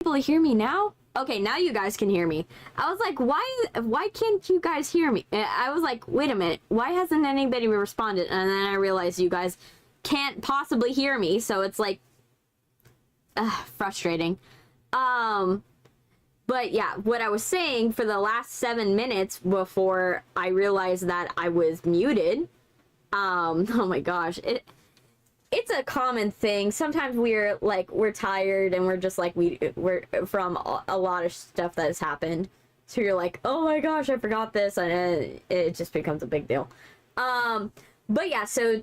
able to hear me now? Okay, now you guys can hear me. I was like, why can't you guys hear me? I was like, wait a minute, why hasn't anybody responded? And then I realized you guys can't possibly hear me, so it's like, frustrating. But yeah, what I was saying for the last 7 minutes before I realized that I was muted, oh my gosh, it's a common thing. Sometimes we're tired and we're just like, we're from a lot of stuff that has happened. So you're like, oh my gosh, I forgot this, and it just becomes a big deal. But yeah, so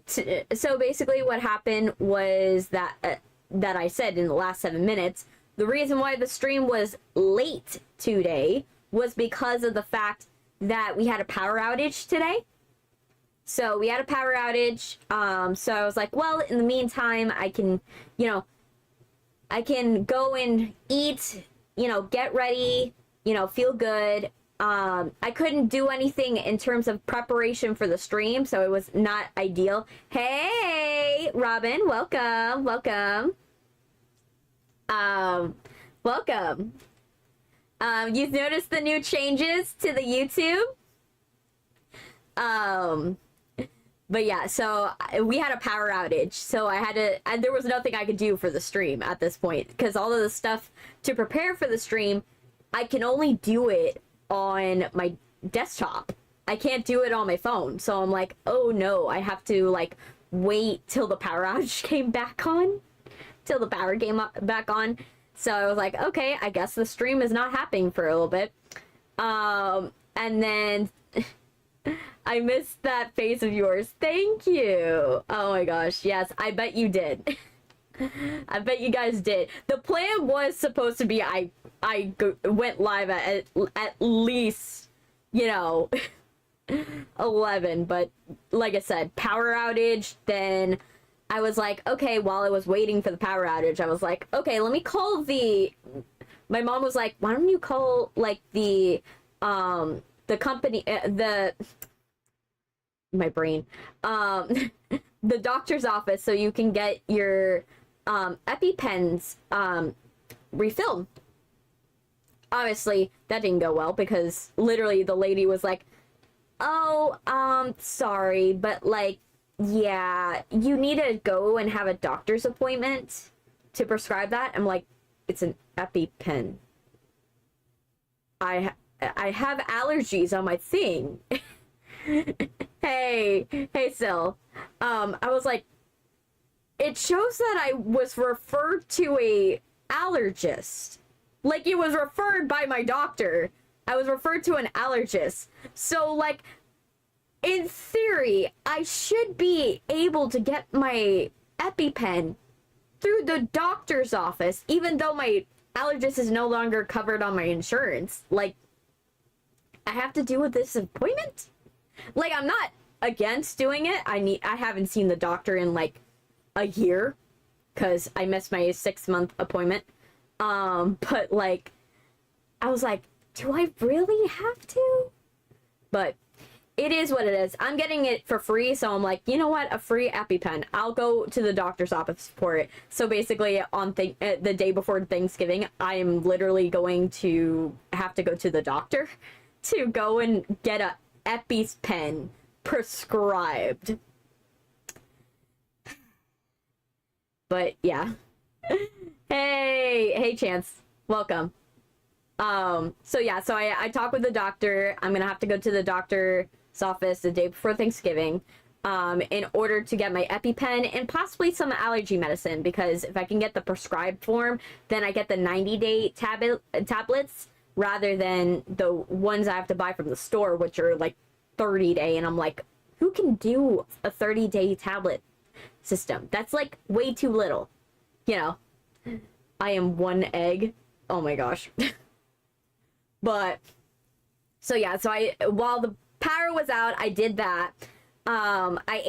basically what happened was that I said in the last 7 minutes, the reason why the stream was late today was because of the fact that we had a power outage today. So we had a power outage. So I was like, well, in the meantime, I can, I can go and eat, get ready, feel good. I couldn't do anything in terms of preparation for the stream, so it was not ideal. Hey, Robin, welcome. Welcome. You've noticed the new changes to the YouTube? But yeah, so we had a power outage, so I had to, and there was nothing I could do for the stream at this point, because all of the stuff to prepare for the stream, I can only do it on my desktop. I can't do it on my phone, so I'm like, oh no, I have to, wait till the power outage came back on, till the power came back on. So I was like, okay, I guess the stream is not happening for a little bit. And then I missed that face of yours. Thank you. Oh my gosh. Yes, I bet you did. I bet you guys did. The plan was supposed to be I went live at least, 11. But like I said, power outage, then I was like, okay, while I was waiting for the power outage, I was like, okay, let me call my mom was like, why don't you call, the company, my brain, the doctor's office so you can get your, EpiPens, refilled. Obviously, that didn't go well because literally the lady was like, oh, sorry, but, yeah, you need to go and have a doctor's appointment to prescribe that. I'm like, it's an EpiPen. I have allergies on my thing. Hey, Sil. I was like, it shows that I was referred to a allergist. Like, it was referred by my doctor. I was referred to an allergist. So, in theory, I should be able to get my EpiPen through the doctor's office, even though my allergist is no longer covered on my insurance. I have to deal with this appointment? I'm not against doing it. I haven't seen the doctor in, a year, because I missed my 6-month appointment. But, I was like, do I really have to? But it is what it is. I'm getting it for free, so I'm like, you know what? A free EpiPen. I'll go to the doctor's office for it. So basically, on the day before Thanksgiving, I am literally going to have to go to the doctor to go and get a EpiPen prescribed. But yeah. Hey, Chance. Welcome. So yeah, so I talked with the doctor. I'm gonna have to go to the doctor's office the day before Thanksgiving, in order to get my EpiPen and possibly some allergy medicine, because if I can get the prescribed form, then I get the 90-day tablets rather than the ones I have to buy from the store, which are 30-day, and I'm like, who can do a 30-day tablet system? That's way too little. I am one egg. Oh my gosh. But so yeah, so while the power was out, I did that. I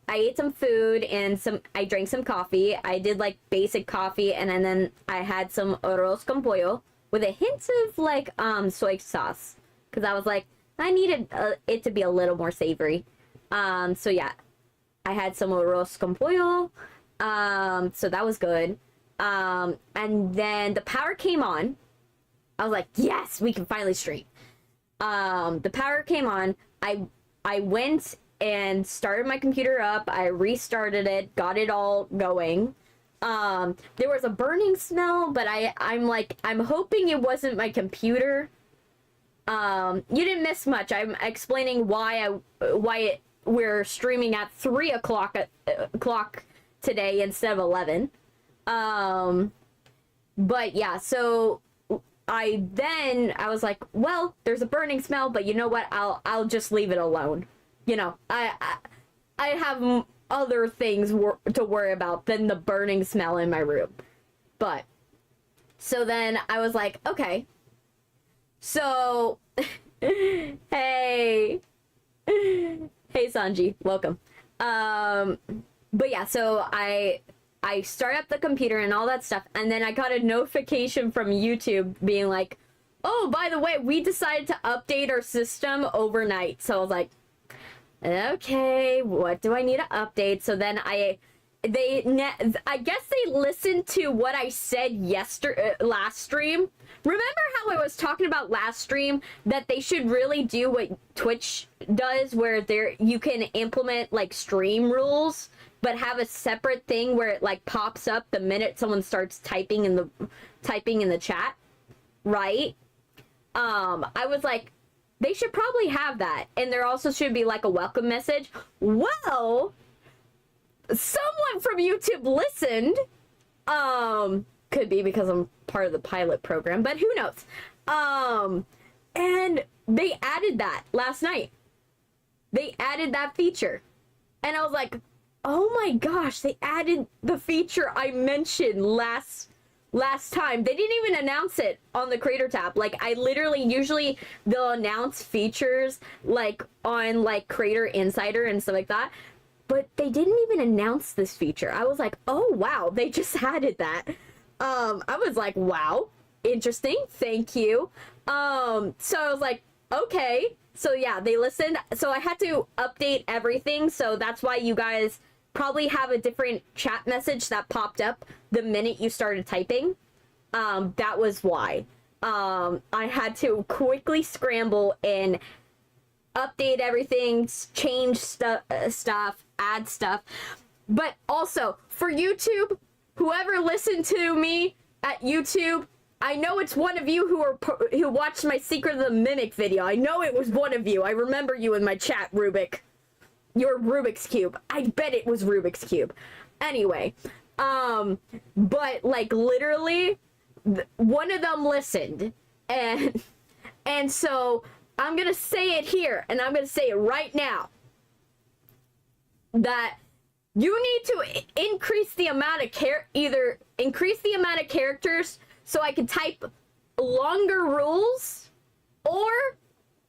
ate some food and I drank some coffee. I did basic coffee, and then I had some arroz con pollo with a hint of soy sauce, because I was like, I needed it to be a little more savory. So yeah, I had some arroz con pollo. So that was good. And then the power came on. I was like, yes, we can finally stream. The power came on. I went and started my computer up. I restarted it, got it all going. There was a burning smell, but I'm hoping it wasn't my computer. You didn't miss much. I'm explaining why we're streaming at 3 o'clock today instead of 11. But yeah, so I was like, well, there's a burning smell, but you know what? I'll just leave it alone. You know, I have other things to worry about than the burning smell in my room. But so then I was like, okay. So hey Sanji, welcome. But yeah, so I start up the computer and all that stuff, and then I got a notification from YouTube being like, oh, by the way, we decided to update our system overnight. So I was like, okay, what do I need to update? So then I guess they listened to what I said last stream. Remember how I was talking about last stream that they should really do what Twitch does, where you can implement like stream rules, but have a separate thing where it like pops up the minute someone starts typing in the chat, right? I was like, they should probably have that, and there also should be like a welcome message. Well, someone from YouTube listened. Could be because I'm part of the pilot program, but who knows? And they added that last night. They added that feature, and I was like, oh my gosh, they added the feature I mentioned last time. They didn't even announce it on the creator tab. Like, I literally, usually they'll announce features like on like Creator Insider and stuff like that, but they didn't even announce this feature. I was like, oh wow, they just added that. I was like, wow, interesting, thank you. So I was like, okay. So yeah, they listened. So I had to update everything. So that's why you guys probably have a different chat message that popped up the minute you started typing. That was why. I had to quickly scramble and update everything, change stuff, add stuff. But also, for YouTube, whoever listened to me at YouTube, I know it's one of you who watched my Secret of the Mimic video. I know it was one of you. I remember you in my chat, Rubik. Your Rubik's Cube. I bet it was Rubik's Cube. Anyway, but like literally, one of them listened, and so I'm gonna say it here, and I'm gonna say it right now, that you need to increase the amount of either increase the amount of characters so I can type longer rules, or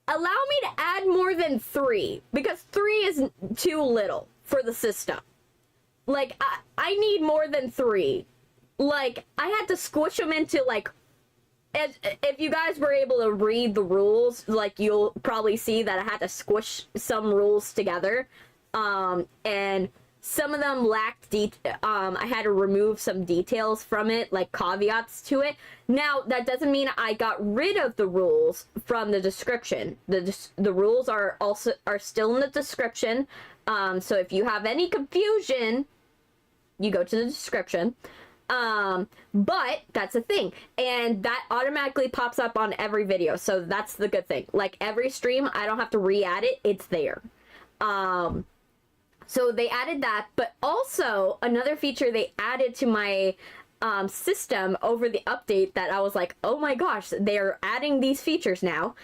allow me to add more than 3, because 3 is too little for the system. Like, I need more than 3. Like, I had to squish them into, like, if you guys were able to read the rules, like, you'll probably see that I had to squish some rules together. And some of them lacked I had to remove some details from it, like caveats to it. Now, that doesn't mean I got rid of the rules from the description. The rules are still in the description. So if you have any confusion, you go to the description. But that's the thing, and that automatically pops up on every video, so that's the good thing. Like, every stream, I don't have to re-add it, it's there. So they added that, but also another feature they added to my system over the update that I was like, oh my gosh, they're adding these features now,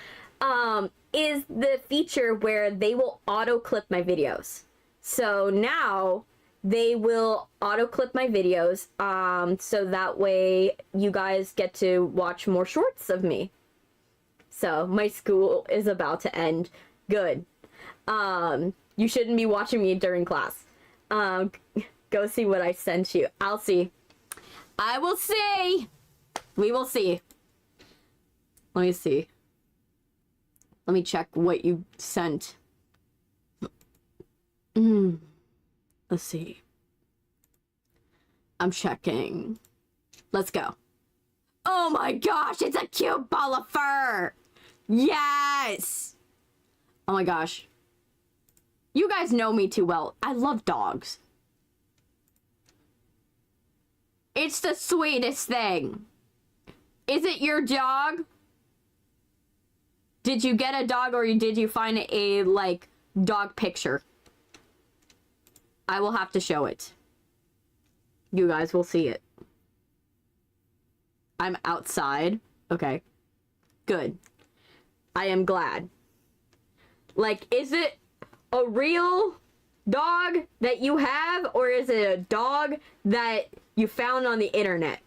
is the feature where they will auto clip my videos. So now they will auto clip my videos, so that way you guys get to watch more shorts of me. So my school is about to end. Good. You shouldn't be watching me during class. Go see what I sent you. I'll see. I will see. We will see. Let me see. Let me check what you sent. Let's see. I'm checking. Let's go. Oh my gosh, it's a cute ball of fur. Yes. Oh my gosh. You guys know me too well. I love dogs. It's the sweetest thing. Is it your dog? Did you get a dog or did you find a, like, dog picture? I will have to show it. You guys will see it. I'm outside. Okay. Good. I am glad. Like, is it a real dog that you have, or is it a dog that you found on the internet?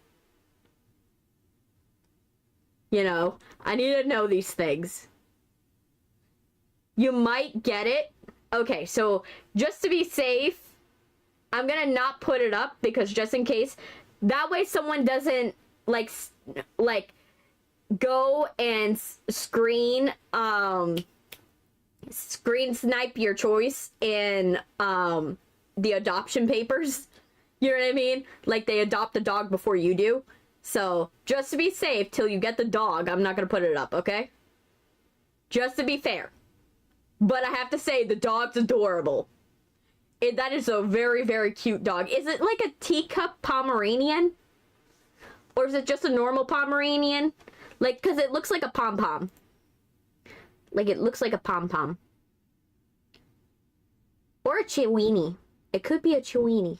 You know, I need to know these things. You might get it. Okay, so just to be safe, I'm gonna not put it up because just in case, that way someone doesn't like go and screen snipe your choice in the adoption papers. You know what I mean? Like they adopt the dog before you do. So just to be safe till you get the dog, I'm not gonna put it up, okay? Just to be fair. But I have to say the dog's adorable. That is a very, very cute dog. Is it like a teacup Pomeranian? Or is it just a normal Pomeranian? Like, because it looks like a pom-pom. Like, it looks like a pom-pom. Or a Chiweenie. It could be a Chiweenie.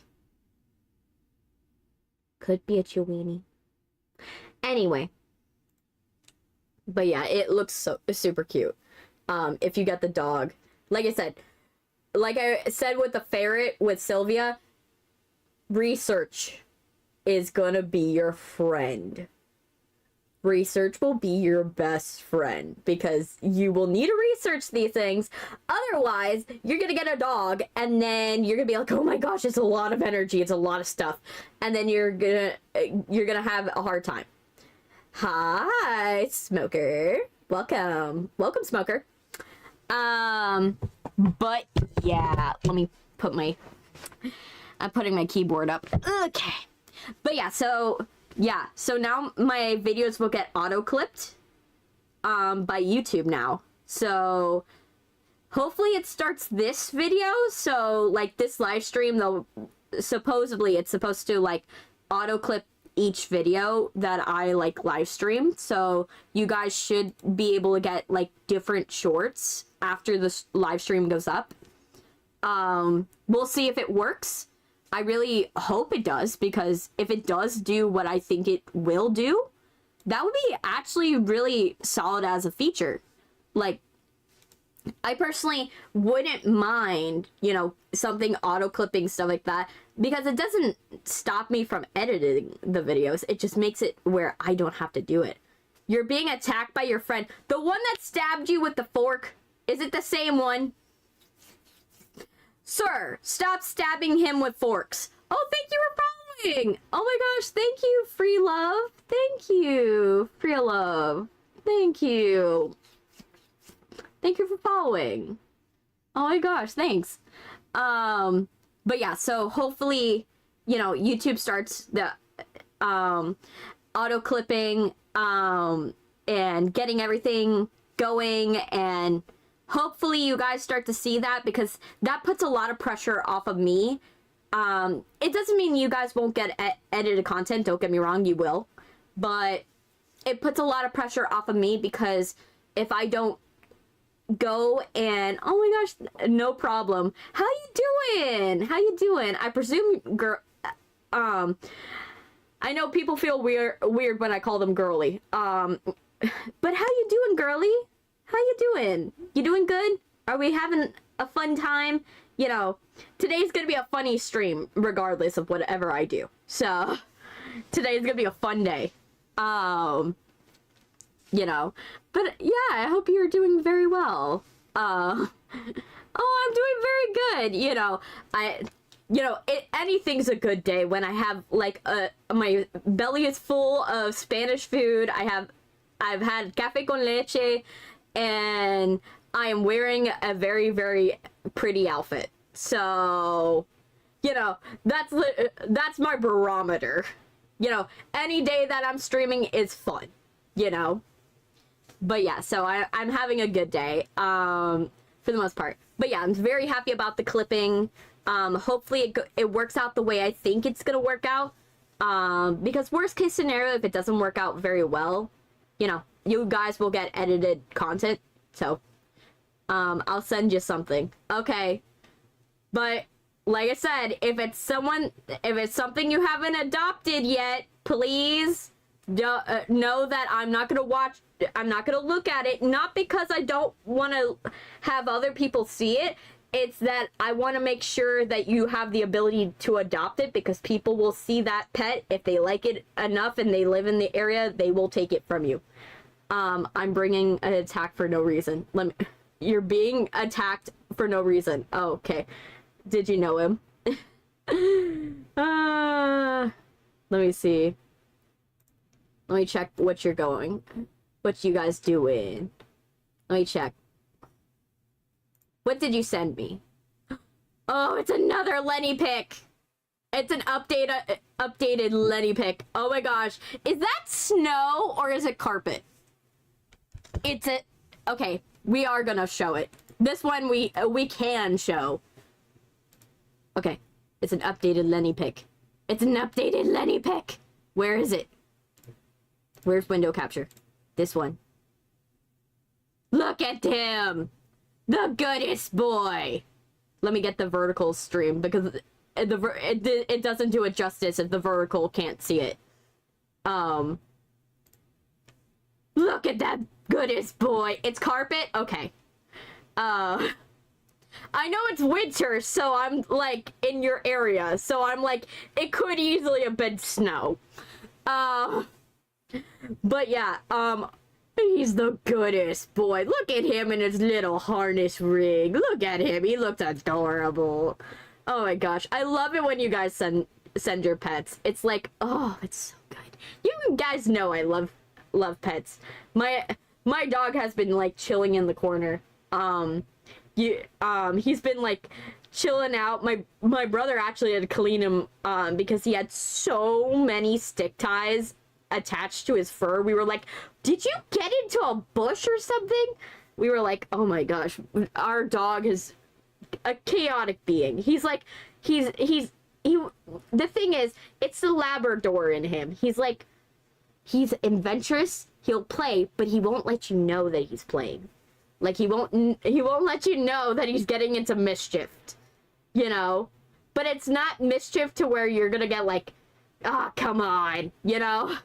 Could be a Chiweenie. Anyway. But yeah, it looks so super cute. If you get the dog. Like I said with the ferret with Sylvia, research is gonna be your friend. Research will be your best friend because you will need to research these things. Otherwise, you're gonna get a dog and then you're gonna be like, oh my gosh, it's a lot of energy, it's a lot of stuff. And then you're gonna have a hard time. Hi, Smoker. Welcome. Welcome, Smoker. But yeah, let me put I'm putting my keyboard up. Okay. But yeah, so now my videos will get auto-clipped by YouTube now. So hopefully it starts this video. So like this live stream, though, supposedly it's supposed to like auto-clip each video that I like live stream. So you guys should be able to get like different shorts after this live stream goes up. We'll see if it works. I really hope it does, because if it does do what I think it will do, that would be actually really solid as a feature. Like, I personally wouldn't mind, you know, something auto-clipping, stuff like that, because it doesn't stop me from editing the videos. It just makes it where I don't have to do it. You're being attacked by your friend. The one that stabbed you with the fork, is it the same one? Sir, stop stabbing him with forks. Oh, thank you for following. Oh my gosh, thank you, Free Love. Thank you, Free Love. Thank you. Thank you for following. Oh my gosh, thanks. But yeah, so hopefully, you know, YouTube starts the auto clipping and getting everything going, and hopefully you guys start to see that, because that puts a lot of pressure off of me. It doesn't mean you guys won't get edited content, don't get me wrong, you will. But it puts a lot of pressure off of me, because if I don't go and, oh my gosh, no problem. How you doing? How you doing? I presume, girl, I know people feel weird when I call them girly. But how you doing, girly? How you doing? You doing good? Are we having a fun time? You know, today's gonna be a funny stream, regardless of whatever I do. So, today's gonna be a fun day. You know, but yeah, I hope you're doing very well. Oh, I'm doing very good. You know, anything's a good day when I have like my belly is full of Spanish food. I've had café con leche, and I am wearing a very, very pretty outfit. So, you know, that's my barometer. you know, any day that I'm streaming is fun, you know. But yeah, so I'm having a good day, for the most part. But yeah, I'm very happy about the clipping. Hopefully it works out the way I think it's gonna work out. Because worst case scenario, if it doesn't work out very well, you know, you guys will get edited content. So, I'll send you something. Okay. But like I said, if it's something you haven't adopted yet, please know that I'm not gonna look at it, not because I don't want to have other people see it. It's that I want to make sure that you have the ability to adopt it, because people will see that pet. If they like it enough and they live in the area, they will take it from you. I'm bringing an attack for no reason. You're being attacked for no reason. Oh, okay. Did you know him? Let me see. Let me check what you're going. What you guys doing? Let me check. What did you send me? Oh, it's another Lenny pick. It's an updated Lenny pick. Oh my gosh. Is that snow or is it carpet? It's a... Okay, we are gonna show it. This one we can show. Okay, it's an updated Lenny pick. It's an updated Lenny pick. Where is it? Where's window capture? This one. Look at him! The goodest boy! Let me get the vertical stream, because it doesn't do it justice if the vertical can't see it. Look at that goodest boy! It's carpet? Okay. I know it's winter, so I'm, like, in your area, so I'm like, it could easily have been snow. But yeah, he's the goodest boy. Look at him in his little harness rig. Look at him. He looks adorable. Oh my gosh. I love it when you guys send your pets. It's like, oh, it's so good. You guys know I love pets. My dog has been like chilling in the corner. He's been like chilling out. My brother actually had to clean him because he had so many stick ties attached to his fur. We were like, did you get into a bush or something? We were like, oh my gosh, our dog is a chaotic being. He's like, the thing is, it's the Labrador in him. He's like, he's adventurous, he'll play, but he won't let you know that he's playing. Like, he won't let you know that he's getting into mischief, you know? But it's not mischief to where you're gonna get like, ah, oh, come on, you know?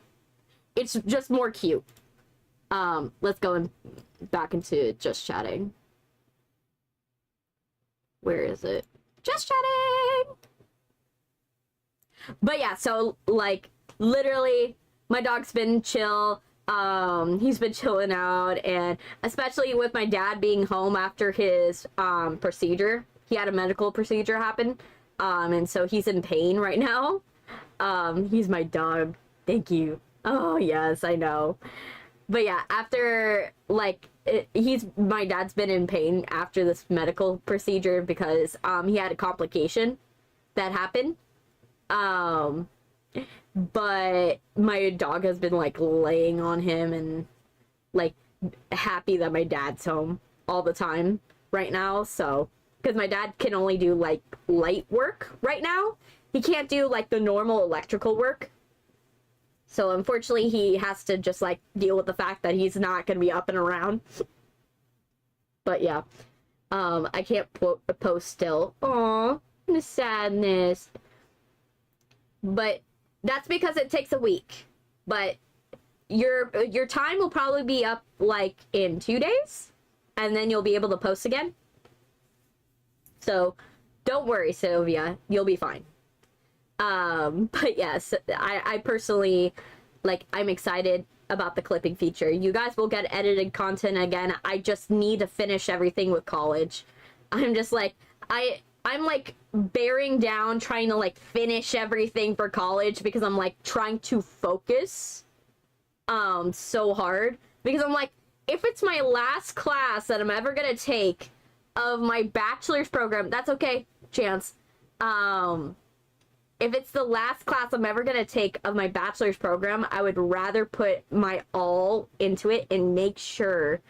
It's just more cute. Let's go back into just chatting. Where is it? Just chatting! But yeah, so, like, literally, my dog's been chill. He's been chilling out, and especially with my dad being home after his, procedure. He had a medical procedure happen, and so he's in pain right now. He's my dog. Thank you. Oh, yes, I know. But yeah, after, like, my dad's been in pain after this medical procedure because, he had a complication that happened. But my dog has been, like, laying on him and, like, happy that my dad's home all the time right now, so... Because my dad can only do, like, light work right now. He can't do, like, the normal electrical work. So, unfortunately, he has to just, like, deal with the fact that he's not gonna be up and around. But, yeah. I can't post still. Aww, the sadness. But that's because it takes a week. But your time will probably be up, like, in 2 days. And then you'll be able to post again. So, don't worry, Sylvia. You'll be fine. But yes, I personally, like, I'm excited about the clipping feature. You guys will get edited content again. I just need to finish everything with college. I'm just like, I'm like bearing down trying to like finish everything for college because I'm like trying to focus, so hard because I'm like, if it's my last class that I'm ever gonna take of my bachelor's program, that's okay, Chance. if it's the last class I'm ever gonna take of my bachelor's program, I would rather put my all into it and make sure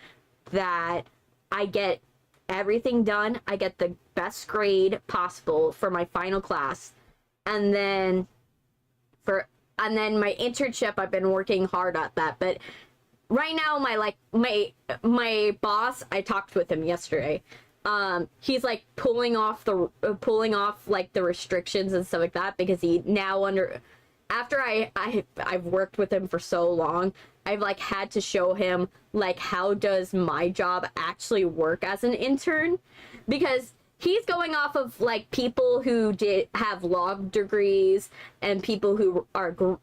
that I get everything done. I get the best grade possible for my final class. And then my internship, I've been working hard at that. But right now, my boss, I talked with him yesterday. He's like pulling off like the restrictions and stuff like that, because he now after I've worked with him for so long, I've like had to show him like how does my job actually work as an intern, because he's going off of like people who have law degrees and people who are go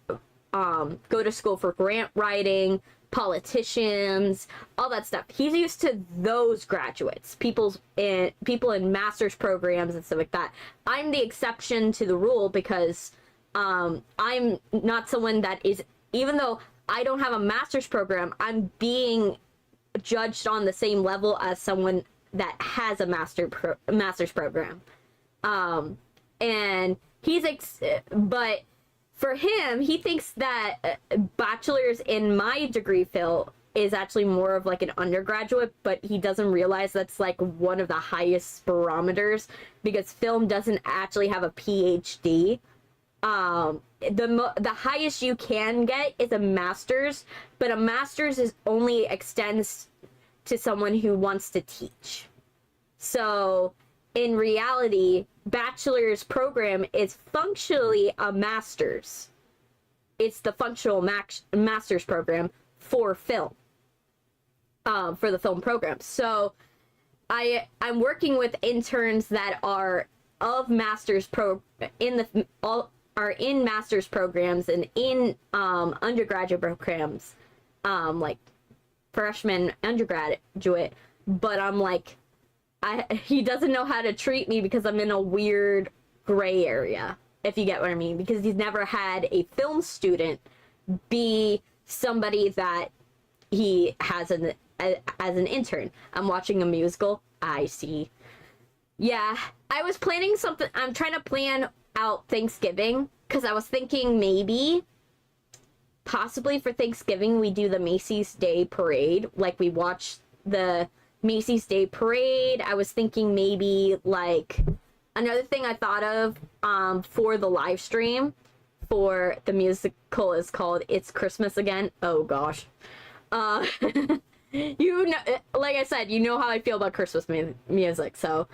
to school for grant writing, politicians, all that stuff. He's used to those graduates, people in master's programs and stuff like that. I'm the exception to the rule, because I'm not someone that is, even though I don't have a master's program, I'm being judged on the same level as someone that has a master's program. And but for him, he thinks that bachelor's in my degree field is actually more of like an undergraduate, but he doesn't realize that's like one of the highest barometers, because film doesn't actually have a PhD. The highest you can get is a master's, but a master's only extends to someone who wants to teach. So in reality, bachelor's program is functionally a master's. It's the functional master's program for film, for the film program. So I'm working with interns that are of master's are in master's programs and in undergraduate programs, like freshman, undergraduate, but I'm like, he doesn't know how to treat me because I'm in a weird gray area, if you get what I mean, because he's never had a film student be somebody that he has as an intern. I'm watching a musical. I see. Yeah, I was planning something. I'm trying to plan out Thanksgiving, because I was thinking maybe possibly for Thanksgiving we do the Macy's Day Parade, like we watch the Macy's Day Parade. I was thinking maybe like another thing I thought of for the live stream for the musical is called It's Christmas Again. Oh gosh. You know, like I said, you know how I feel about Christmas music, so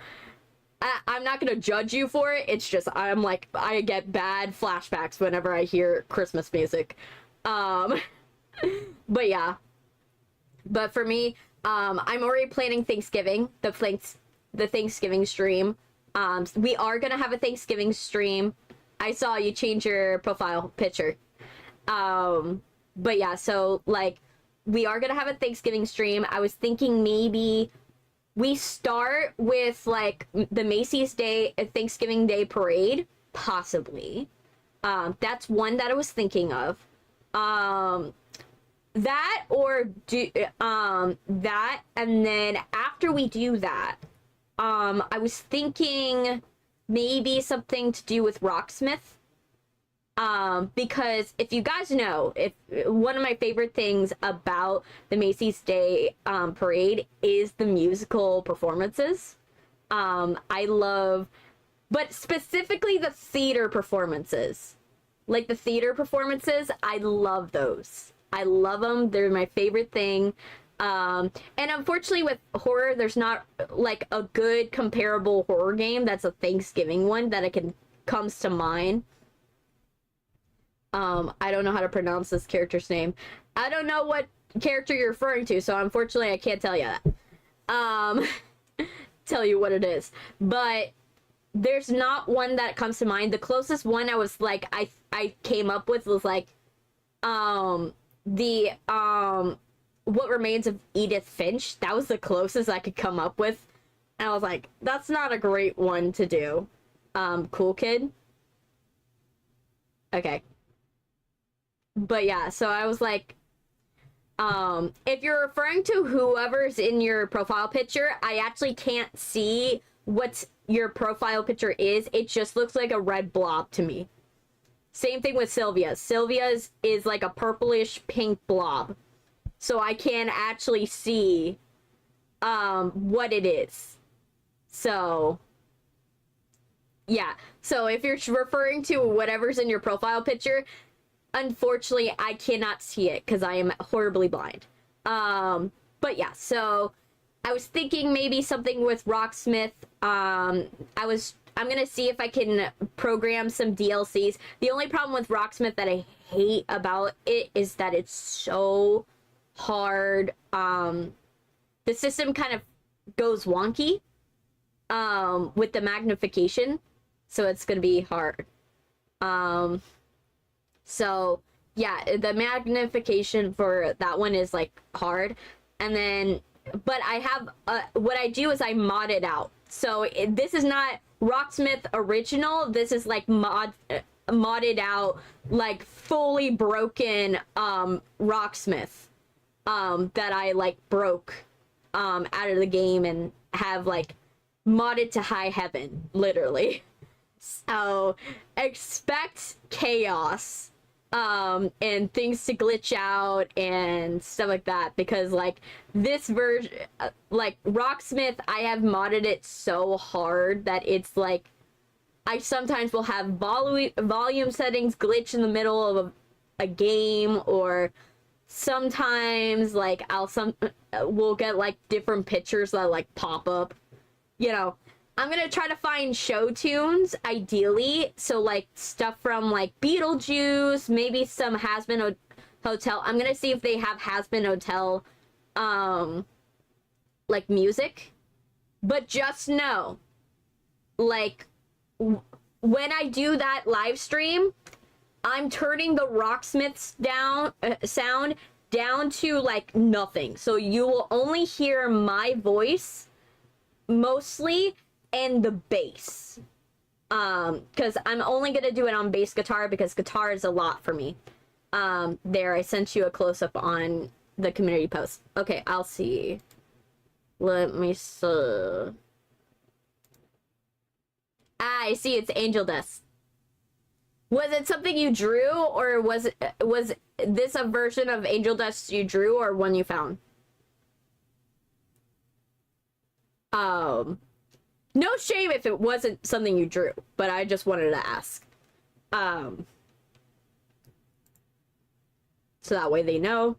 I'm not gonna judge you for it. It's just I'm like, I get bad flashbacks whenever I hear Christmas music. But yeah. But for me, I'm already planning Thanksgiving, the Thanksgiving stream. We are gonna have a Thanksgiving stream. I saw you change your profile picture. But yeah, so like we are gonna have a Thanksgiving stream. I was thinking maybe we start with like the Macy's Day Thanksgiving Day Parade, possibly. That's one that I was thinking of. That or do that, and then after we do that, I was thinking maybe something to do with Rocksmith. Because if you guys know, if one of my favorite things about the Macy's Day Parade is the musical performances. I love, but specifically the theater performances. Like the theater performances, I love those. I love them. They're my favorite thing. And unfortunately with horror, there's not like a good comparable horror game that's a Thanksgiving one that comes to mind. I don't know how to pronounce this character's name. I don't know what character you're referring to, so unfortunately I can't tell you that. Tell you what it is. But there's not one that comes to mind. The closest one I was like, I came up with was like, What Remains of Edith Finch. That was the closest I could come up with. And I was like, that's not a great one to do. Cool Kid. Okay. But yeah, so I was like, if you're referring to whoever's in your profile picture, I actually can't see what your profile picture is. It just looks like a red blob to me. Same thing with Sylvia's. Sylvia's is like a purplish pink blob. So I can actually see what it is. So yeah. So if you're referring to whatever's in your profile picture, unfortunately I cannot see it because I am horribly blind. But yeah, so I was thinking maybe something with Rocksmith. I'm gonna see if I can program some DLCs. The only problem with Rocksmith that I hate about it is that it's so hard. The system kind of goes wonky with the magnification, so it's gonna be hard. So yeah, the magnification for that one is like hard. And then, but I have, what I do is I mod it out. So this is not Rocksmith original. This is like modded out, like fully broken Rocksmith that I like broke out of the game and have like modded to high heaven, literally. So expect chaos and things to glitch out and stuff like that, because like this version, like Rocksmith, I have modded it so hard that it's like I sometimes will have volume settings glitch in the middle of a game, or sometimes like we'll get like different pictures that like pop up, you know. I'm gonna try to find show tunes, ideally. So, like, stuff from, like, Beetlejuice, maybe some Has-Been Hotel. I'm gonna see if they have Has-Been Hotel, like, music. But just know, like, when I do that live stream, I'm turning the Rocksmiths sound down to, like, nothing. So you will only hear my voice, mostly, and the bass, because I'm only gonna do it on bass guitar because guitar is a lot for me. There, I sent you a close-up on the community post. Okay, I'll see. Let me see. Ah, I see, it's Angel Dust. Was it something you drew, or was this a version of Angel Dust you drew, or one you found? No shame if it wasn't something you drew, but I just wanted to ask. So that way they know.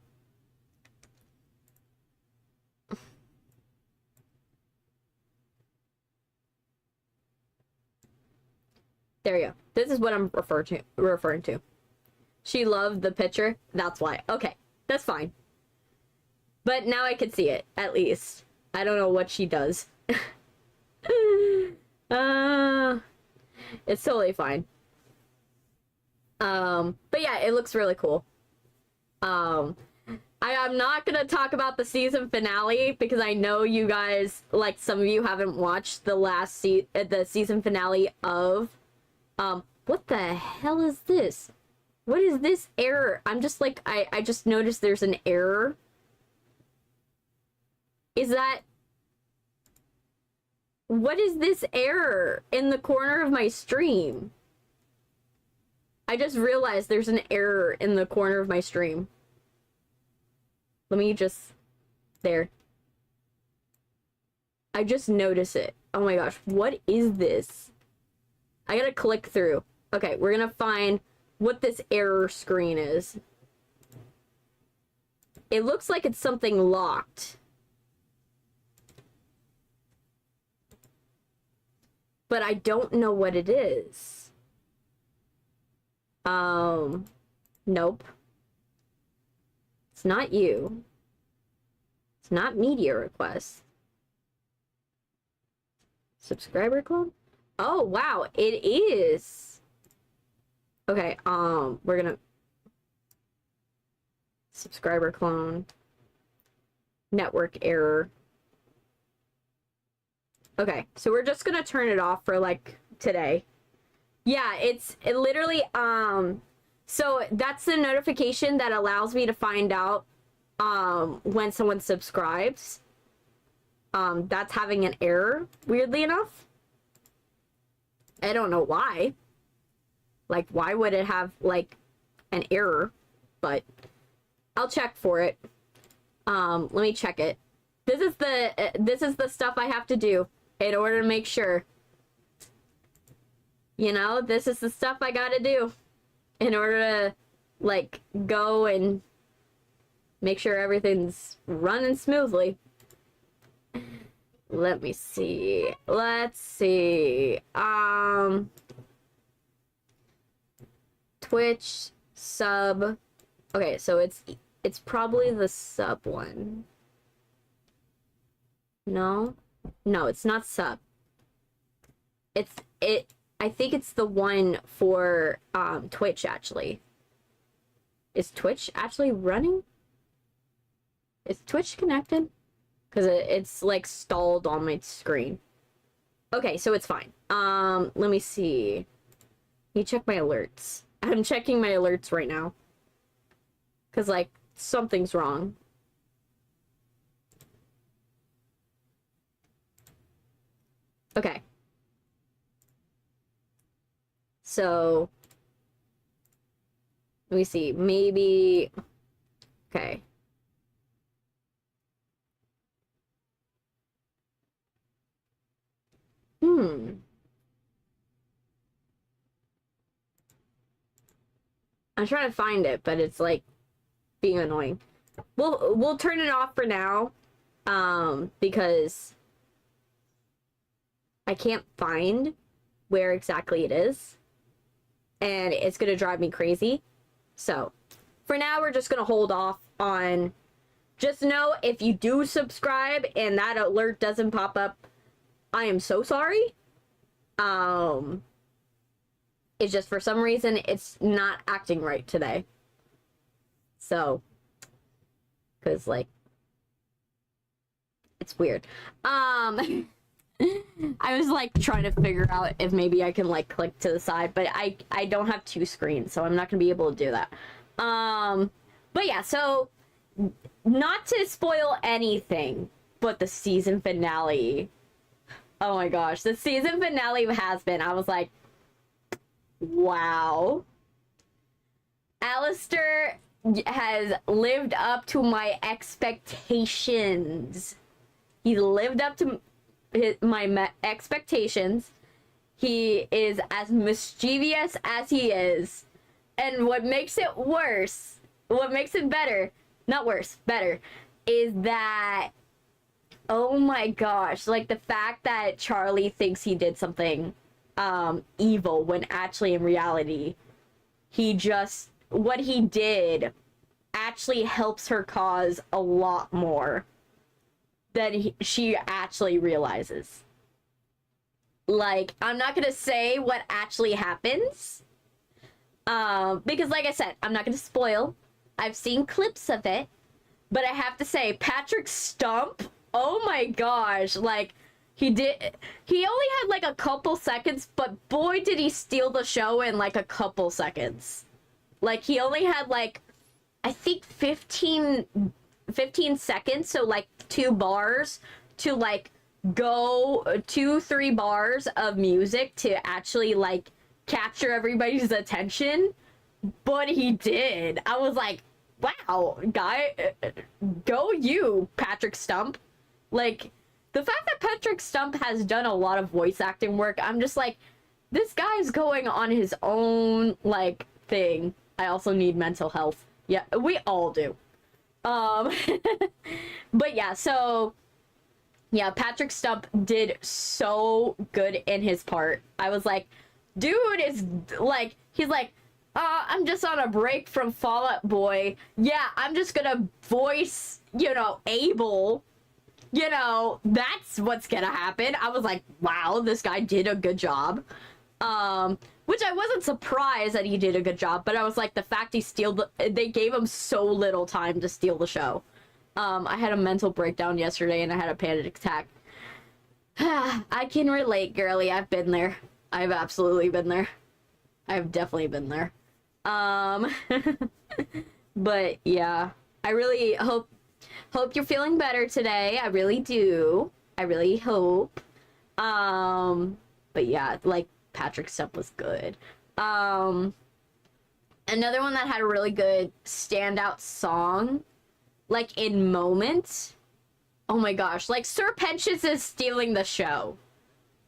There you go. This is what I'm referring to. She loved the picture. That's why. Okay, that's fine. But now I can see it, at least. I don't know what she does. It's totally fine. But yeah, it looks really cool. I'm not gonna talk about the season finale because I know you guys, like, some of you haven't watched the season finale of, what the hell is this? What is this error? I'm just like, I just noticed there's an error. Is that... What is this error in the corner of my stream? I just realized there's an error in the corner of my stream. Let me just... There. I just noticed it. Oh my gosh, what is this? I gotta click through. Okay, we're gonna find what this error screen is. It looks like it's something locked. But I don't know what it is. Nope. It's not you. It's not media request. Subscriber club? Oh, wow, it is. Okay, we're gonna... Subscriber clone. Network error. Okay, so we're just gonna turn it off for, like, today. Yeah, it literally, so that's the notification that allows me to find out, when someone subscribes. That's having an error, weirdly enough. I don't know why. Like, why would it have, like, an error? But I'll check for it. Let me check it. This is the stuff I have to do in order to make sure. You know, this is the stuff I gotta do in order to, like, go and make sure everything's running smoothly. Let me see. Let's see. Twitch sub. Okay, so it's probably the sub one. No, it's not sub. I think it's the one for Twitch, actually. Is Twitch actually running? Is Twitch connected? Because it's like stalled on my screen. Okay, so it's fine. Let me see. Let me check my alerts. I'm checking my alerts right now. Because, like, something's wrong. Okay. So, let me see. Maybe... Okay. I'm trying to find it, but it's, like, being annoying. We'll turn it off for now, because I can't find where exactly it is, and it's gonna drive me crazy. So, for now, we're just gonna hold off on... Just know, if you do subscribe and that alert doesn't pop up, I am so sorry. It's just, for some reason, it's not acting right today. So, because, like, it's weird. I was, like, trying to figure out if maybe I can, like, click to the side, but I don't have two screens, so I'm not gonna be able to do that. But yeah, so, not to spoil anything, but the season finale. Oh my gosh, the season finale has been, I was like, wow. Alistair has lived up to my expectations. He lived up to my expectations. He is as mischievous as he is. And what makes it worse, what makes it better, not worse, better, is that, oh my gosh, like, the fact that Charlie thinks he did something evil when actually in reality what he did actually helps her cause a lot more than she actually realizes. Like, I'm not gonna say what actually happens, because, like I said, I'm not gonna spoil. I've seen clips of it, but I have to say, Patrick Stump, oh my gosh, like, he only had, like, a couple seconds, but boy, did he steal the show in, like, a couple seconds. Like, he only had, like, I think 15 seconds, so, like, 2 bars to, like, go 2-3 bars of music to actually, like, capture everybody's attention. But he did. I was like, wow, guy, go you, Patrick Stump. Like, the fact that Patrick Stump has done a lot of voice acting work, I'm just like, this guy's going on his own, like, thing. I also need mental health. Yeah, we all do. But yeah, so, yeah, Patrick Stump did so good in his part. I was like, dude is, like, he's like, I'm just on a break from Fall Out Boy. Yeah, I'm just gonna voice, you know, Abel. You know, that's what's gonna happen. I was like, wow, this guy did a good job. Which I wasn't surprised that he did a good job, but I was like, the fact they gave him so little time to steal the show. I had a mental breakdown yesterday and I had a panic attack. I can relate, girly. I've been there. I've absolutely been there. I've definitely been there. But yeah, I really hope you're feeling better today. I really do. I really hope. But yeah, like, Patrick Stump was good. Another one that had a really good standout song, like in moments. Oh my gosh, like Sir Pentious is stealing the show.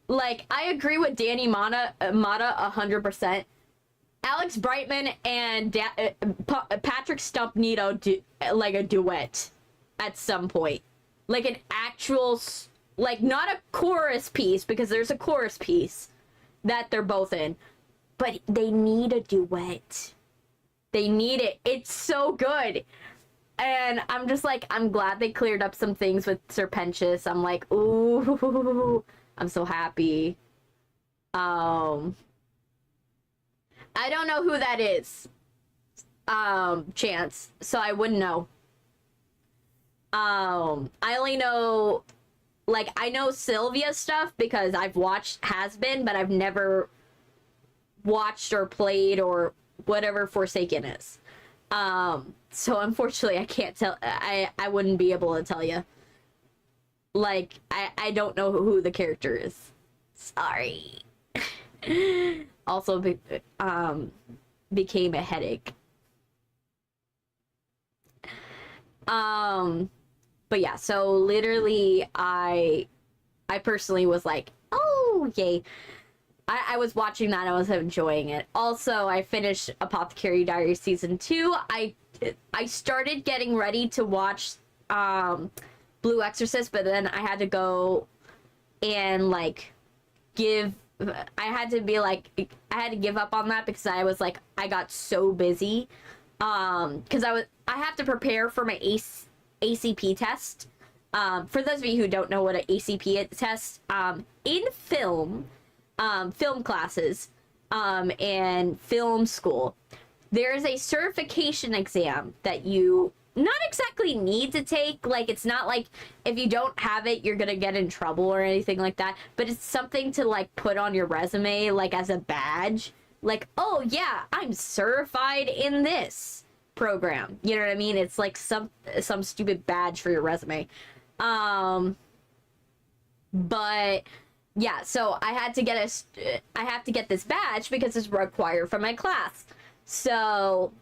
Like, I agree with Danny Mata 100%. Alex Brightman and Patrick Stump need like a duet at some point. Like an actual, like not a chorus piece, because there's a chorus piece that they're both in. But they need a duet. They need it. It's so good. And I'm just like, I'm glad they cleared up some things with Sir Pentious. I'm like, ooh, I'm so happy. I don't know who that is. Chance. So I wouldn't know. I only know, like, I know Sylvia stuff because I've watched Has Been, but I've never watched or played or whatever Forsaken is. So unfortunately I can't tell. I wouldn't be able to tell you. Like, I don't know who the character is. Sorry. Also became a headache. But yeah, so literally I personally was like, oh yay. I was watching that, I was enjoying it. Also, I finished Apothecary Diaries Season 2. I started getting ready to watch Blue Exorcist, but then I had to go and like I had to give up on that because I was like, I got so busy. Because I have to prepare for my ACP test. For those of you who don't know what an ACP test, in film classes, and film school, there is a certification exam that you not exactly need to take. Like, it's not like if you don't have it, you're gonna get in trouble or anything like that, but it's something to like put on your resume, like as a badge. Like, oh yeah, I'm certified in this program. You know what I mean? It's like some stupid badge for your resume. But yeah, so I have to get this badge because it's required for my class. So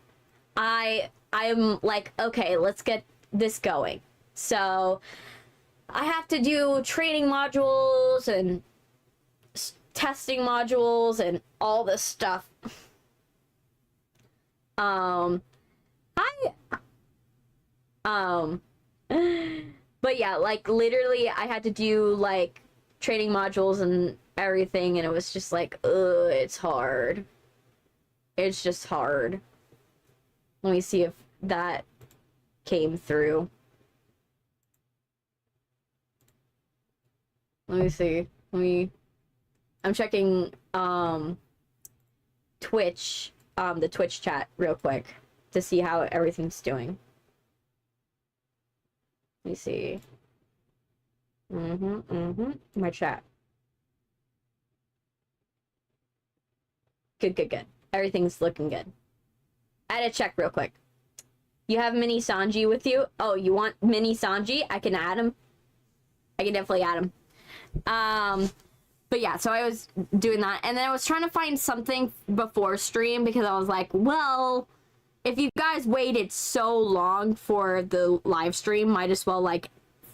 I'm like, okay, let's get this going. So I have to do training modules and testing modules and all this stuff. But yeah, like literally I had to do like training modules and everything, and it was just like, ugh, it's hard. It's just hard. Let me see if that came through. Let me see. I'm checking Twitch, the Twitch chat real quick to see how everything's doing. Let me see. My chat. Good. Everything's looking good. I had to check real quick. You have Mini Sanji with you? Oh, you want Mini Sanji? I can add him. I can definitely add him. But yeah, so I was doing that, and then I was trying to find something before stream because I was like, well, if you guys waited so long for the live stream, might as well like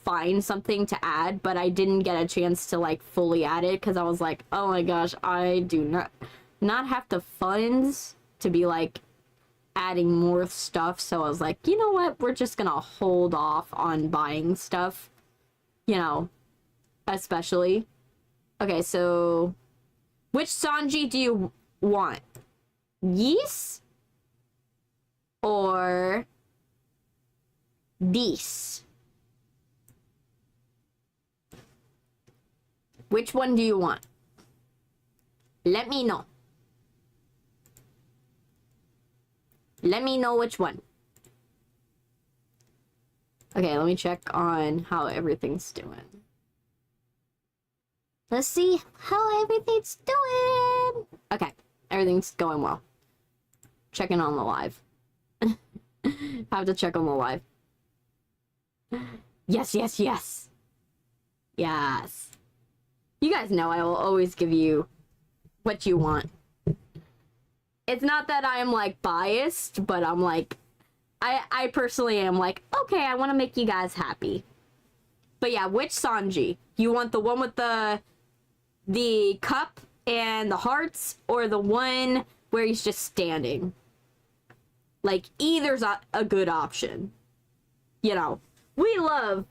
find something to add. But I didn't get a chance to like fully add it because I was like, oh my gosh, I do not have the funds to be like adding more stuff. So I was like, you know what, we're just gonna hold off on buying stuff, you know, especially. Okay, so which Sanji do you want? Yes or this? Which one do you want? Let me know. Let me know which one. Okay, let me check on how everything's doing. Let's see how everything's doing. Okay, everything's going well. Checking on the live. I have to check on the live. Yes. You guys know I will always give you what you want. it's not that I'm like biased, but I'm like, I personally am like, okay, I want to make you guys happy. But yeah, which Sanji? You want the one with the cup and the hearts, or the one where he's just standing? Like, either's a good option. You know, we love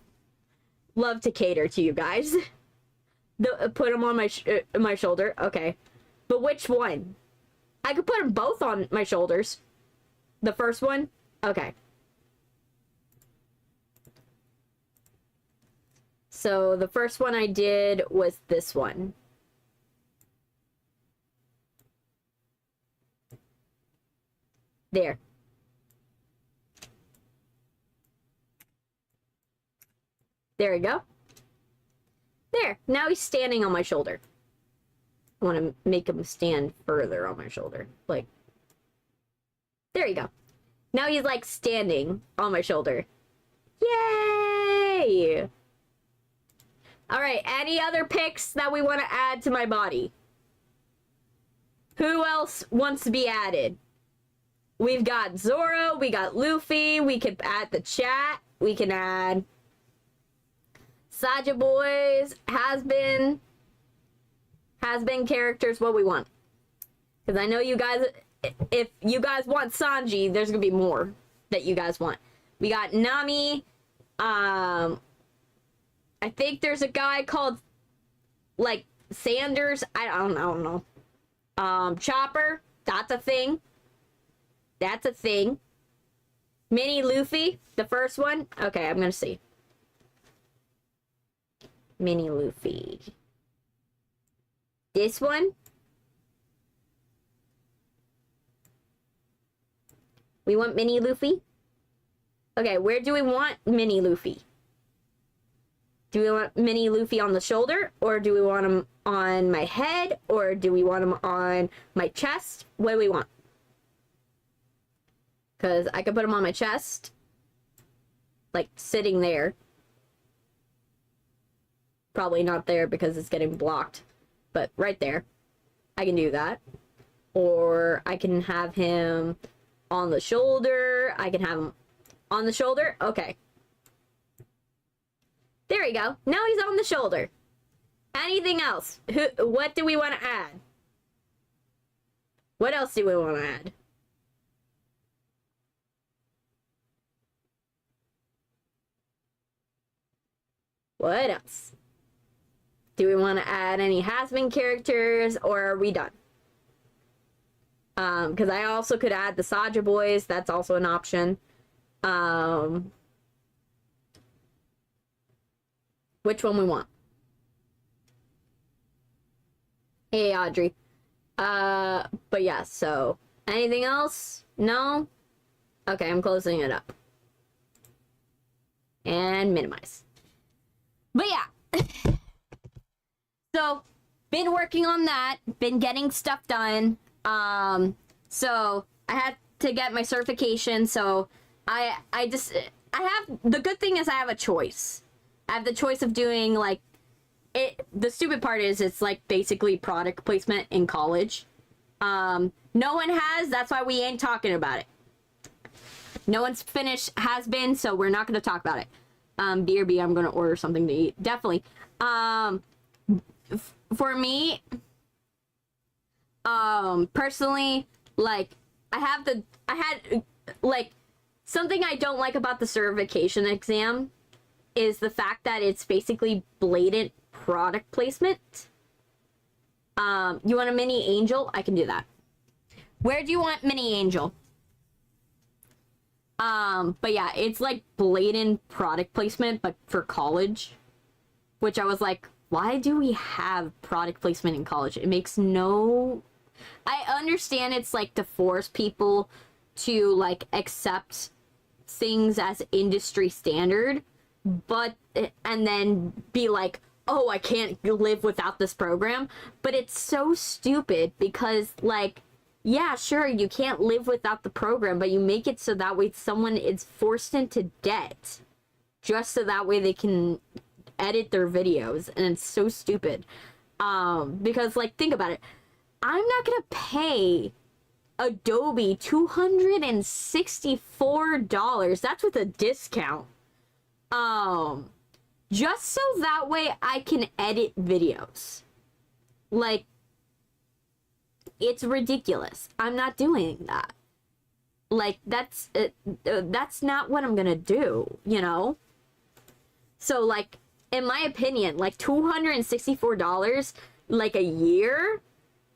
to cater to you guys. Put them on my shoulder. Okay. But which one? I could put them both on my shoulders. The first one? Okay. So the first one I did was this one. There. There we go. There. Now he's standing on my shoulder. I want to make him stand further on my shoulder. Like, there you go. Now he's like standing on my shoulder. Yay! Alright, any other pics that we want to add to my body? Who else wants to be added? We've got Zoro, we got Luffy, we could add the chat, we can add Sanji boys, has been characters, what we want. Because I know you guys, if you guys want Sanji, there's gonna be more that you guys want. We got Nami, I think there's a guy called, like, Sanders, I don't know. Chopper, that's a thing. That's a thing. Mini Luffy, the first one. Okay, I'm gonna see. Mini Luffy. This one. We want Mini Luffy. Okay, where do we want Mini Luffy? Do we want Mini Luffy on the shoulder? Or do we want him on my head? Or do we want him on my chest? What do we want? Because I could put him on my chest. Like, sitting there. Probably not there because it's getting blocked. But right there. I can do that. Or I can have him on the shoulder. I can have him on the shoulder. Okay. There we go. Now he's on the shoulder. Anything else? What do we want to add? What else do we want to add? What else? Do we want to add any has-been characters, or are we done? Because I also could add the Sanji boys. That's also an option. Which one we want? Hey, Audrey. But yeah, so anything else? No? Okay, I'm closing it up. And minimize. But yeah. So, been working on that, been getting stuff done. So I had to get my certification, so I have, the good thing is I have a choice. I have the choice of doing, like, the stupid part is it's like basically product placement in college. No one has, that's why we ain't talking about it. No one's finished, has been, so we're not going to talk about it. BRB, I'm going to order something to eat. Definitely. For me, personally, like, like, something I don't like about the certification exam is the fact that it's basically blatant product placement. You want a mini angel? I can do that. Where do you want mini angel? But yeah, it's like blatant product placement, but for college. Which I was like, why do we have product placement in college? It makes no... I understand it's like to force people to like accept things as industry standard, but, and then be like, oh, I can't live without this program. But it's so stupid because, like, yeah, sure, you can't live without the program, but you make it so that way someone is forced into debt just so that way they can edit their videos. And it's so stupid. Because, like, think about it. I'm not gonna pay Adobe $264. That's with a discount. Just so that way I can edit videos. Like, it's ridiculous. I'm not doing that. Like, that's not what I'm gonna do, you know? So, like, in my opinion, like, $264, like, a year,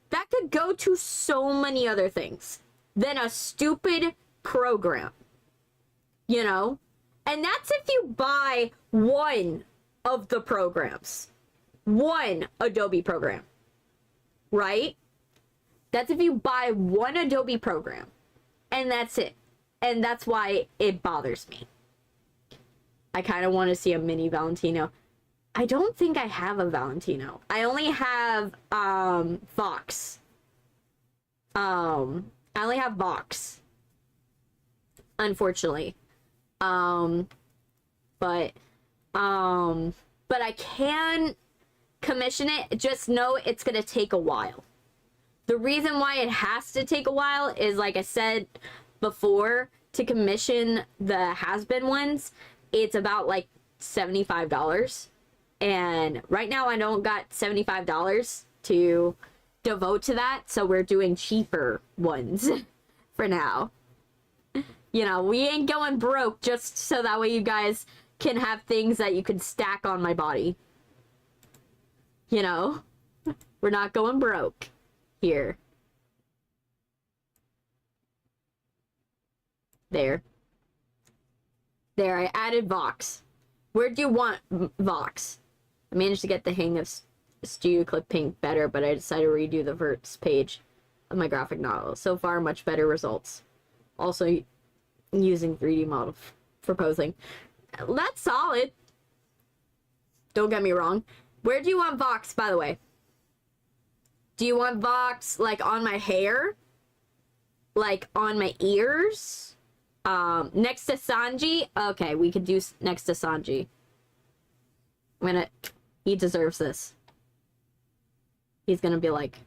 that could go to so many other things than a stupid program, you know? And that's if you buy one of the programs. One Adobe program, right? That's if you buy one Adobe program. And that's it. And that's why it bothers me. I kind of want to see a mini Valentino. I don't think I have a Valentino. I only have Vox. I only have Vox. Unfortunately. But I can commission it. Just know it's gonna take a while. The reason why it has to take a while is, like I said before, to commission the has-been ones, it's about like $75. And right now I don't got $75 to devote to that, so we're doing cheaper ones for now. You know, we ain't going broke just so that way you guys can have things that you can stack on my body. You know? We're not going broke here. There. There, I added Vox. Where do you want Vox? I managed to get the hang of Studio Clip Pink better, but I decided to redo the first page of my graphic novel. So far, much better results. Also, using 3D model for posing. That's solid. Don't get me wrong. Where do you want Vox, by the way? Do you want Vox, like, on my hair? Like, on my ears? Next to Sanji? Okay, we could do next to Sanji. He deserves this. He's gonna be like...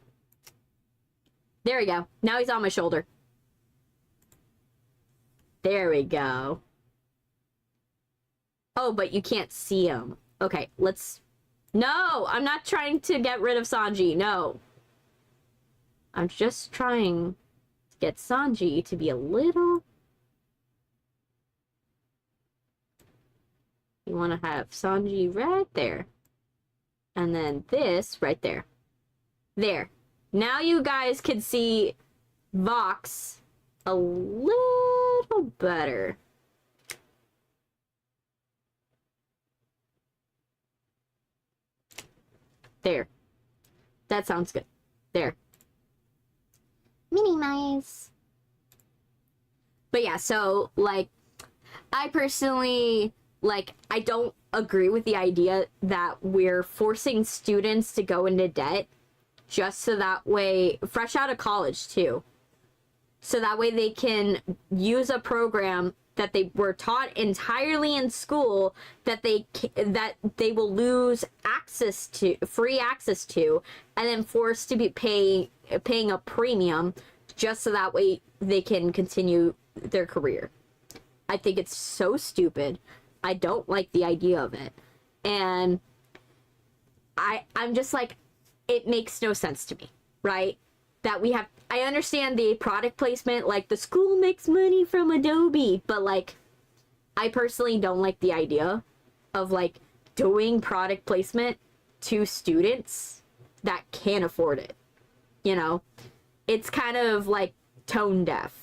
There we go. Now he's on my shoulder. There we go. Oh, but you can't see him. Okay, let's... No! I'm not trying to get rid of Sanji. No. I'm just trying to get Sanji to be a little... You want to have Sanji right there. And then this right there. There. Now you guys can see Vox a little better. There. That sounds good. There. Minimize. But yeah, so, like, I personally, like, I don't agree with the idea that we're forcing students to go into debt just so that way, fresh out of college too, so that way they can use a program that they were taught entirely in school that they will lose access to, free access to, and then forced to be paying a premium just so that way they can continue their career. I think it's so stupid. I don't like the idea of it. And I'm just like, it makes no sense to me, right? That we have, I understand the product placement, like the school makes money from Adobe, but like, I personally don't like the idea of like doing product placement to students that can't afford it. You know, it's kind of like tone deaf,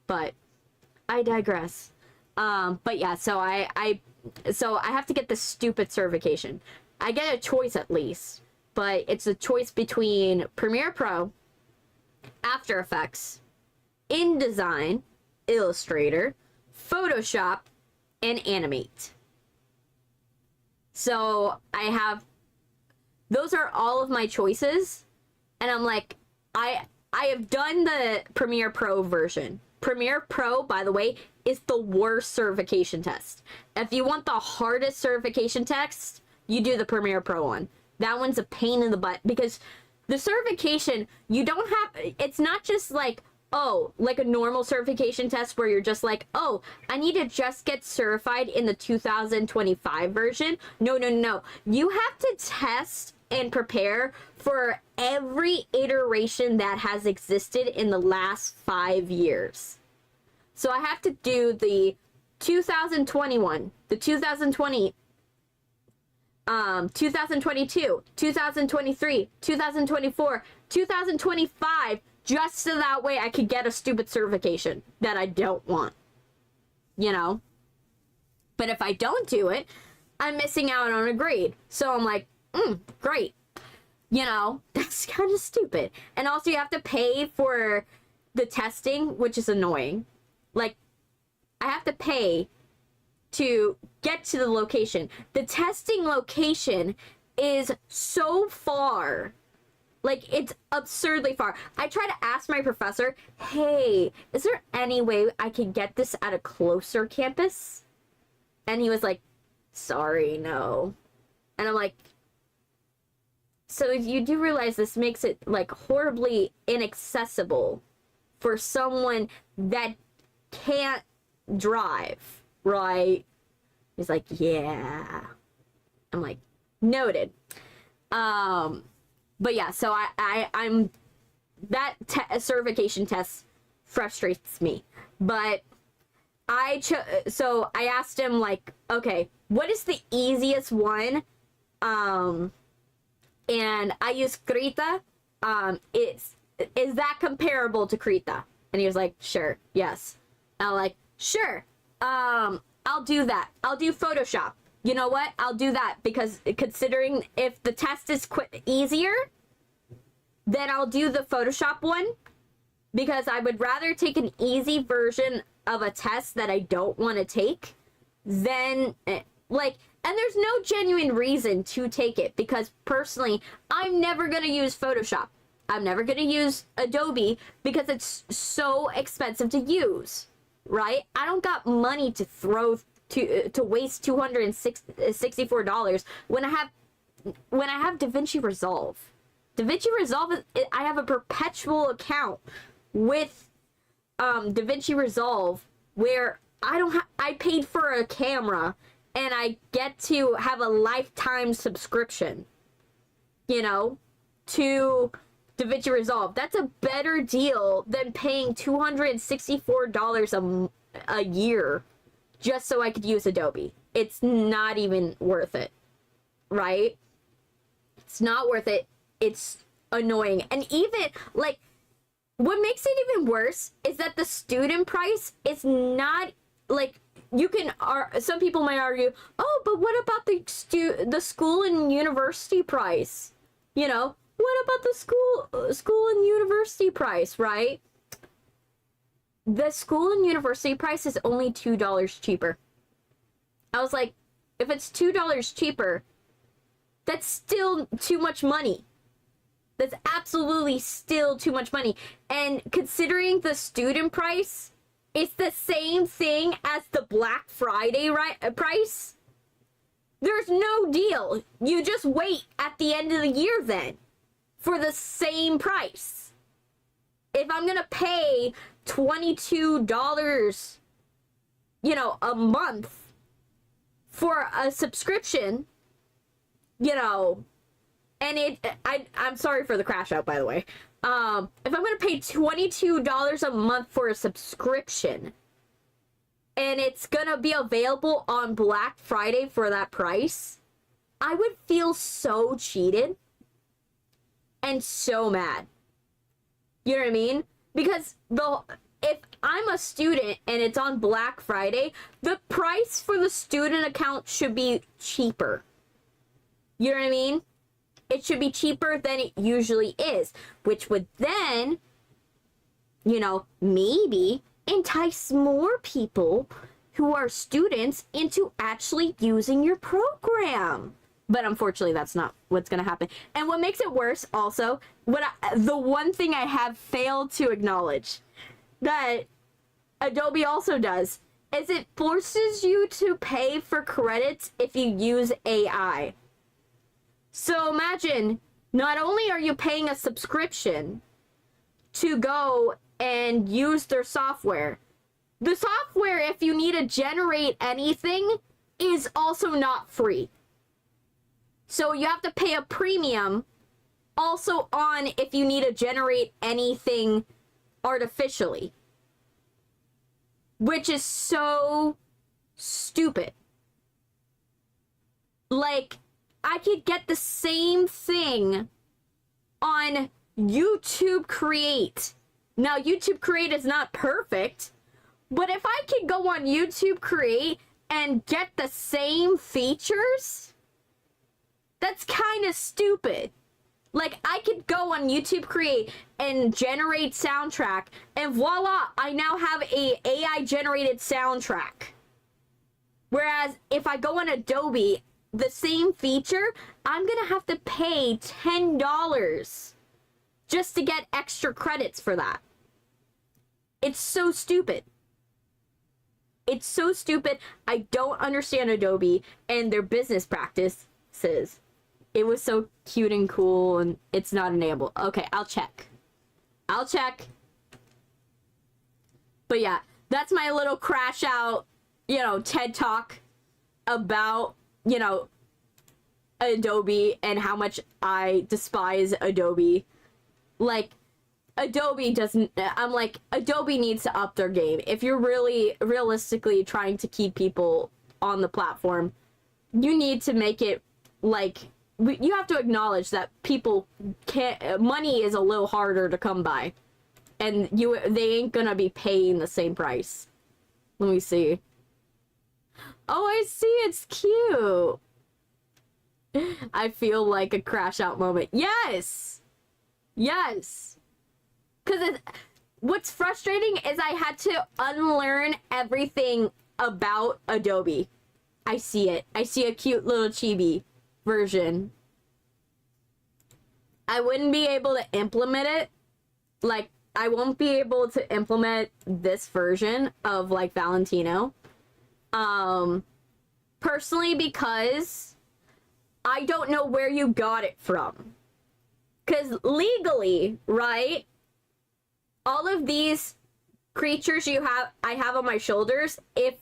but I digress. But yeah, so I have to get the stupid certification. I get a choice at least, but it's a choice between Premiere Pro, After Effects, InDesign, Illustrator, Photoshop, and Animate. So I have, those are all of my choices, and I'm like, I have done the Premiere Pro version. Premiere Pro, by the way, is the worst certification test. If you want the hardest certification test, you do the Premiere Pro one. That one's a pain in the butt because the certification, you don't have, it's not just like, oh, like a normal certification test where you're just like, oh, I need to just get certified in the 2025 version. No, no, no. You have to test and prepare for every iteration that has existed in the last 5 years. So I have to do the 2021, the 2020, 2022, 2023, 2024, 2025, just so that way I could get a stupid certification that I don't want, you know? But if I don't do it, I'm missing out on a grade. So I'm like, great. You know, that's kind of stupid. And also you have to pay for the testing, which is annoying. Like, I have to pay to get to the location. The testing location is so far. Like, it's absurdly far. I try to ask my professor, hey, is there any way I can get this at a closer campus? And he was like, sorry, no. And I'm like, so you do realize this makes it, like, horribly inaccessible for someone that can't drive, right? He's like, yeah. I'm like, noted. But yeah, so I'm that certification test frustrates me. But so I asked him, like, okay, what is the easiest one? And I use Krita. Is that comparable to Krita? And he was like, sure, yes. And I'm like, sure. I'll do that. I'll do Photoshop. You know what? I'll do that, because considering if the test is easier, then I'll do the Photoshop one, because I would rather take an easy version of a test that I don't want to take than, like, and there's no genuine reason to take it, because personally, I'm never going to use Photoshop. I'm never going to use Adobe because it's so expensive to use, right? I don't got money to throw to waste $264 when I have DaVinci Resolve. DaVinci Resolve, I have a perpetual account with DaVinci Resolve where I paid for a camera and I get to have a lifetime subscription, you know, to DaVinci Resolve. That's a better deal than paying $264 a year just so I could use Adobe. It's not even worth it, right? It's not worth it. It's annoying. And even, like, what makes it even worse is that the student price is not, like, you can, some people might argue, oh, but what about the school and university price? You know, what about the school and university price, right? The school and university price is only $2 cheaper. I was like, if it's $2 cheaper, that's still too much money. That's absolutely still too much money. And considering the student price, it's the same thing as the Black Friday price. There's no deal. You just wait at the end of the year then for the same price. If I'm going to pay $22, you know, a month for a subscription, you know, and I'm sorry for the crash out, by the way. If I'm going to pay $22 a month for a subscription and it's going to be available on Black Friday for that price, I would feel so cheated and so mad. You know what I mean? Because if I'm a student and it's on Black Friday, the price for the student account should be cheaper. You know what I mean? It should be cheaper than it usually is, which would then, you know, maybe entice more people who are students into actually using your program. But unfortunately, that's not what's going to happen. And what makes it worse also, the one thing I have failed to acknowledge that Adobe also does is it forces you to pay for credits if you use AI. So imagine, not only are you paying a subscription to go and use their software. The software, if you need to generate anything, is also not free. So you have to pay a premium also on if you need to generate anything artificially. Which is so stupid. Like, I could get the same thing on YouTube Create. Now, YouTube Create is not perfect, but if I could go on YouTube Create and get the same features, that's kind of stupid. Like, I could go on YouTube Create and generate soundtrack, and voila, I now have a AI-generated soundtrack. Whereas, if I go on Adobe, the same feature, I'm gonna have to pay $10 just to get extra credits for that. It's so stupid. It's so stupid. I don't understand Adobe and their business practices. It was so cute and cool, and it's not enabled. Okay, I'll check. I'll check. But yeah, that's my little crash out, you know, TED Talk about, you know, Adobe and how much I despise Adobe. Like, Adobe doesn't, I'm like, Adobe needs to up their game. If you're really realistically trying to keep people on the platform, you need to make it, like, you have to acknowledge that people can't, money is a little harder to come by. And they ain't gonna be paying the same price. Let me see. Oh, I see, it's cute. I feel like a crash out moment. Yes! Yes! Because what's frustrating is I had to unlearn everything about Adobe. I see it. I see a cute little chibi version. I wouldn't be able to implement it. Like, I won't be able to implement this version of, like, Valentino. Personally, because I don't know where you got it from. Because legally, right, all of these creatures I have on my shoulders, if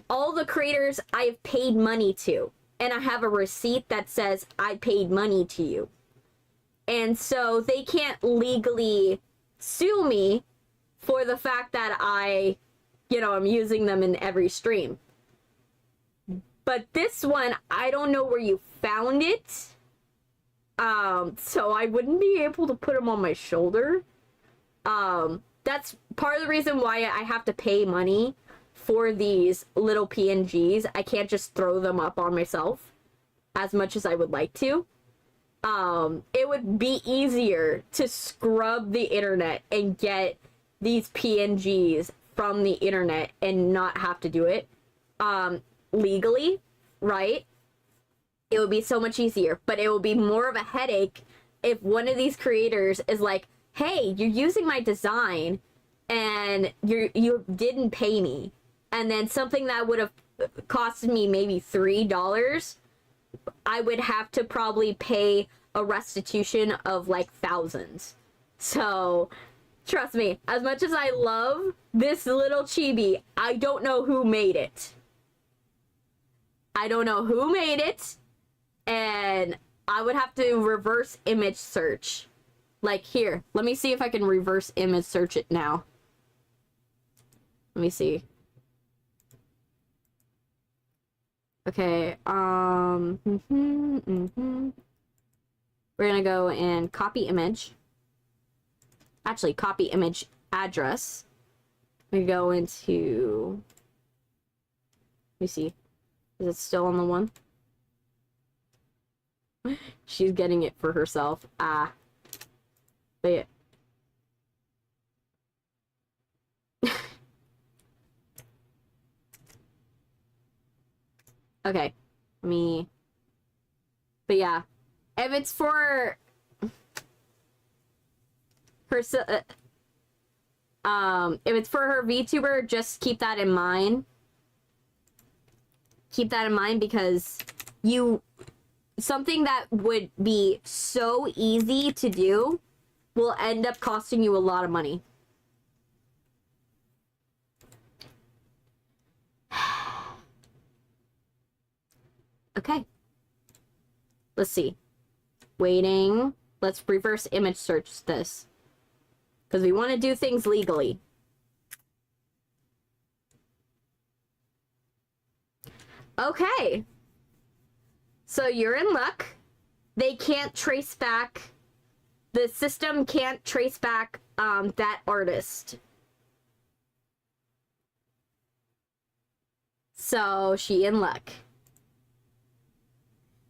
all the creators I've paid money to, and I have a receipt that says I paid money to you. And so they can't legally sue me for the fact that I'm using them in every stream. But this one, I don't know where you found it. So I wouldn't be able to put them on my shoulder. That's part of the reason why I have to pay money for these little PNGs. I can't just throw them up on myself as much as I would like to. It would be easier to scrub the internet and get these PNGs from the internet and not have to do it, legally, right? It would be so much easier, but it will be more of a headache if one of these creators is like, hey, you're using my design and you didn't pay me. And then something that would have costed me maybe $3, I would have to probably pay a restitution of like thousands. So trust me, as much as I love this little chibi, I don't know who made it. I don't know who made it, and I would have to reverse image search. Like, here, let me see if I can reverse image search it now. Let me see. Okay, we're gonna go and copy image. Actually, copy image address. We go into, let me see. Is it still on the one? She's getting it for herself. Ah. But yeah. Okay. But yeah. If it's for her, if it's for her VTuber, just keep that in mind. Keep that in mind, because something that would be so easy to do will end up costing you a lot of money. Okay. Let's see. Waiting. Let's reverse image search this. Because we want to do things legally. Okay. So you're in luck. They can't trace back. The system can't trace back that artist. So she in luck.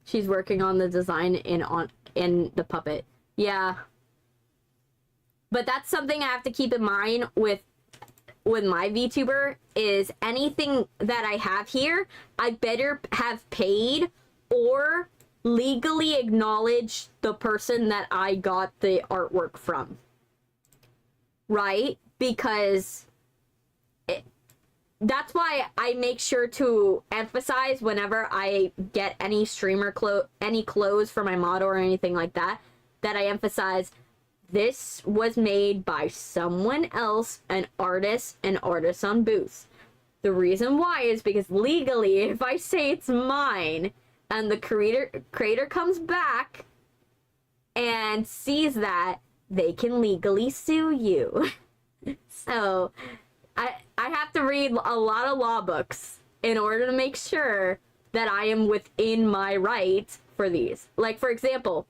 She's working on the design in the puppet. Yeah. But that's something I have to keep in mind with my VTuber is anything that I have here, I better have paid or legally acknowledge the person that I got the artwork from. Right? Because that's why I make sure to emphasize whenever I get any streamer any clothes for my model or anything like that, that I emphasize this was made by someone else, an artist on Booth. The reason why is because legally, if I say it's mine and the creator comes back and sees that, they can legally sue you. So I have to read a lot of law books in order to make sure that I am within my rights for these. Like, for example,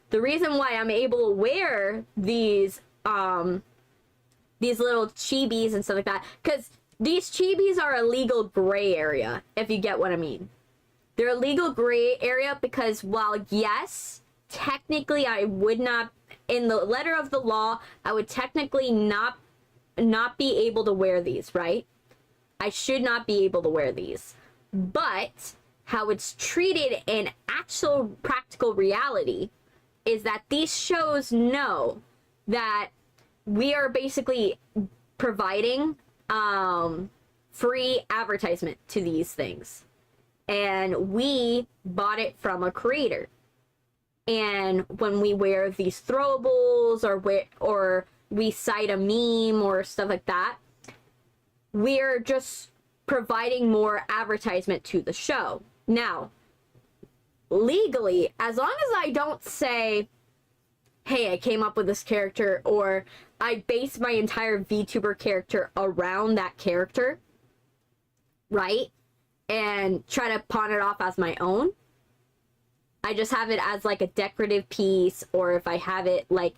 the reason why I'm able to wear these little chibis and stuff like that, because these chibis are a legal gray area, if you get what I mean. They're a legal gray area because while, yes, technically I would not, in the letter of the law, I would technically not be able to wear these, right? I should not be able to wear these. But how it's treated in actual practical reality is that these shows know that we are basically providing free advertisement to these things. And we bought it from a creator. And when we wear these throwables or we cite a meme or stuff like that, we're just providing more advertisement to the show. Now, legally, as long as I don't say, hey, I came up with this character, or I base my entire VTuber character around that character, right? And try to pawn it off as my own. I just have it as like a decorative piece, or if I have it like,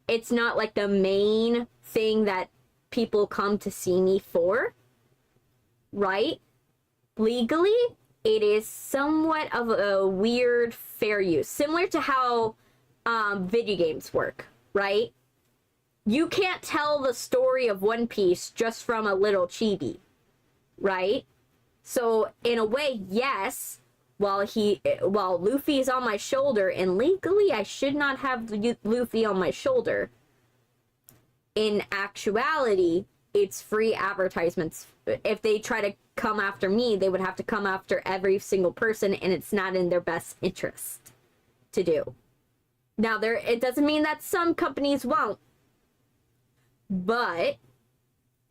it's not like the main thing that people come to see me for, right? Legally, it is somewhat of a weird fair use, similar to how video games work, right? You can't tell the story of One Piece just from a little chibi, right? So in a way, yes, while Luffy's on my shoulder, and legally I should not have Luffy on my shoulder, in actuality, it's free advertisements. If they try to come after me, they would have to come after every single person, and it's not in their best interest to do. Now, it doesn't mean that some companies won't, but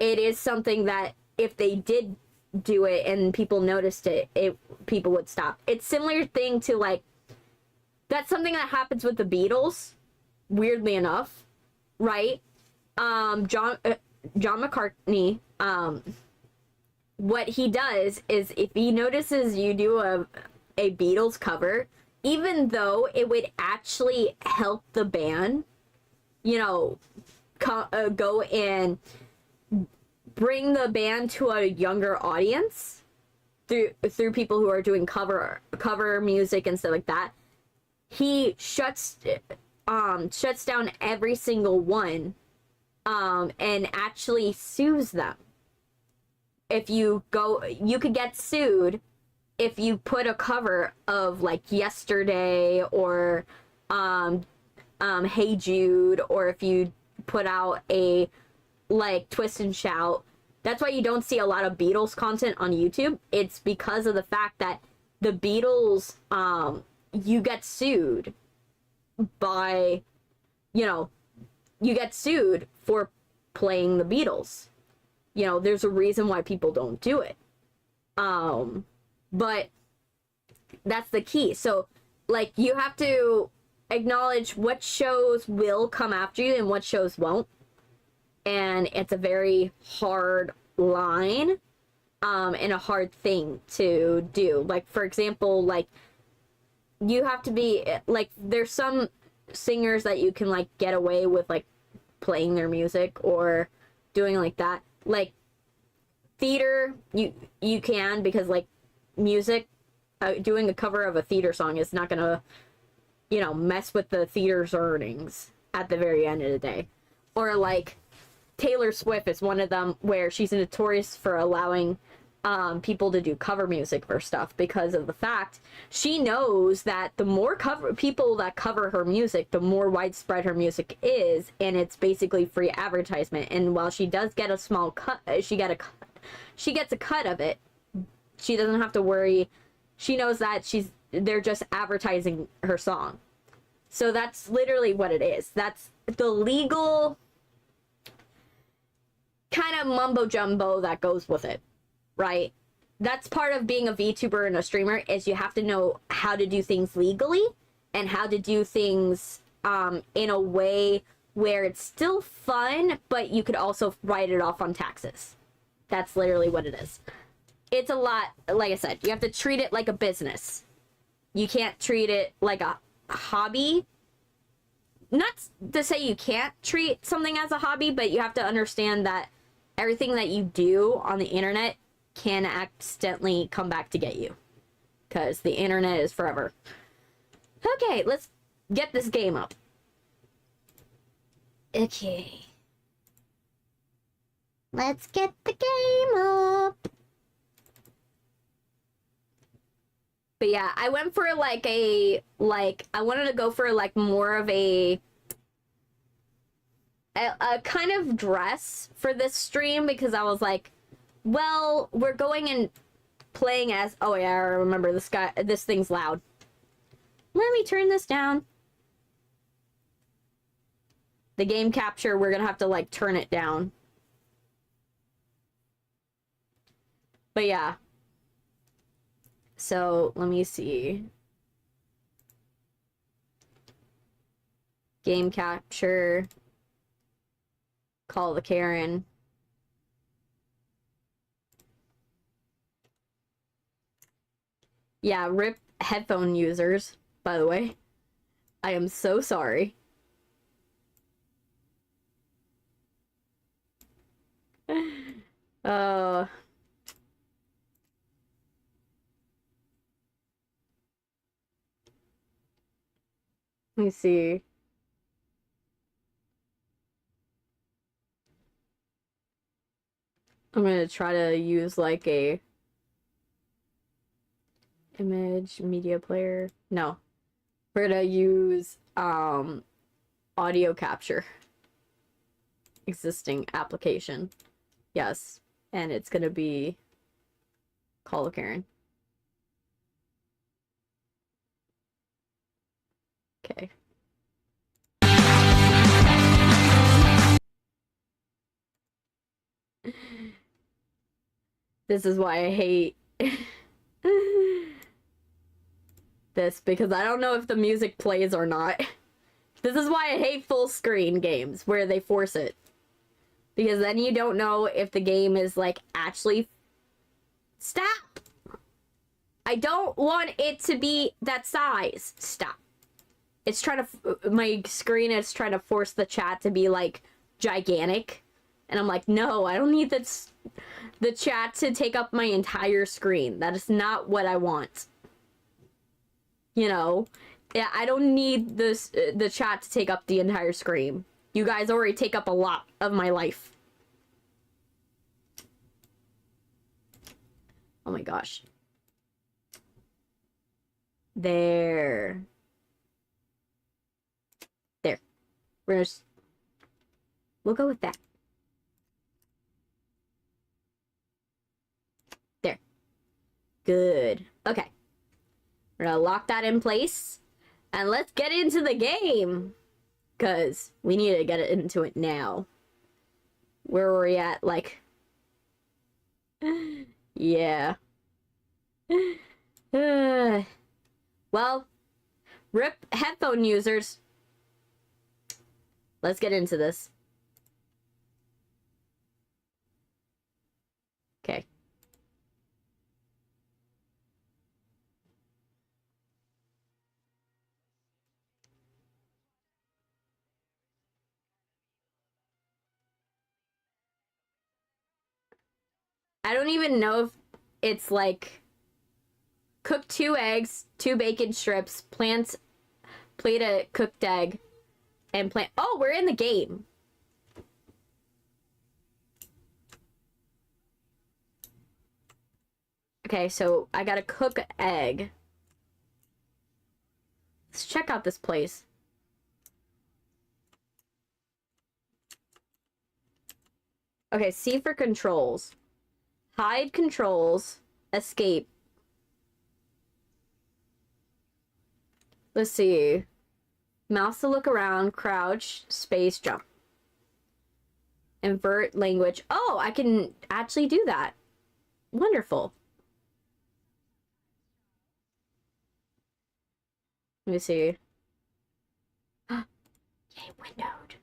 it is something that if they did do it and people noticed it, people would stop. It's similar thing to like, that's something that happens with the Beatles, weirdly enough, right? John McCartney, what he does is if he notices you do a Beatles cover, even though it would actually help the band, you know, go and bring the band to a younger audience through people who are doing cover music and stuff like that, he shuts down every single one and actually sues them. You could get sued if you put a cover of like Yesterday or Hey Jude, or if you put out a like Twist and Shout. That's why you don't see a lot of Beatles content on YouTube. It's because of the fact that the Beatles, you get sued by, you get sued for playing the Beatles. There's a reason why people don't do it. But that's the key. So, like, you have to acknowledge what shows will come after you and what shows won't. And it's a very hard line, and a hard thing to do. Like, for example, like, you have to be, like, there's some singers that you can, like, get away with, like, playing their music or doing like that. Like, theater, you can, because, like, music, doing a cover of a theater song is not gonna, you know, mess with the theater's earnings at the very end of the day. Or, like, Taylor Swift is one of them, where she's notorious for allowing people to do cover music for stuff, because of the fact she knows that the more people that cover her music, the more widespread her music is, and it's basically free advertisement. And while she does get a small cut, she gets a cut of it. She doesn't have to worry. She knows that they're just advertising her song. So that's literally what it is. That's the legal kind of mumbo jumbo that goes with it, right? That's part of being a VTuber and a streamer, is you have to know how to do things legally and how to do things in a way where it's still fun, but you could also write it off on taxes. That's literally what it is. It's a lot, like I said, you have to treat it like a business. You can't treat it like a hobby. Not to say you can't treat something as a hobby, but you have to understand that everything that you do on the internet can accidentally come back to get you, because the internet is forever. Okay, let's get this game up. Okay. Let's get the game up. But yeah, I went for like I wanted to go for like more of a kind of dress for this stream, because I was like, well, we're going and playing as, oh yeah, I remember this thing's loud. Let me turn this down. The game capture, we're gonna have to like turn it down. But yeah. So, let me see. Game capture. Call the Karen. Yeah, rip headphone users, by the way. I am so sorry. Let me see. I'm gonna try to use like a image media player. No. We're gonna use audio capture. Existing application. Yes. And it's gonna be Call of Karen. Okay. This is why I hate this, because I don't know if the music plays or not. This is why I hate full screen games where they force it. Because then you don't know if the game is like actually... Stop! I don't want it to be that size. Stop. It's trying to... My screen is trying to force the chat to be like gigantic. And I'm like, no, I don't need this... the chat to take up my entire screen. That is not what I want. You know? Yeah, I don't need this the chat to take up the entire screen. You guys already take up a lot of my life. Oh my gosh. There. There. We'll go with that. There. Good. Okay. We're gonna lock that in place. And let's get into the game. Because we need to get into it now. Where were we at? Like... yeah. Well, rip headphone users. Let's get into this. Okay. I don't even know if it's like cook 2 eggs, 2 bacon strips, plate a cooked egg, and plant. Oh, we're in the game. Okay, so I gotta cook an egg. Let's check out this place. Okay, C for controls. Hide controls. Escape. Let's see. Mouse to look around. Crouch. Space. Jump. Invert language. Oh, I can actually do that. Wonderful. Let me see. Yay, windowed.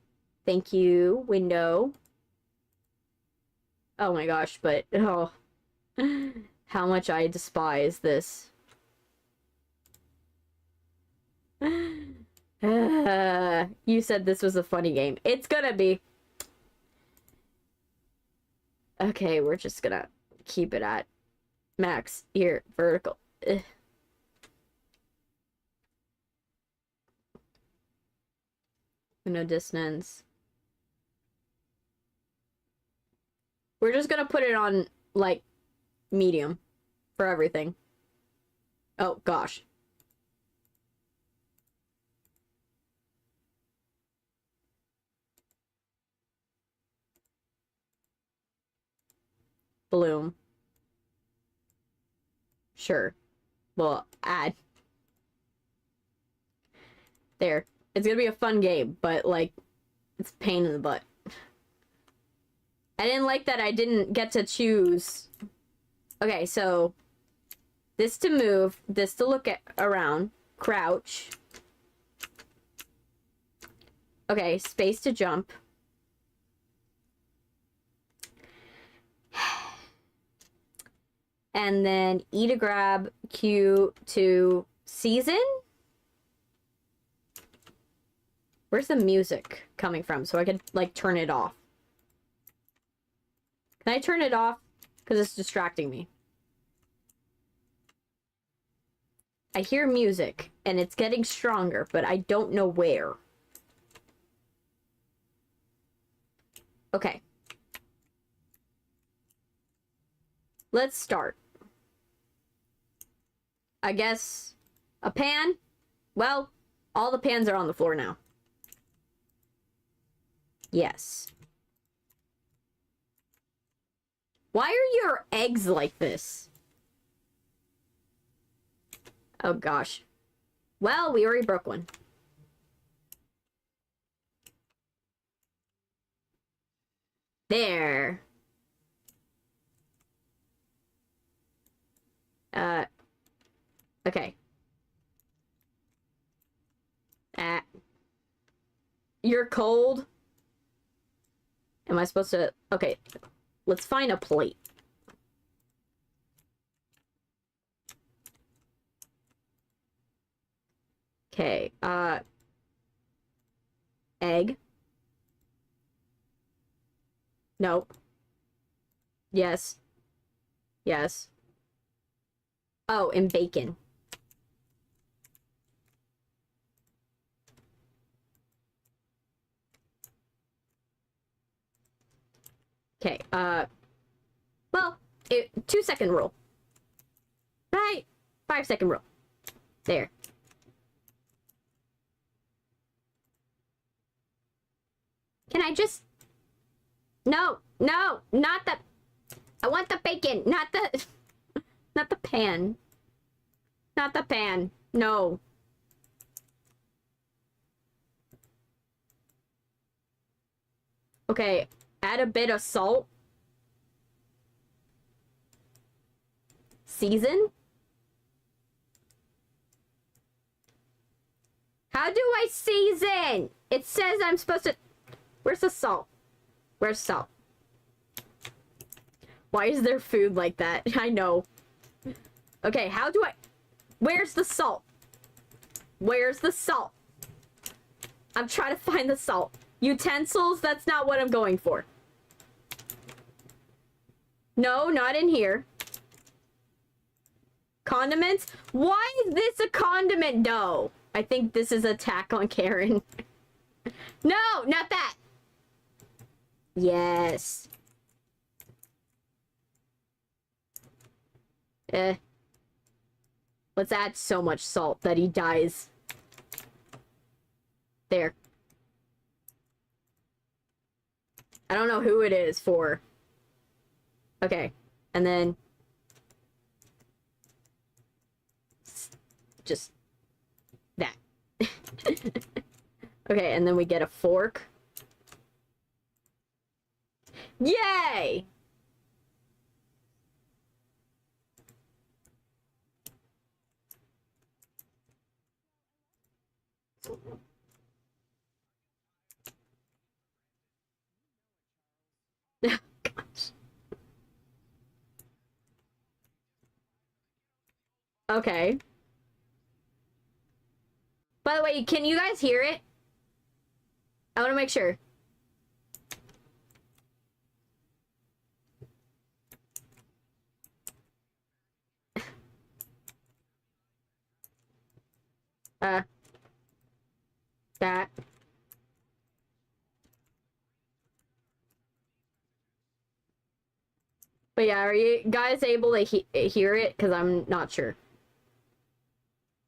Thank you, window. Oh my gosh, but oh, how much I despise this. You said this was a funny game. It's gonna be. Okay, we're just gonna keep it at max. Here, vertical. Ugh. No distance. We're just gonna put it on, like, medium for everything. Oh, gosh. Bloom. Sure. Well, add. There. It's gonna be a fun game, but, like, it's a pain in the butt. I didn't like that I didn't get to choose. Okay, so this to move, this to look at around, crouch. Okay, space to jump. And then E to grab, Q to season. Where's the music coming from so I could, like, turn it off? Can I turn it off? Because it's distracting me. I hear music, and it's getting stronger, but I don't know where. Okay. Let's start. I guess a pan? Well, all the pans are on the floor now. Yes. Why are your eggs like this? Oh gosh. Well, we already broke one. There. Okay. You're cold? Am I supposed to... Okay. Let's find a plate. Okay, egg. Nope. Yes. Yes. Oh, and bacon. Okay, well, 2-second rule. Right? 5-second rule. There. Can I just... No, no, not the... I want the bacon, not the... Not the pan. Not the pan. No. Okay, add a bit of salt. Season. How do I season? It says I'm supposed to... Where's the salt? Where's salt? Why is there food like that? I know. Okay, how do I... Where's the salt? Where's the salt? I'm trying to find the salt. Utensils? That's not what I'm going for. No, not in here. Condiments? Why is this a condiment dough? I think this is attack on Karen. No, not that. Yes. Let's add so much salt that he dies. There. I don't know who it is for. Okay. And then... just... that. Okay, and then we get a fork. Yay! Gosh. Okay. By the way, can you guys hear it? I want to make sure. That. But yeah, are you guys able to hear it? Because I'm not sure.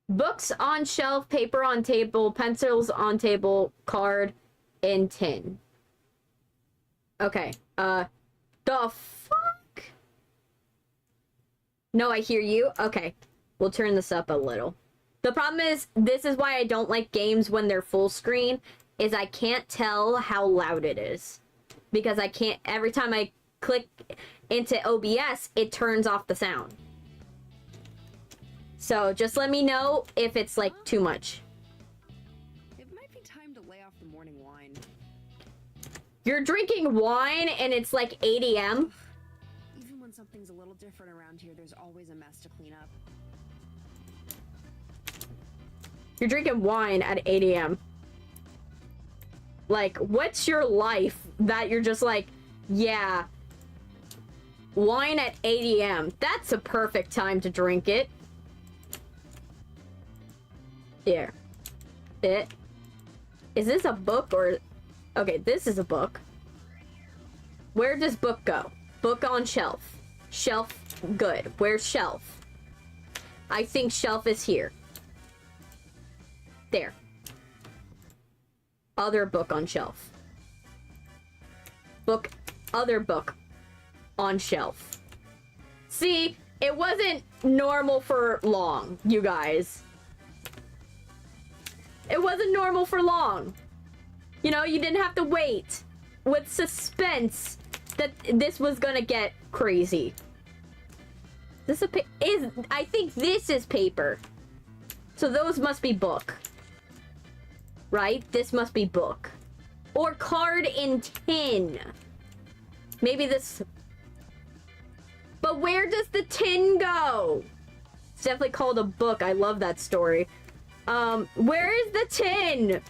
Books on shelf, paper on table, pencils on table, card in tin. Okay. The fuck? No, I hear you. Okay. We'll turn this up a little. The problem is, this is why I don't like games when they're full screen, is I can't tell how loud it is. Because I can't, every time I click into OBS, it turns off the sound. So just let me know if it's like too much. It might be time to lay off the morning wine. You're drinking wine and it's like 8 AM? Even when something's a little different around here, there's always a mess to clean up. You're drinking wine at 8 AM. Like, what's your life that you're just like, yeah, wine at 8 AM. That's a perfect time to drink it. Here. Is this a book or... Okay, this is a book. Where does book go? Book on shelf. Shelf, good. Where's shelf? I think shelf is here. There. Other book on shelf. Book, other book on shelf. See, it wasn't normal for long, you guys. It wasn't normal for long. You know, you didn't have to wait with suspense that this was gonna get crazy. This I think this is paper. So those must be book. Right? This must be book. Or card in tin. Maybe this... But where does the tin go? It's definitely called a book. I love that story. Where is the tin?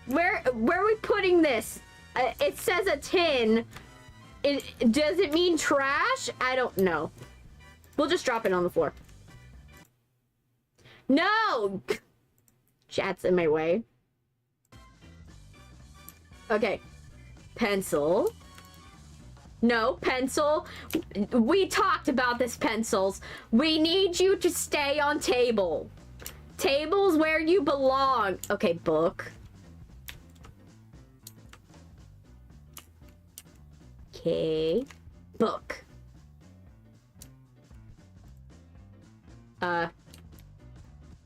Where are we putting this? It says a tin. Does it mean trash? I don't know. We'll just drop it on the floor. No! Chat's in my way. Okay. Pencil. No, pencil. We talked about this, pencils. We need you to stay on table. Table's where you belong. Okay, book. Okay. Book. Don't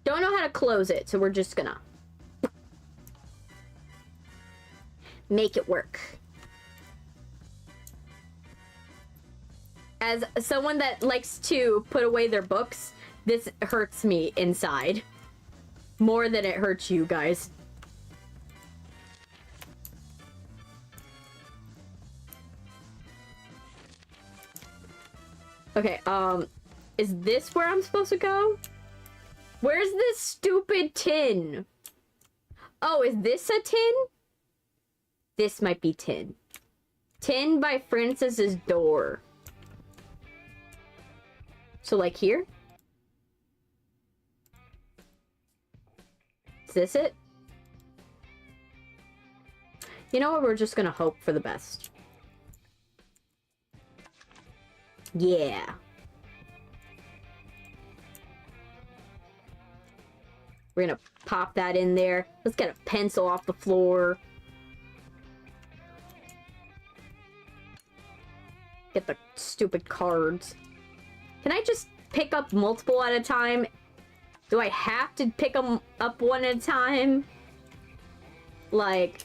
know how to close it, so we're just gonna make it work. As someone that likes to put away their books, this hurts me inside. more than it hurts you guys. Okay, is this where I'm supposed to go? Where's this stupid tin? Oh, is this a tin? This might be tin. Tin by Francis's door. So, like, here? Is this it? You know what? We're just gonna hope for the best. Yeah. We're gonna pop that in there. Let's get a pencil off the floor. Get the stupid cards. Can I just pick up multiple at a time? Do I have to pick them up one at a time? Like,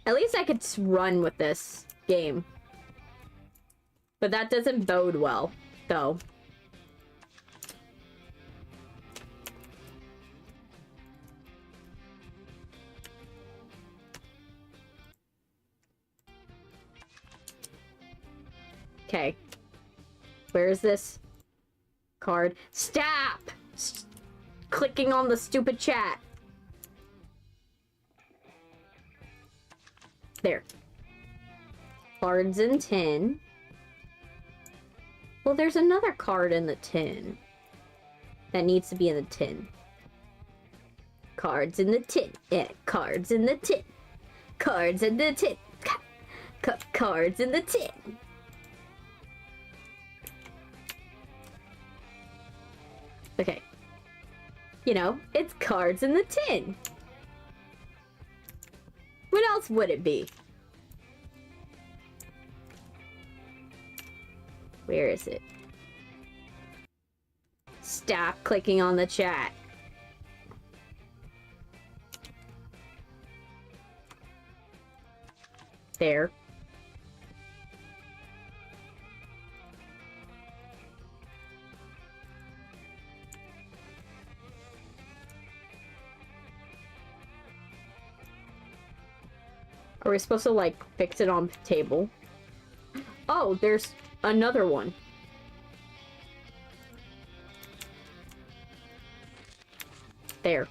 at least I could run with this game. But that doesn't bode well, though. Okay. Where is this card? Stop! Clicking on the stupid chat. There. Cards in tin. Well, there's another card in the tin. That needs to be in the tin. Cards in the tin. Yeah, cards in the tin. Cards in the tin. Cards in the tin. Okay. You know, it's cards in the tin. What else would it be? Where is it? Stop clicking on the chat. There. Are we supposed to, like, fix it on the table? Oh, there's another one. There.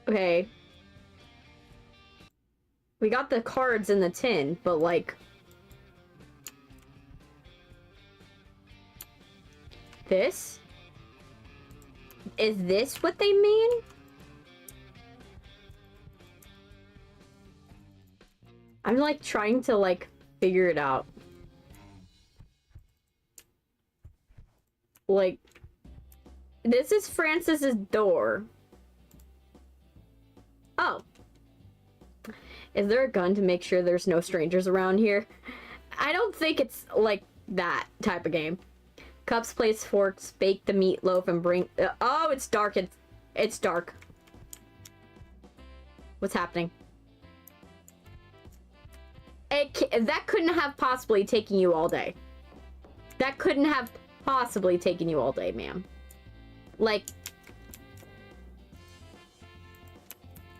Okay. We got the cards in the tin, but, like... This? Is this what they mean? I'm, like, trying to, like, figure it out. Like, this is Francis's door. Oh. Is there a gun to make sure there's no strangers around here? I don't think it's, like, that type of game. Cups, plates, forks, bake the meatloaf and bring... oh, it's dark. It's dark. What's happening? That couldn't have possibly taken you all day. That couldn't have possibly taken you all day, ma'am. Like...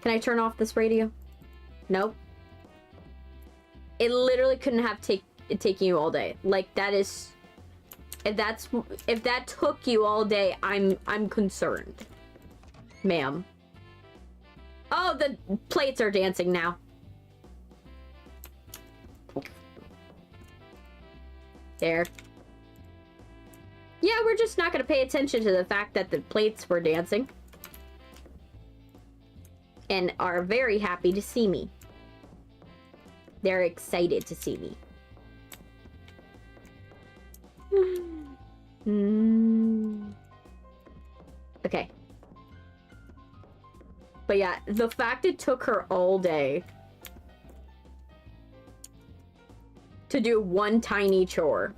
Can I turn off this radio? Nope. It literally couldn't have taken you all day. Like, that is... If that took you all day, I'm concerned. Ma'am. Oh, the plates are dancing now. There. Yeah, we're just not gonna pay attention to the fact that the plates were dancing. And are very happy to see me. They're excited to see me. Okay. But yeah, the fact it took her all day to do one tiny chore.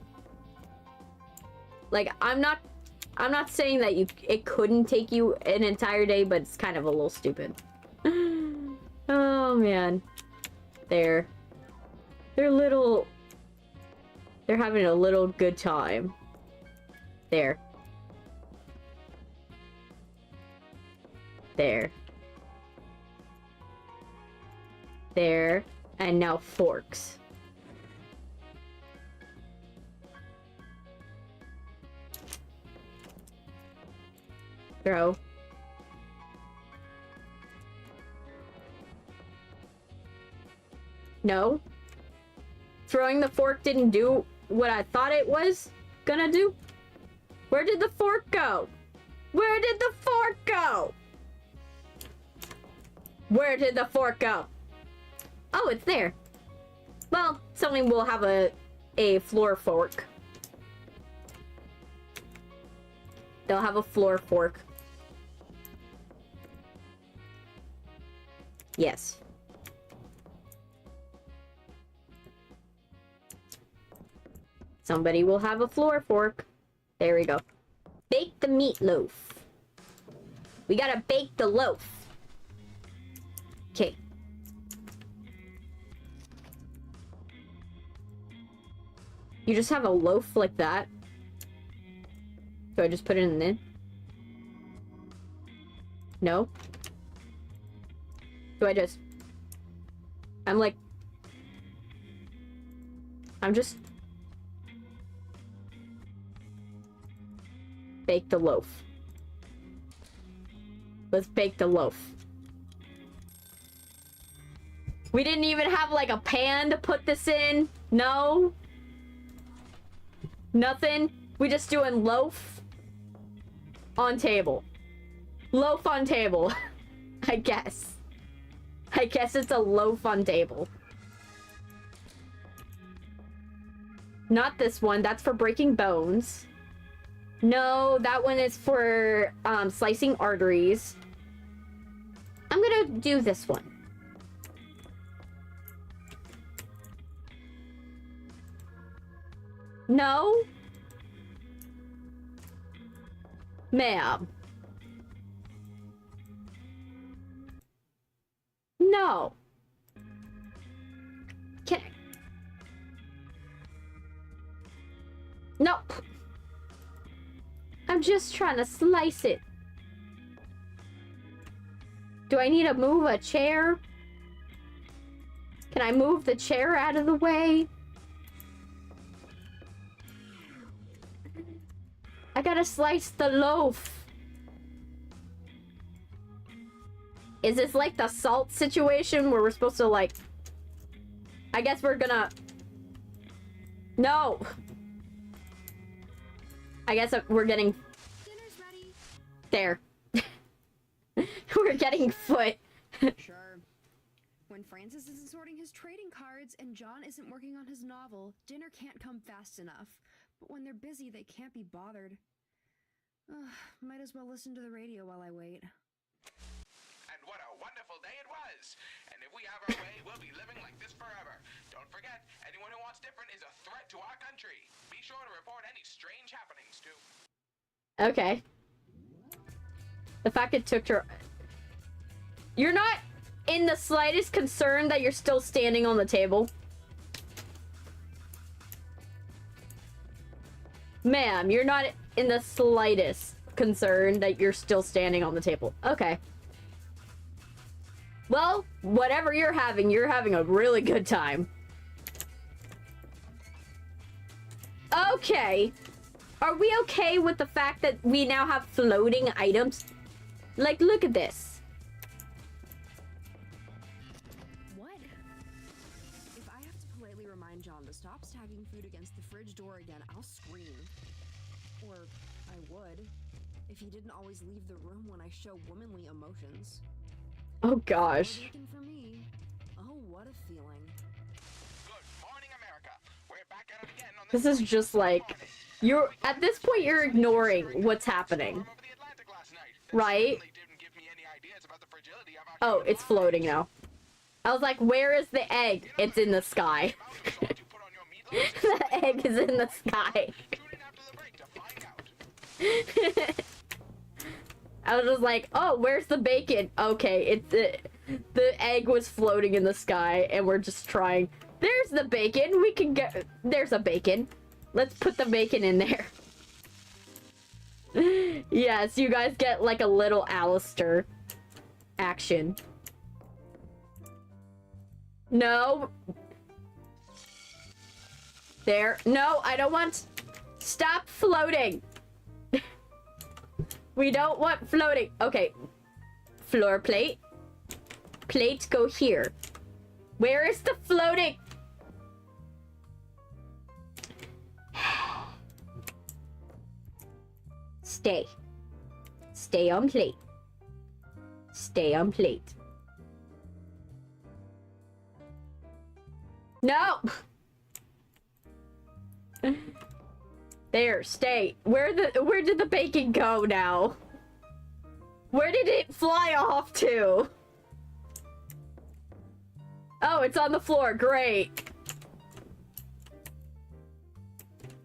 Like, I'm not saying that it couldn't take you an entire day, but it's kind of a little stupid. Oh man. They're little They're having a little good time. There. There. There. And now forks. Throw. No. Throwing the fork didn't do what I thought it was gonna do. Where did the fork go? Where did the fork go? Where did the fork go? Oh, it's there. Well, something will have a floor fork. They'll have a floor fork. Yes. Somebody will have a floor fork. There we go. Bake the meatloaf. We gotta bake the loaf. Okay. You just have a loaf like that? So I just put it in there? No? Do I just... I'm just... Bake the loaf. Let's bake the loaf. We didn't even have like a pan to put this in. No. Nothing. We just doing loaf on table. Loaf on table. I guess. I guess it's a loaf on table. Not this one. That's for breaking bones. No, that one is for slicing arteries. I'm gonna do this one. No? Ma'am. No. Can I? Nope. I'm just trying to slice it. Do I need to move a chair? Can I move the chair out of the way? I gotta slice the loaf. Is this like the salt situation where we're supposed to like... I guess we're gonna... No! I guess we're getting... Dinner's ready. There. We're getting foot. Sure. When Francis isn't sorting his trading cards and John isn't working on his novel, dinner can't come fast enough. But when they're busy, they can't be bothered. Might as well listen to the radio while I wait. And what a wonderful day it was! And if we have our way, we'll be living like this forever. Don't forget, anyone who wants different is a threat to our country. Be sure to report any strange happenings, too. Okay. The fact it took her... You're not in the slightest concerned that you're still standing on the table? Ma'am, you're not in the slightest concerned that you're still standing on the table. Okay. Well, whatever you're having a really good time. Okay. Are we okay with the fact that we now have floating items? Like, look at this. What? If I have to politely remind John to stop stacking food against the fridge door again, I'll scream. Or I would, if he didn't always leave the room when I show womanly emotions. Oh gosh. Looking for me. Oh, what a feeling. Good morning, America. We're back at it again on This is just like... You're... At this point, you're ignoring what's happening. Right? Oh, it's floating now. I was like, where is the egg? It's in the sky. The egg is in the sky. I was just like, oh, where's the bacon? Okay, it's the egg was floating in the sky, and we're just trying. There's the bacon. We can get... There's a bacon. Let's put the bacon in there. Yes, you guys get like a little Alistair action. No. There. No, I don't want... Stop floating. We don't want floating. Okay. Floor plate. Plate go here. Where is the floating? Stay. Stay on plate. Stay on plate. No! There, stay. Where did the bacon go now? Where did it fly off to? Oh, it's on the floor. Great.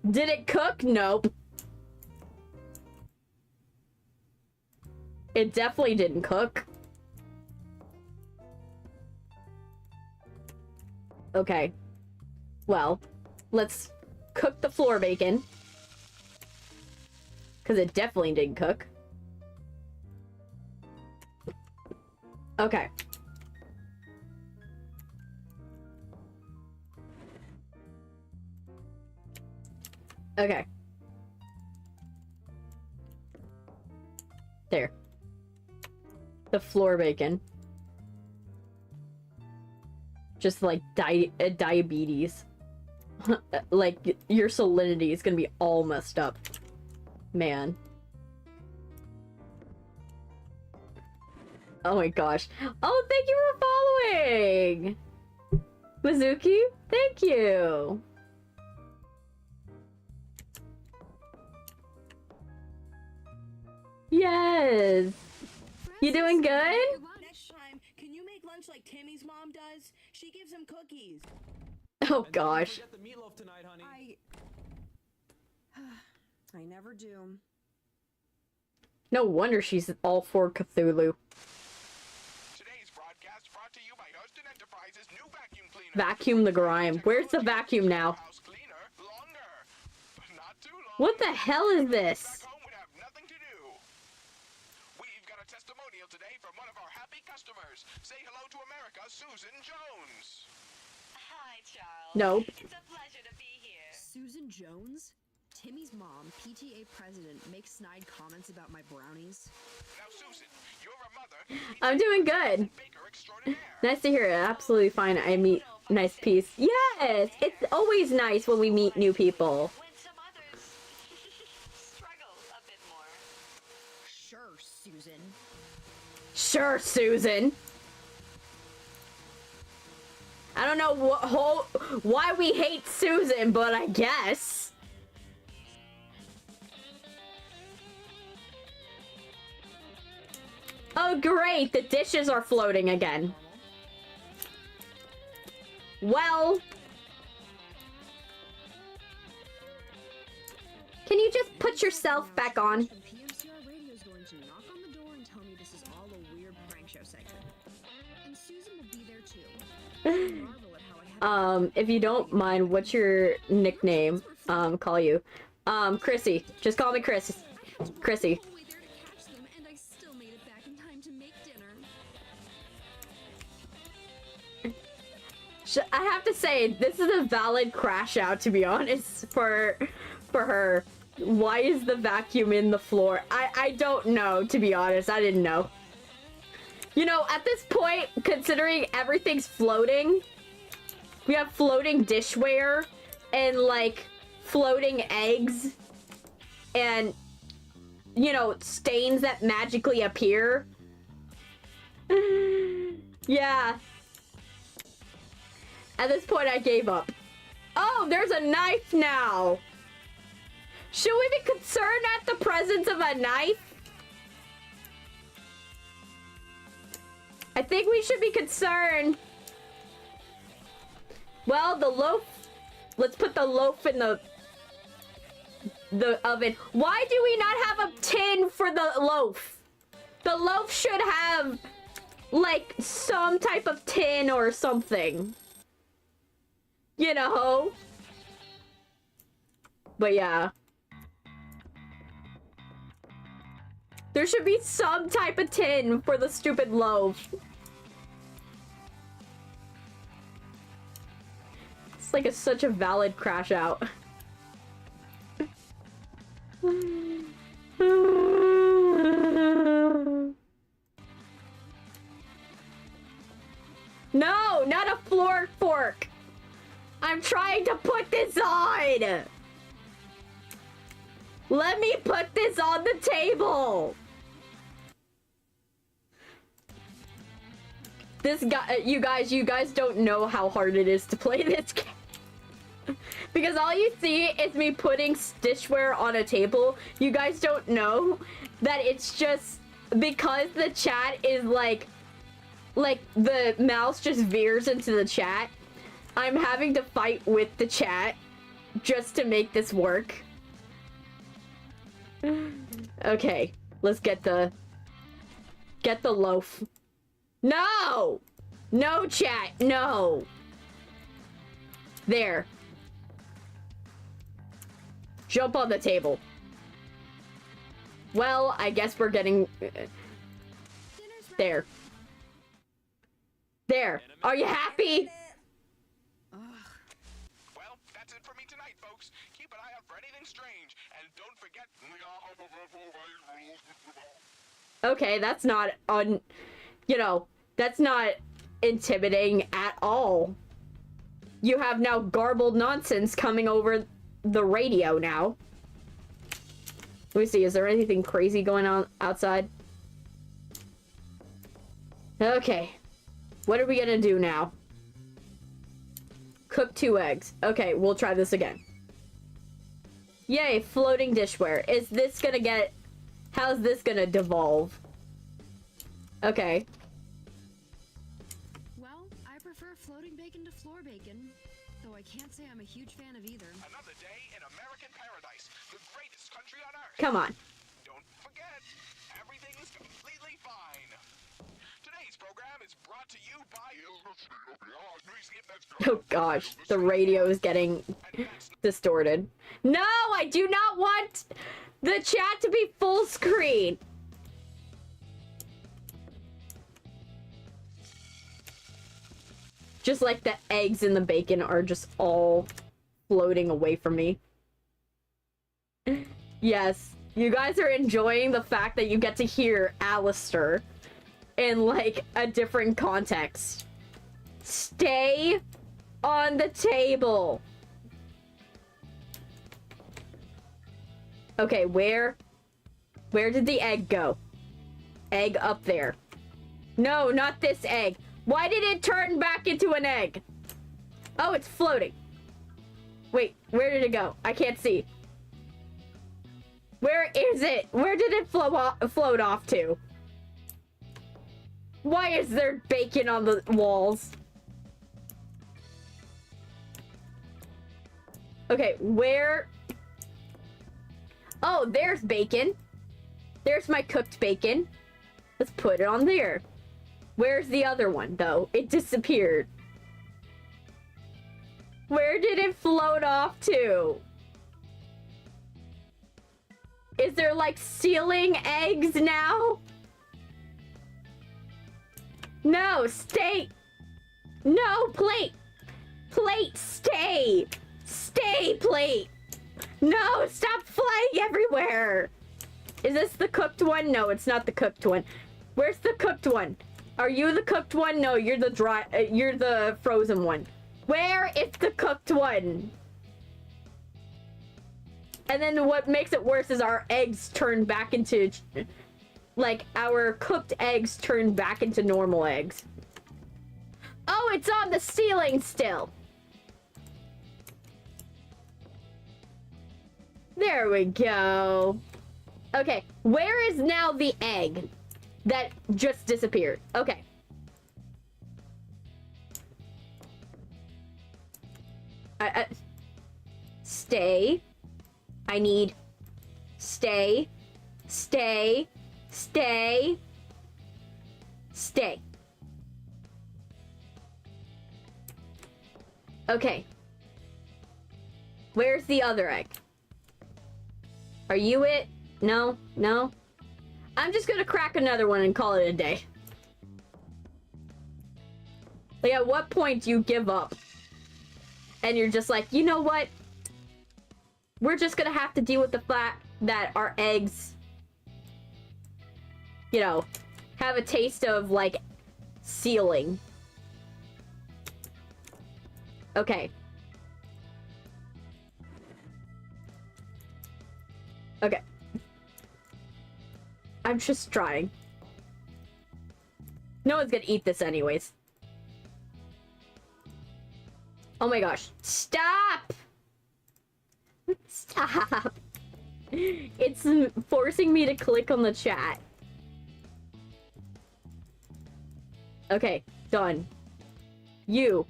Did it cook? Nope. It definitely didn't cook. Okay. Well, let's cook the floor bacon. Because it definitely didn't cook. Okay. Okay. There. The floor bacon. Just like diabetes. Like your salinity is gonna be all messed up. Man. Oh my gosh. Oh, thank you for following! Mizuki, thank you! Yes! You doing good? Next time, can you make lunch like Timmy's mom does? She gives him cookies. Oh gosh. Get the meatloaf tonight, honey. I never do. No wonder she's all for Cthulhu. Today's broadcast brought to you by Huston Enterprises' new vacuum cleaner. Vacuum the grime. Where's the vacuum now? House cleaner longer. Not too long. What the hell is this? Back home would have nothing to do. We've got a testimonial today from one of our happy customers. Say hello to America, Susan Jones. Hi, Charles. Nope. It's a pleasure to be here. Susan Jones? Timmy's mom, PTA president, makes snide comments about my brownies. Now, Susan, you're a mother. I'm doing good. Baker extraordinaire. Nice to hear it. Absolutely fine. I meet nice piece. Yes! It's always nice when we meet new people. When some others struggle a bit more. Sure, Susan. Sure, Susan. I don't know why we hate Susan, but I guess. Oh, great. The dishes are floating again. Well. Can you just put yourself back on? The PMCR radio is going to knock on the door and tell me this is all a weird prank show segment. And Susan will be there too. She'll marvel at how I have If you don't mind, what's your nickname? Call you. Chrissy. Just call me Chris. Chrissy. all the way there to catch them, and I still made it back in time to make dinner. I have to say, this is a valid crash out, to be honest, for her. Why is the vacuum in the floor? I don't know, to be honest. I didn't know. You know, at this point, considering everything's floating, we have floating dishware and, like, floating eggs and, you know, stains that magically appear. Yeah. At this point, I gave up. Oh, there's a knife now. Should we be concerned at the presence of a knife? I think we should be concerned. Well, the loaf. Let's put the loaf in the oven. Why do we not have a tin for the loaf? The loaf should have, like, some type of tin or something. You know? But yeah. There should be some type of tin for the stupid loaf. It's like such a valid crash out. No, not a floor fork. I'm trying to put this on. Let me put this on the table. This guy, you guys don't know how hard it is to play this game. Because all you see is me putting dishware on a table. You guys don't know that it's just because the chat is like the mouse just veers into the chat. I'm having to fight with the chat just to make this work. Okay, let's get the loaf. No! No, chat, no! There. Jump on the table. Well, I guess we're getting... There. There. Are you happy? Well, that's it for me tonight, folks. Keep an eye out for anything strange, and don't forget... Okay, that's not you know, that's not intimidating at all. You have now garbled nonsense coming over the radio now. Let me see, is there anything crazy going on outside? Okay. What are we gonna do now? Cook 2 eggs. Okay, we'll try this again. Yay, floating dishware. Is this gonna get... How's this gonna devolve? Okay. Well, I prefer floating bacon to floor bacon, though I can't say I'm a huge fan of either. Another day in American paradise, the greatest country on earth. Come on. Don't forget, everything is completely fine. Today's program is brought to you by... Oh gosh, the radio is getting distorted. No, I do not want the chat to be full screen. Just like the eggs and the bacon are just all floating away from me. Yes, you guys are enjoying the fact that you get to hear Alistair in like a different context. Stay on the table. Okay, where did the egg go? Egg up there. No, not this egg. Why did it turn back into an egg? Oh, it's floating. Wait, where did it go? I can't see. Where is it? Where did it float off to? Why is there bacon on the walls? Okay, where... Oh, there's bacon. There's my cooked bacon. Let's put it on there. Where's the other one, though? It disappeared. Where did it float off to? Is there, like, ceiling eggs now? No, stay. No, plate. Plate, stay. Stay, plate. No, stop flying everywhere. Is this the cooked one? No, it's not the cooked one. Where's the cooked one? Are you the cooked one? No, you're the dry. You're the frozen one. Where is the cooked one? And then what makes it worse is our eggs turn back into, like, our cooked eggs turn back into normal eggs. Oh, it's on the ceiling still. There we go. Okay, where is now the egg that just disappeared? Okay. Stay. I need... Stay. Stay. Stay. Stay. Okay. Where's the other egg? Are you it? No? No? I'm just gonna crack another one and call it a day. Like, at what point do you give up? And you're just like, you know what? We're just gonna have to deal with the fact that our eggs, you know, have a taste of, like, sealing. Okay. Okay. I'm just trying. No one's gonna eat this anyways. Oh my gosh. Stop! Stop! It's forcing me to click on the chat. Okay, done. You.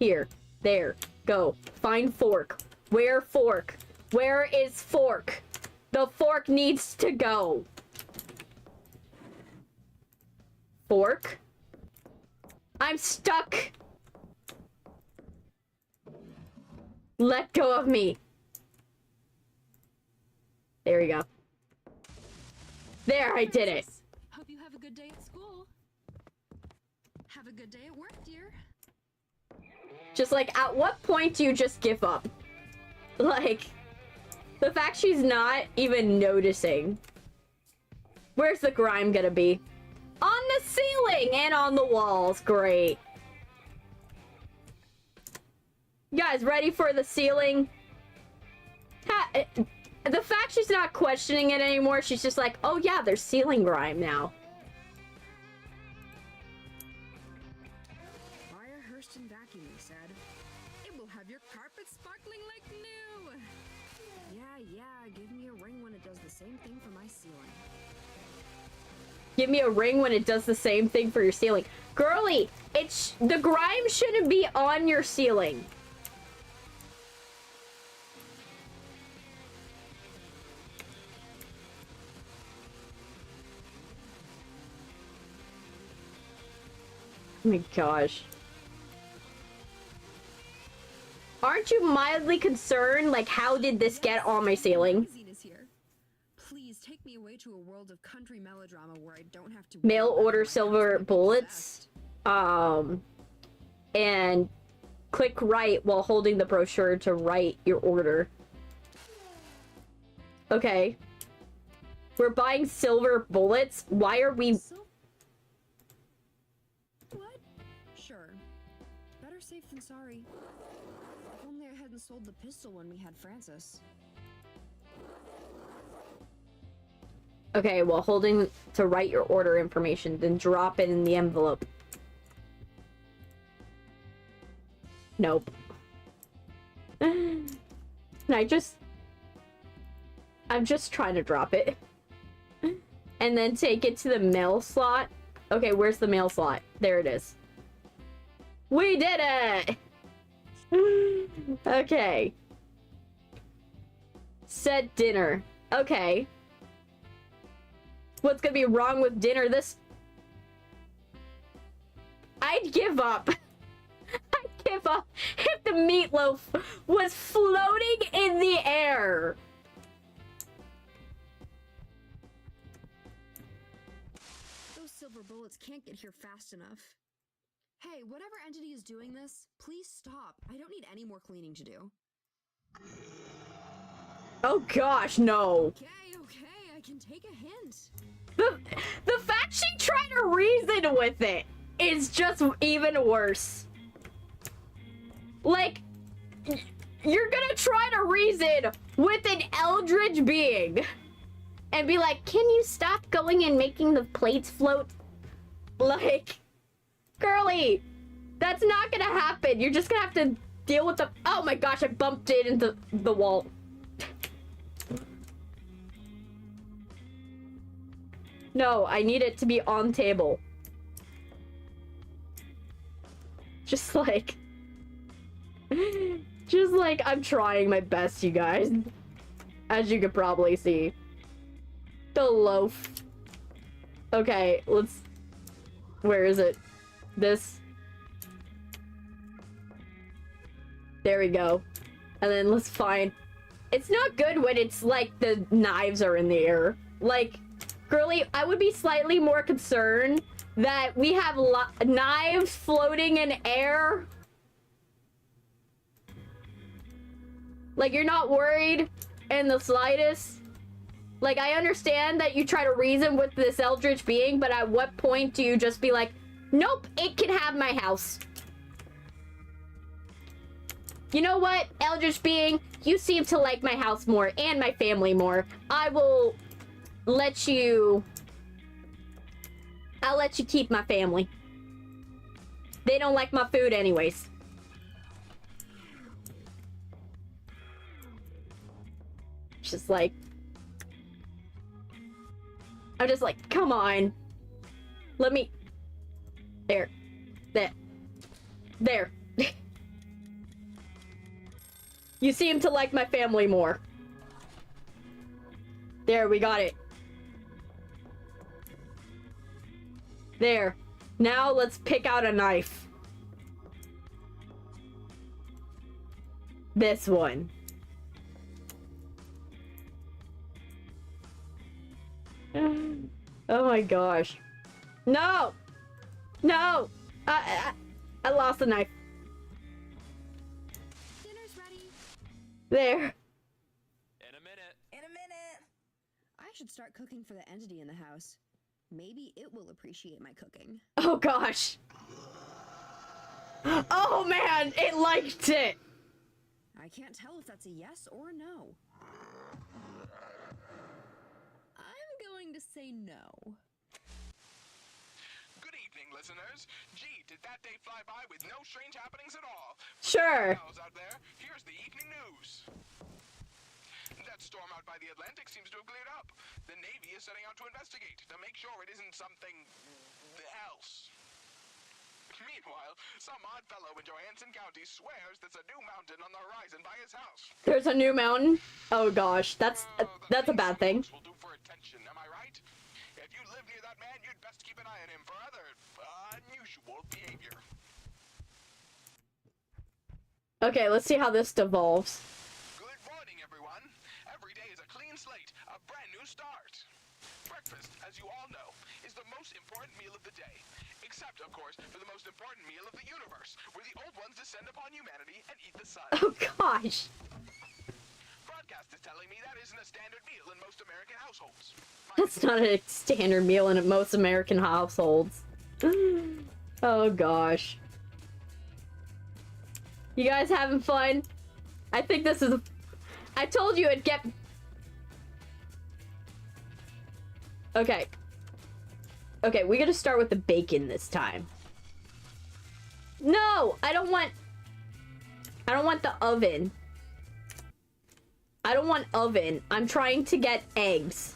Here. There. Go. Find fork. Where fork? Where is fork? The fork needs to go. Fork? I'm stuck! Let go of me. There we go. There, I did it. Hope you have a good day at school. Have a good day at work, dear. Just like, at what point do you just give up? Like, the fact she's not even noticing. Where's the grime gonna be? On the ceiling and on the walls. Great. You guys ready for the ceiling? The fact she's not questioning it anymore, she's just like, oh yeah, there's ceiling grime now. Fire Hurston vacuuming said, it will have your carpet sparkling like new. Yeah, give me a ring when it does the same thing for my ceiling. Give me a ring when it does the same thing for your ceiling. Girly, the grime shouldn't be on your ceiling. Oh my gosh. Aren't you mildly concerned? Like, how did this get on my ceiling? Please take me away to a world of country melodrama where I don't have to Mail order silver bullets. And click right while holding the brochure to write your order. Okay. We're buying silver bullets. Why are we... What? Sure. Better safe than sorry. If only I hadn't sold the pistol when we had Francis. Okay, well, holding to write your order information, then drop it in the envelope. Nope. I'm just trying to drop it. And then take it to the mail slot. Okay, where's the mail slot? There it is. We did it! Okay. Set dinner. Okay. What's gonna be wrong with dinner this... I'd give up. I'd give up if the meatloaf was floating in the air. Those silver bullets can't get here fast enough. Hey, whatever entity is doing this, please stop. I don't need any more cleaning to do. Oh gosh, no. Okay, I can take a hint. The fact she tried to reason with it is just even worse. Like, you're gonna try to reason with an eldritch being and be like, can you stop going and making the plates float? Like, girly, that's not gonna happen. You're just gonna have to deal with the... Oh my gosh, I bumped it into the wall. No, I need it to be on table. Just like... Just like, I'm trying my best, you guys. As you could probably see. The loaf. Okay, let's... Where is it? This. There we go. And then let's find... It's not good when it's like the knives are in the air. Like, girly, I would be slightly more concerned that we have knives floating in air. Like, you're not worried in the slightest. Like, I understand that you try to reason with this eldritch being, but at what point do you just be like, nope, it can have my house? You know what, eldritch being? You seem to like my house more and my family more. I'll let you keep my family. They don't like my food anyways. Just like... I'm just like, come on. Let me... There. There. You seem to like my family more. There, we got it. There. Now let's pick out a knife. This one. Oh my gosh. No! No! I lost the knife. Dinner's ready. There. In a minute. In a minute. I should start cooking for the entity in the house. Maybe it will appreciate my cooking. Oh gosh. Oh man, it liked it. I can't tell if that's a yes or a no. I'm going to say no. Good evening, listeners. Gee, did that day fly by with no strange happenings at all? Sure. Pals out there, here's the evening news. That storm out by the Atlantic seems to have cleared up. The Navy is setting out to investigate to make sure it isn't something else. Meanwhile, some odd fellow in Johansson County swears there's a new mountain on the horizon by his house. There's a new mountain. Oh gosh, that's a bad thing. Will do for attention, am I right? If you live near that man, you'd best keep an eye on him for other unusual behavior. Okay, let's see how this devolves. Good morning, everyone. Every day is a clean slate, a brand new start. Breakfast, as you all know, is the most important meal of the day. Except, of course, for the most important meal of the universe, where the old ones descend upon humanity and eat the sun. Oh gosh. Broadcast is telling me that isn't a standard meal in most American households. That's not a standard meal in most American households. Oh gosh. You guys having fun? I think this is... I told you it'd get... Okay. Okay, we gotta start with the bacon this time. No! I don't want the oven. I don't want oven. I'm trying to get eggs.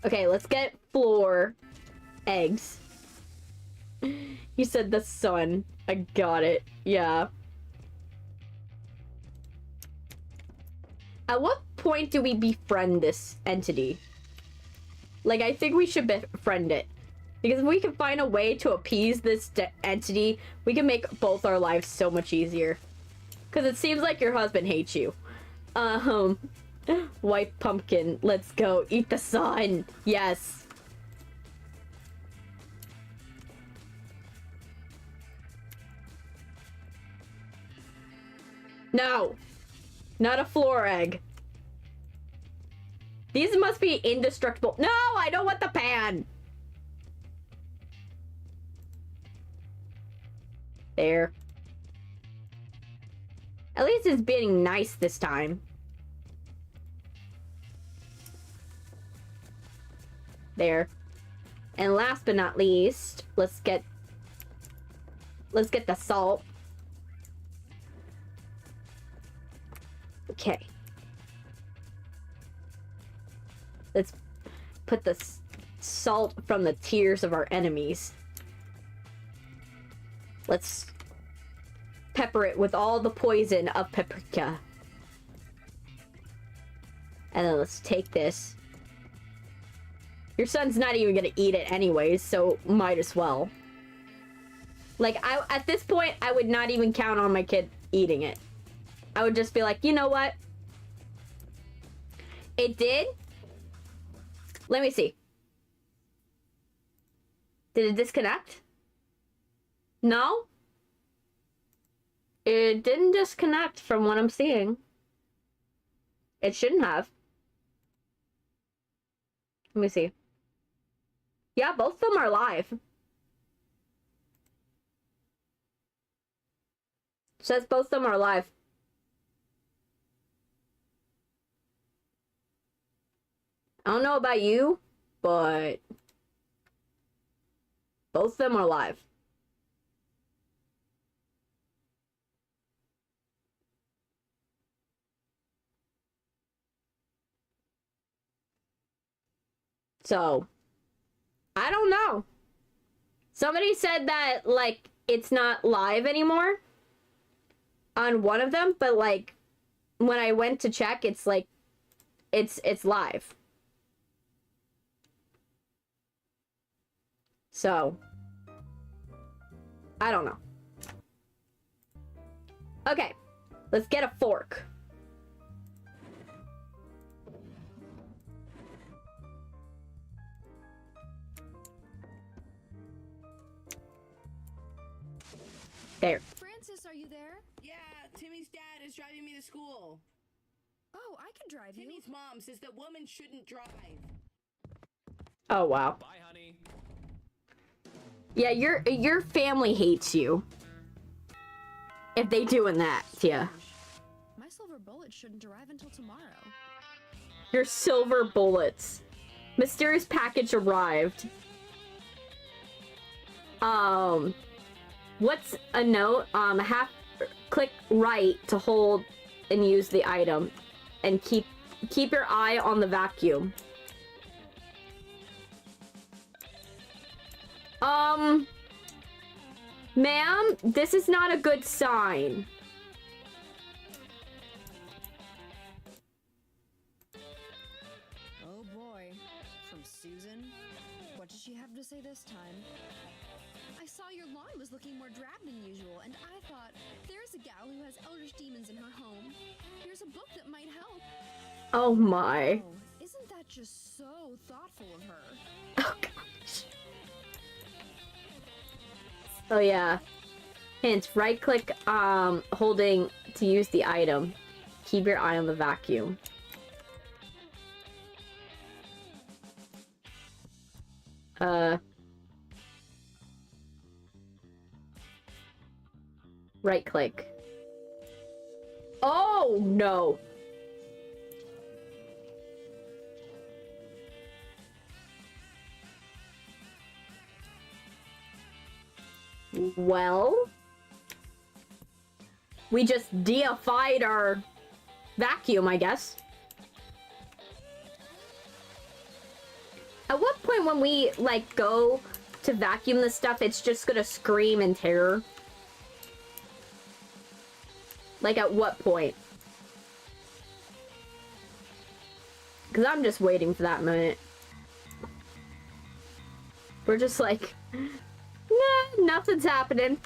Okay, let's get flour. Eggs. You said the sun. I got it. Yeah. At what point do we befriend this entity? Like, I think we should befriend it. Because if we can find a way to appease this entity, we can make both our lives so much easier. Because it seems like your husband hates you. White pumpkin. Let's go. Eat the sun. Yes. No. Not a floor egg. These must be indestructible. No, I don't want the pan. There. At least it's being nice this time. There. And last but not least, let's get the salt. Okay. Let's put the salt from the tears of our enemies. Let's pepper it with all the poison of paprika. And then let's take this. Your son's not even gonna eat it anyways, so might as well. Like, at this point, I would not even count on my kid eating it. I would just be like, you know what? It did? Let me see. Did it disconnect? No? It didn't disconnect from what I'm seeing. It shouldn't have. Let me see. Yeah, both of them are live. Says both of them are live. I don't know about you, but both of them are live. So, I don't know. Somebody said that, like, it's not live anymore on one of them, but, like, when I went to check, it's, like, it's live. So, I don't know. Okay, let's get a fork. There. Francis, are you there? Yeah, Timmy's dad is driving me to school. Oh, I can drive you. Timmy's mom says that women shouldn't drive. Oh, wow. Bye, honey. Yeah, your family hates you. If they doing that to ya. My silver bullet shouldn't arrive until tomorrow. Your silver bullets. Mysterious package arrived. What's a note? Click right to hold and use the item. And keep your eye on the vacuum. Ma'am, this is not a good sign. Oh boy. From Susan? What did she have to say this time? I saw your lawn was looking more drab than usual, and I thought, there's a gal who has eldritch demons in her home. Here's a book that might help. Oh my. Oh, isn't that just so thoughtful of her? Oh gosh. Oh yeah. Hint, right click holding to use the item. Keep your eye on the vacuum. Right click. Oh no. Well, we just deified our vacuum, I guess. At what point when we, like, go to vacuum the stuff, it's just gonna scream in terror? Like, at what point? Because I'm just waiting for that minute. We're just like, nah, nothing's happening.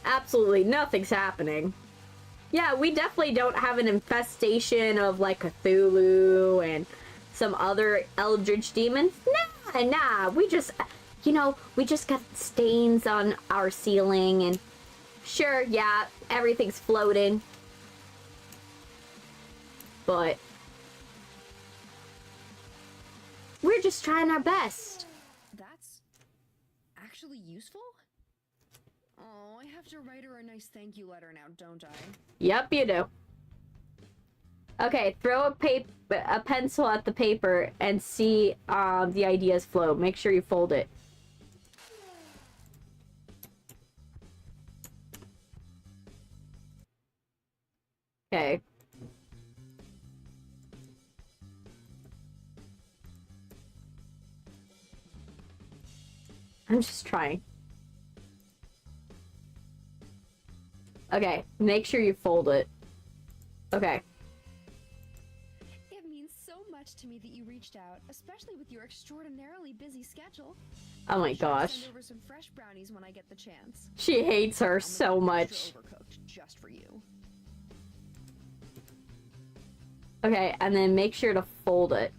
Absolutely nothing's happening. Yeah, we definitely don't have an infestation of, like, Cthulhu and some other eldritch demons. Nah, we just, you know, we just got stains on our ceiling and sure, yeah, everything's floating. But we're just trying our best. That's actually useful? Oh, I have to write her a nice thank you letter now, don't I? Yep, you do. Okay, throw a pencil at the paper and see the ideas flow. Make sure you fold it. Okay. I'm just trying. Okay, make sure you fold it. Okay. It means so much much to me that you reached out, especially with your extraordinarily busy schedule. Oh my I'll gosh. send over some fresh brownies when I get the chance. She hates her I'll make so them much. extra overcooked just for you. Okay, and then make sure to fold it.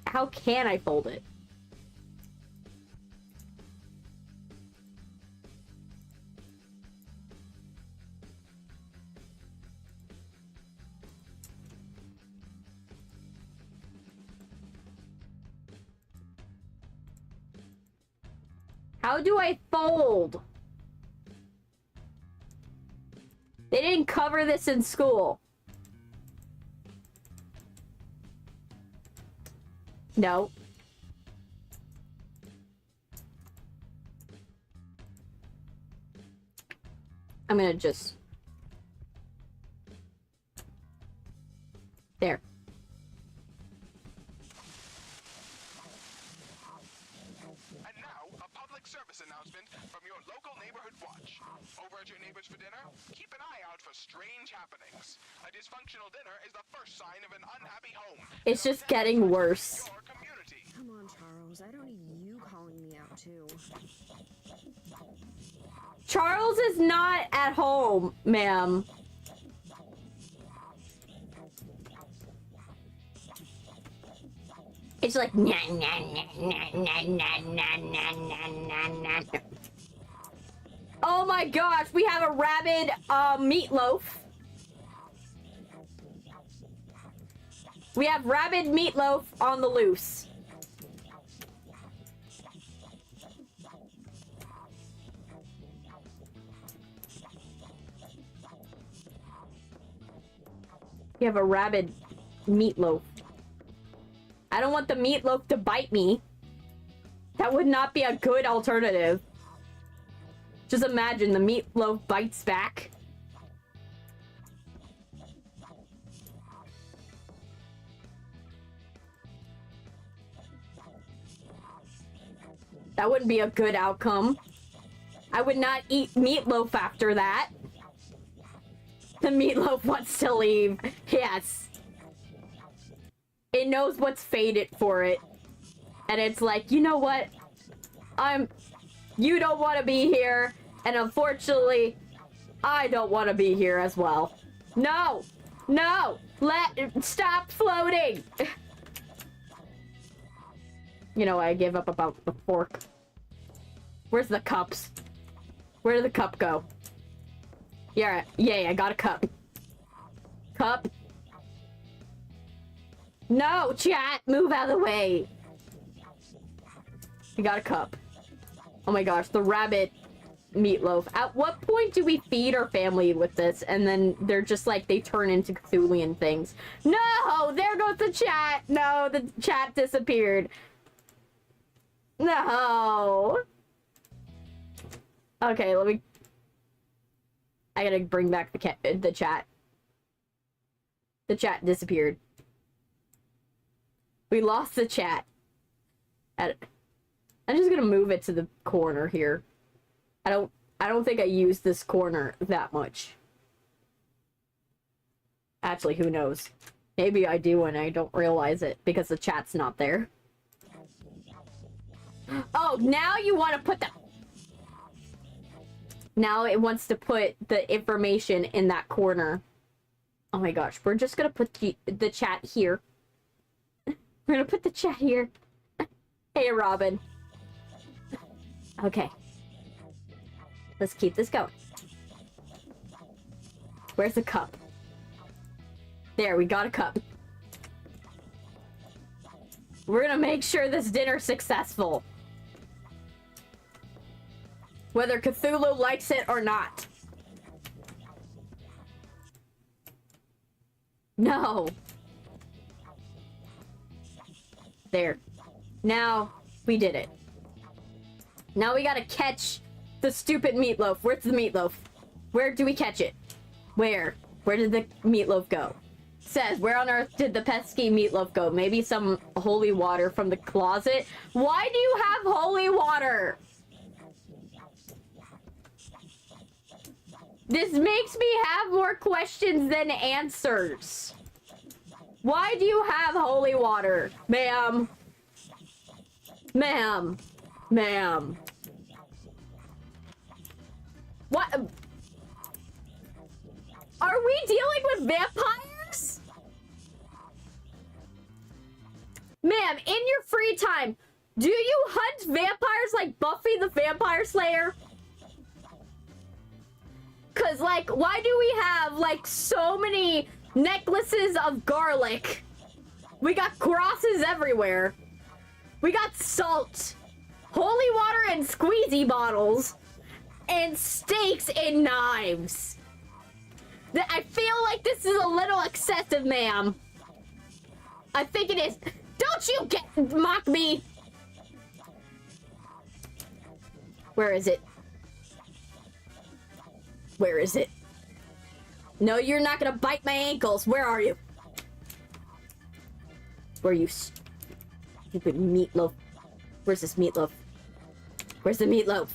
How can I fold it? How do I fold? They didn't cover this in school. No. I'm gonna just... There. And now, a public service announcement from your local neighborhood watch. Over at your neighbors for dinner, keep an eye out for strange happenings. A dysfunctional dinner is the first sign of an unhappy home. It's just getting worse. Your community. Come on, Charles. I don't need you calling me out, too. Charles is not at home, ma'am. It's like nah, nah, nah, nah, nah, nah, nah, nah, nah, nah, nah. Oh my gosh, we have a rabid meatloaf. We have rabid meatloaf on the loose. You have a rabid meatloaf. I don't want the meatloaf to bite me. That would not be a good alternative. Just imagine the meatloaf bites back. That wouldn't be a good outcome. I would not eat meatloaf after that. The meatloaf wants to leave. Yes. It knows what's fated for it. And it's like, you know what? You don't want to be here. And unfortunately, I don't want to be here as well. No! No! Stop floating! You know, I give up about the fork. Where's the cups? Where did the cup go? Yeah, yay, I got a cup. Cup. No, chat! Move out of the way! We got a cup. Oh my gosh, the rabbit meatloaf. At what point do we feed our family with this? And then they're just like, they turn into Cthulhian things. No! There goes the chat! No, the chat disappeared. No! Okay, let me... I gotta bring back the chat. The chat disappeared. We lost the chat. I'm just gonna move it to the corner here. I don't think I use this corner that much. Actually, who knows? Maybe I do and I don't realize it because the chat's not there. Oh, now you want to put the... Now it wants to put the information in that corner. Oh my gosh, we're just gonna put the chat here. We're gonna put the chat here. Hey, Robin. Okay. Let's keep this going. Where's the cup? There, we got a cup. We're gonna make sure this dinner's successful. Whether Cthulhu likes it or not. No. There. Now, we did it. Now we gotta catch the stupid meatloaf. Where's the meatloaf? Where do we catch it? Where? Where did the meatloaf go? Says, where on earth did the pesky meatloaf go? Maybe some holy water from the closet? Why do you have holy water? This makes me have more questions than answers. Why do you have holy water? Ma'am. Ma'am. Ma'am. What? Are we dealing with vampires? Ma'am, in your free time, do you hunt vampires like Buffy the Vampire Slayer? Cause, like, why do we have, like, so many necklaces of garlic? We got crosses everywhere. We got salt, holy water and squeezy bottles, and stakes and knives. I feel like this is a little excessive, ma'am. I think it is. Don't you mock me. Where is it? Where is it? No, you're not gonna bite my ankles. Where are you? Where are you, stupid meatloaf? Where's this meatloaf? Where's the meatloaf?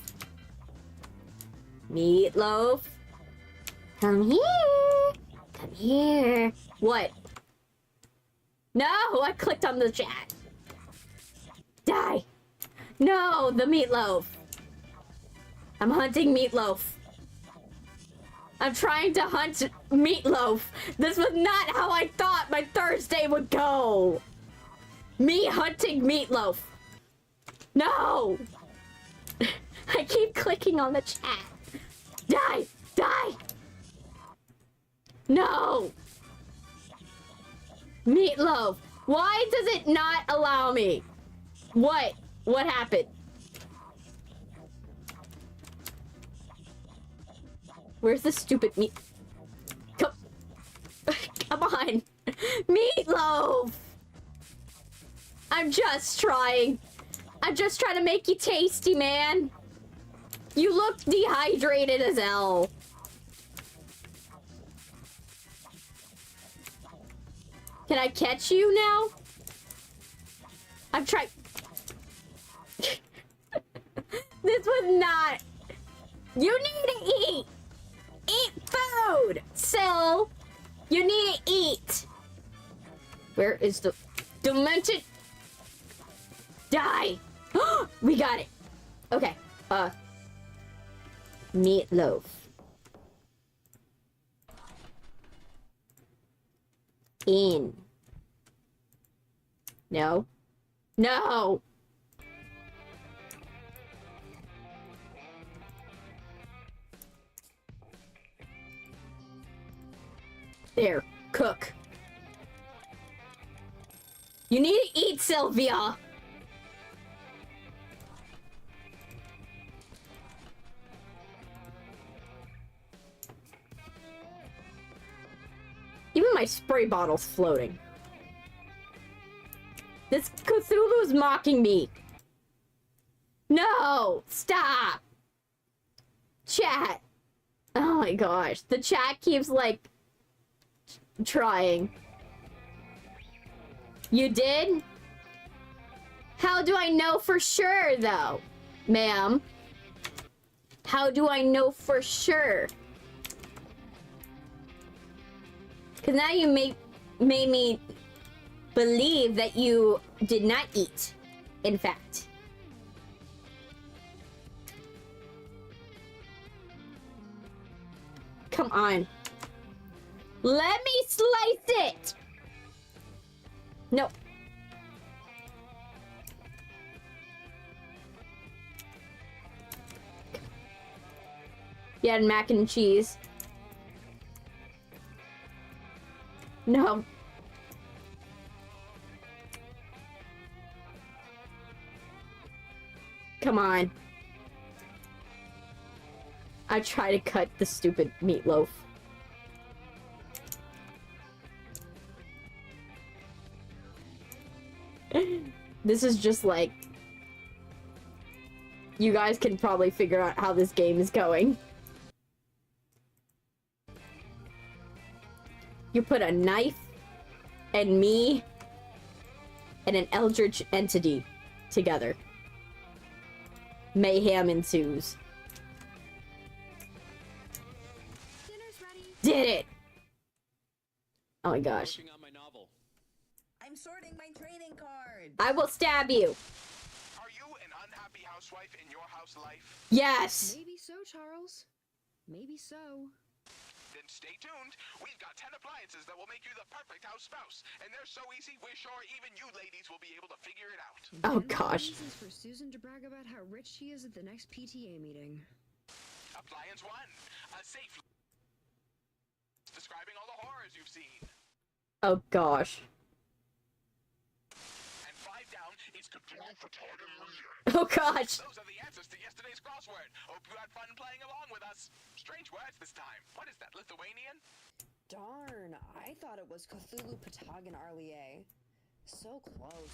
Meatloaf? Come here. Come here. What? No, I clicked on the chat. Die. No, the meatloaf. I'm hunting meatloaf. I'm trying to hunt meatloaf. This was not how I thought my Thursday would go. Me hunting meatloaf. No. I keep clicking on the chat. Die. Die. No. Meatloaf. Why does it not allow me? What? What happened? Where's the stupid meat? Come on. Meatloaf! I'm just trying to make you tasty, man. You look dehydrated as hell. Can I catch you now? I'm trying. This was not. You need to eat. Eat food, Sil. You need to eat. Where is the demented? Die. We got it. Okay. Meatloaf. In. No. No. There. Cook. You need to eat, Sylvia. Even my spray bottle's floating. This Cthulhu's mocking me. No! Stop! Chat. Oh my gosh. The chat keeps, like, trying. You did? How do I know for sure, though? Ma'am? How do I know for sure? Because now you made me believe that you did not eat, in fact. Come on. Let me slice it! No. Yeah, and mac and cheese. No. Come on. I try to cut the stupid meatloaf. This is just like... You guys can probably figure out how this game is going. You put a knife and me and an eldritch entity together. Mayhem ensues. Dinner's ready. Did it! Oh my gosh. Working on my novel. I'm sorting my trading cards. I will stab you. Are you an unhappy housewife in your house life? Yes. Maybe so, Charles. Maybe so. Then stay tuned. We've got 10 appliances that will make you the perfect house spouse. And they're so easy, we're sure even you ladies will be able to figure it out. Oh, And the gosh. reasons for Susan to brag about how rich she is at the next PTA meeting. Appliance 1, a safe describing all the horrors you've seen. Oh, gosh. And 5 down is control for target area. Oh, gosh. Those are the answers to yesterday's crossword. Hope you had fun playing along with us. Strange words this time. What is that, Lithuanian? Darn, I thought it was Cthulhu Patagon Arlier. So close.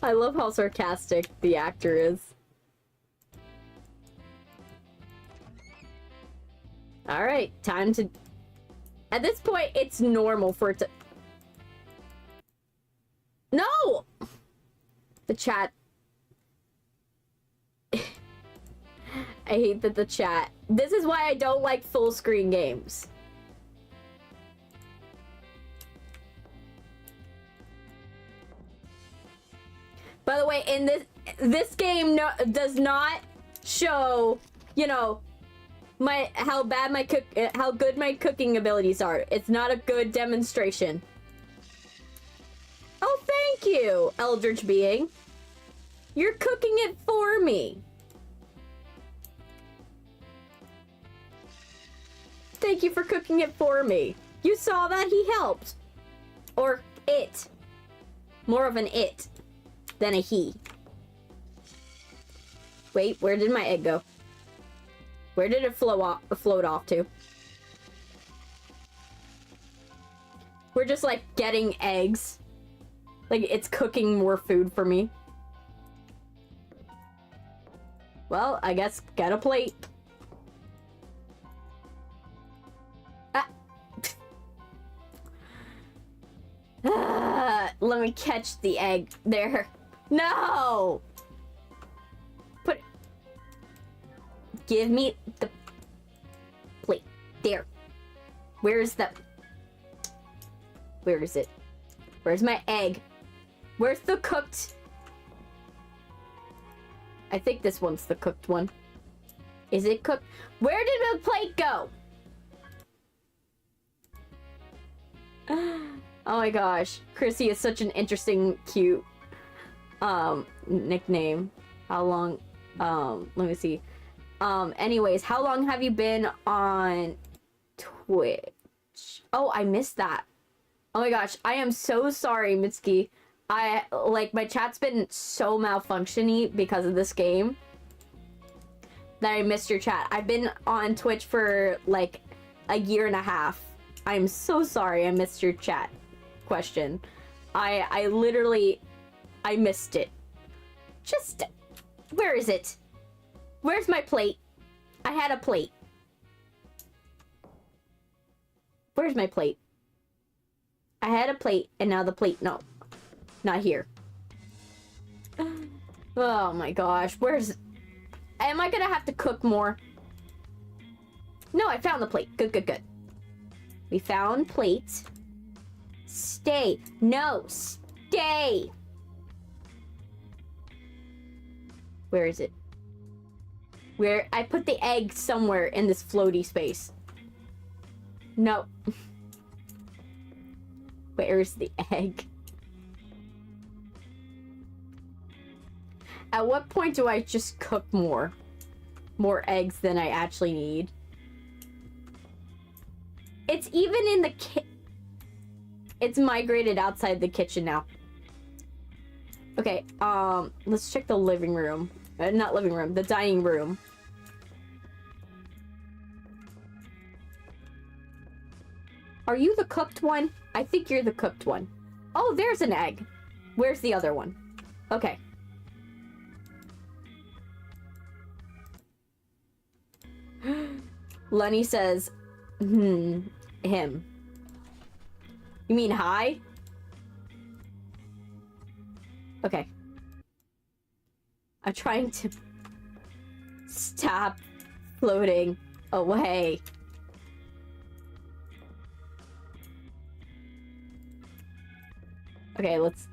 I love how sarcastic the actor is. Alright, time to... At this point, it's normal for it to... No! The chat... I hate that the chat... This is why I don't like full screen games. By the way, in this game does not show, you know, how good my cooking abilities are. It's not a good demonstration. Oh, thank you, Eldritch Being. You're cooking it for me. Thank you for cooking it for me. You saw that he helped. Or it. More of an it than a he. Wait, where did my egg go? Where did it float off to? We're just like getting eggs. Like it's cooking more food for me. Well, I guess get a plate. Let me catch the egg there. No! Give me the plate. There. Where is it? Where's my egg? Where's the cooked? I think this one's the cooked one. Is it cooked? Where did the plate go? Oh my gosh. Chrissy is such an interesting, cute nickname. How long? Let me see. Anyways, how long have you been on Twitch? Oh, I missed that. Oh my gosh, I am so sorry, Mitsuki. My chat's been so malfunctiony because of this game that I missed your chat. I've been on Twitch for like a year and a half. I'm so sorry I missed your chat question. I literally missed it. Where is it? Where's my plate? I had a plate. Where's my plate? I had a plate, and now the plate, no. Not here. Oh my gosh, am I gonna have to cook more? No, I found the plate. Good. We found plate. Stay. No, stay. Where is it? Where I put the egg somewhere in this floaty space. No. Where's the egg? At what point do I just cook more eggs than I actually need? It's even in the it's migrated outside the kitchen now. Okay, let's check the living room. Not living room, the dining room. Are you the cooked one? I think you're the cooked one. Oh, there's an egg. Where's the other one? Okay. Lenny says, him. You mean hi? Okay. I'm trying to stop floating away. Okay, let's...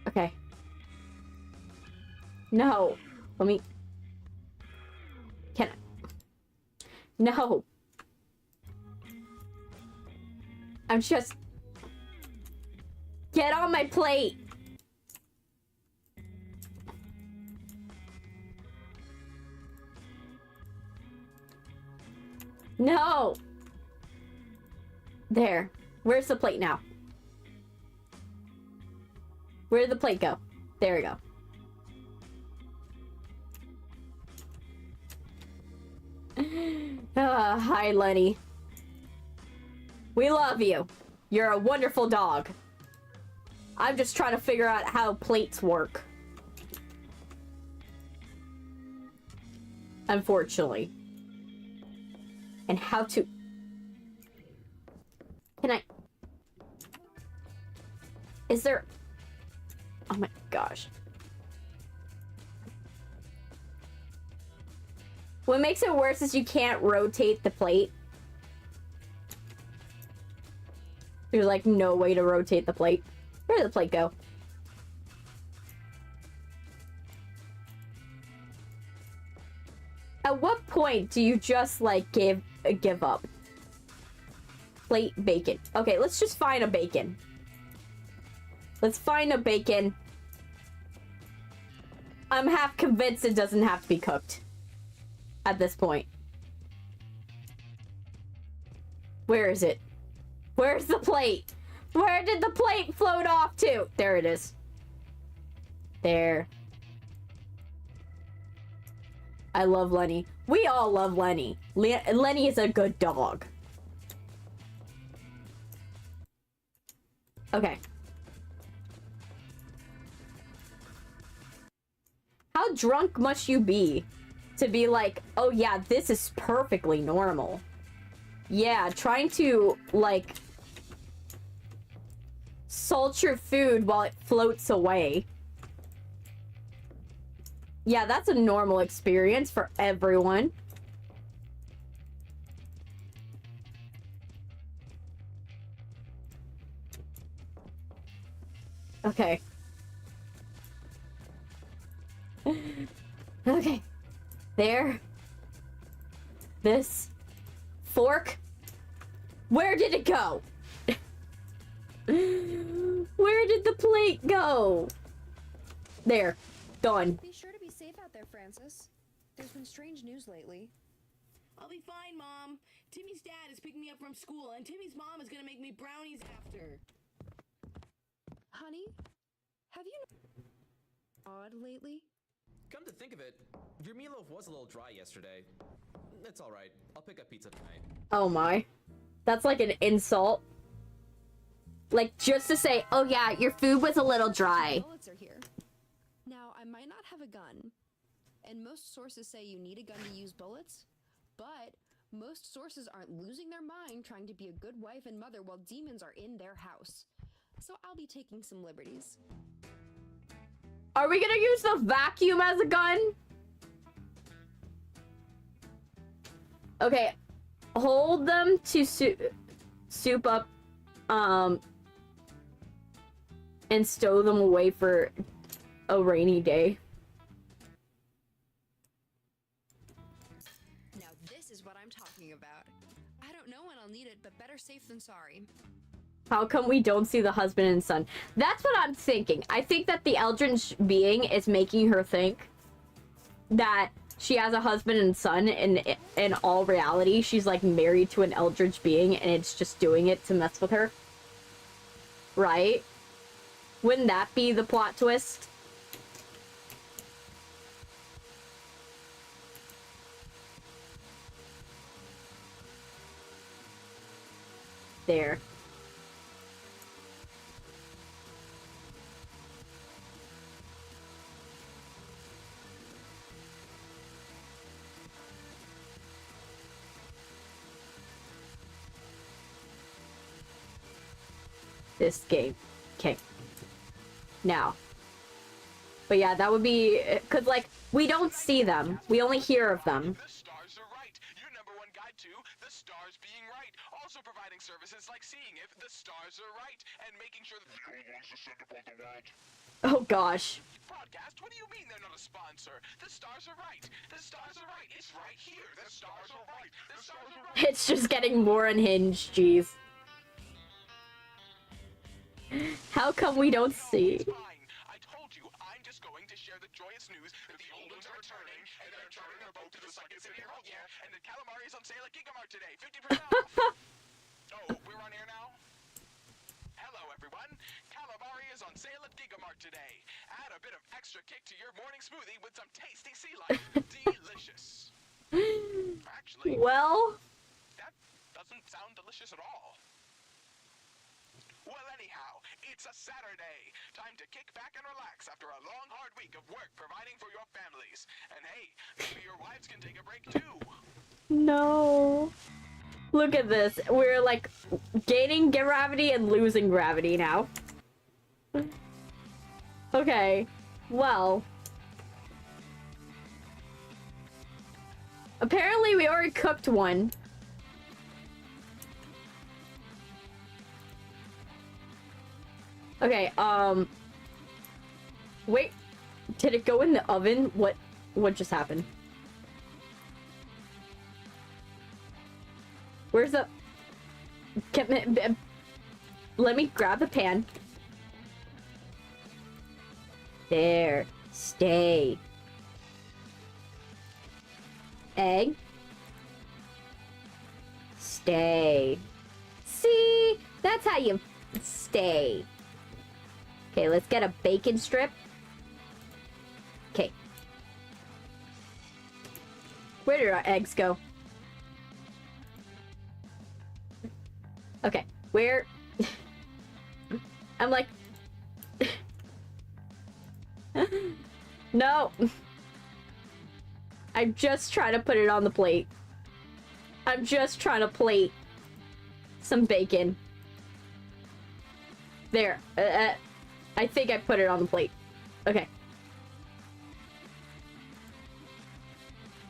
Okay. No. Let me... Can I... No. I'm just... Get on my plate! No! There. Where's the plate now? Where did the plate go? There we go. Hi, Lenny. We love you. You're a wonderful dog. I'm just trying to figure out how plates work. Unfortunately. And how to... Can I... Is there... Oh my gosh. What makes it worse is you can't rotate the plate. There's like no way to rotate the plate. Where did the plate go? At what point do you just like give up? Plate bacon. Okay, let's just find a bacon. Let's find a bacon. I'm half convinced it doesn't have to be cooked at this point. Where is it? Where's the plate? Where did the plate float off to? There it is. There. I love Lenny. We all love Lenny. Lenny is a good dog. Okay. How drunk must you be to be like, oh yeah, this is perfectly normal? Yeah, trying to, like, salt your food while it floats away. Yeah, that's a normal experience for everyone. Okay. Okay. There. This. Fork. Where did it go? Where did the plate go? There. Done. Be sure to be safe out there, Francis. There's been strange news lately. I'll be fine, Mom. Timmy's dad is picking me up from school, and Timmy's mom is gonna make me brownies after. Honey, have you odd lately? Come to think of it, your meatloaf was a little dry yesterday. It's alright. I'll pick up pizza tonight. Oh my. That's like an insult. Like, just to say, oh yeah, your food was a little dry. Bullets are here. Now, I might not have a gun, and most sources say you need a gun to use bullets, but most sources aren't losing their mind trying to be a good wife and mother while demons are in their house. So I'll be taking some liberties. Are we gonna use the vacuum as a gun? Okay. Hold them to soup up, and stow them away for a rainy day. Now this is what I'm talking about. I don't know when I'll need it, but better safe than sorry. How come we don't see the husband and son? That's what I'm thinking. I think that the Eldritch being is making her think that she has a husband and son, and in all reality, she's like married to an Eldritch being, and it's just doing it to mess with her. Right? Wouldn't that be the plot twist? There. This game. Okay. Now. But yeah, that would be... Because, like, we don't see them. We only hear of them. The stars are right. Your #1 guide to also providing services like seeing if the stars are right and making sure that the old ones descend upon the world. Oh gosh. Broadcast? What do you mean they're not a sponsor? The stars are right. The stars are right. It's right here. The stars are right. The stars are right. It's just getting more unhinged, jeez. How come we don't see? It's fine. I told you, I'm just going to share the joyous news that the old ones are returning, and they're chartering a boat to the Sunken City of yeah, and the calamari is on sale at Gigamart today, 50% off. Oh, we're on air now? Hello, everyone. Calamari is on sale at Gigamart today. Add a bit of extra kick to your morning smoothie with some tasty sea life. Delicious. Actually, Well, that doesn't sound delicious at all. Well, anyhow, it's a Saturday. Time to kick back and relax after a long, hard week of work providing for your families. And hey, maybe your wives can take a break too. no. Look at this. We're like gaining gravity and losing gravity now. Okay. Well. Apparently we already cooked one. Okay, wait. Did it go in the oven? What just happened? Where's the... Let me grab the pan. There. Stay. Egg. Stay. See? That's how you stay. Okay, let's get a bacon strip. Okay. Where did our eggs go? Okay, where... I'm like... No! I'm just trying to put it on the plate. I'm just trying to plate some bacon. There. I think I put it on the plate. Okay.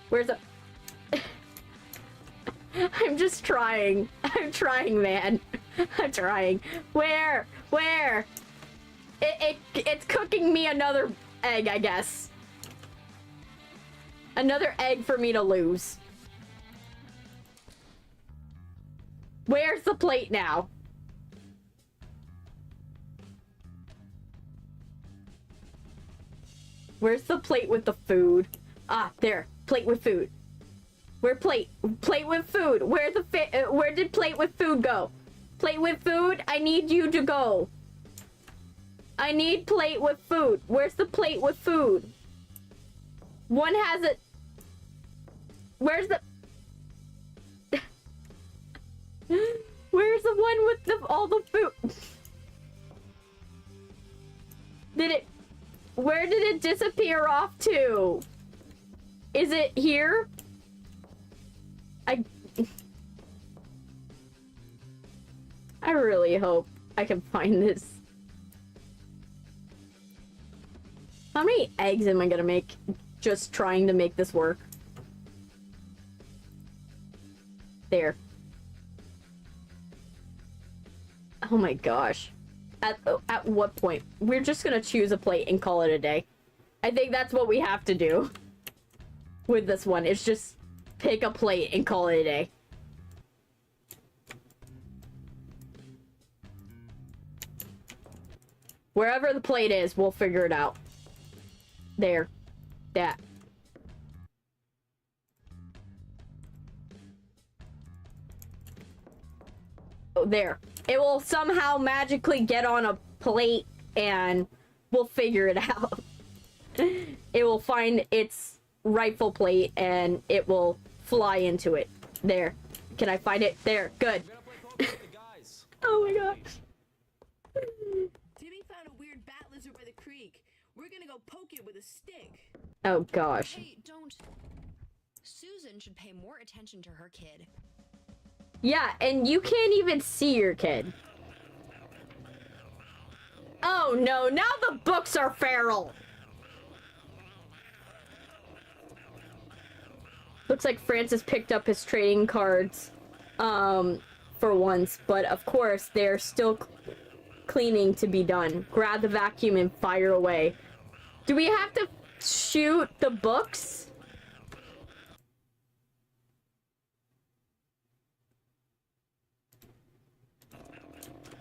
Where's the... I'm just trying. I'm trying, man. I'm trying. Where? Where? It's cooking me another egg, I guess. Another egg for me to lose. Where's the plate now? Where's the plate with the food? Ah, there. Plate with food. Where plate? Plate with food. Where did plate with food go? Plate with food? I need you to go. I need plate with food. Where's the plate with food? One has it. Where's the... Where's the one with all the food? Did it... Where did it disappear off to? Is it here? I really hope I can find this. How many eggs am I gonna make just trying to make this work? There. Oh my gosh. At what point? We're just gonna choose a plate and call it a day. I think that's what we have to do with this one. It's just pick a plate and call it a day. Wherever the plate is, we'll figure it out. There. That. Oh, there. It will somehow magically get on a plate and we'll figure it out. It will find its rightful plate and it will fly into it. There. Can I find it? There. Good. Oh my gosh. Timmy found a weird bat lizard by the creek. We're gonna go poke it with a stick. Oh gosh. Hey, don't. Susan should pay more attention to her kid. Yeah, and you can't even see your kid. Oh no, now the books are feral. Looks like Francis picked up his trading cards for once, but of course, they're still cleaning to be done. Grab the vacuum and fire away. Do we have to shoot the books?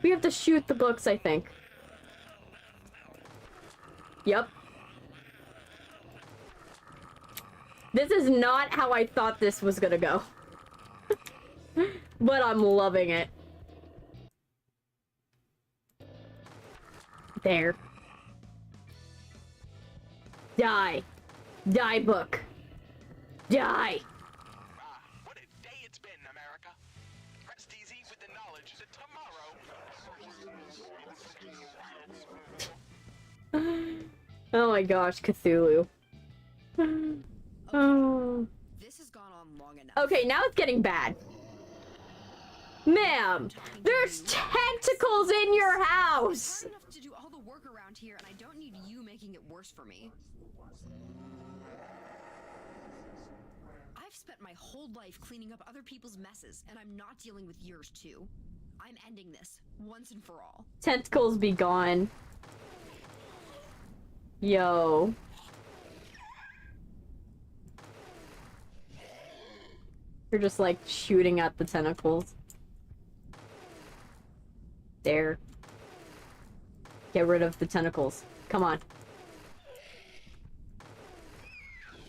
We have to shoot the books, I think. Yep. This is not how I thought this was gonna go. But I'm loving it. There. Die. Die, book. Die. What a day it's been, America. Rest easy with the knowledge that tomorrow... Oh my gosh, Cthulhu. Oh. This has gone on long enough. Okay, now it's getting bad. Ma'am, there's tentacles in your house! I'm enough to do all the work around here, and I don't need you making it worse for me. I've spent my whole life cleaning up other people's messes, and I'm not dealing with yours too. I'm ending this, once and for all. Tentacles be gone. Yo. You're just like shooting at the tentacles. There. Get rid of the tentacles. Come on.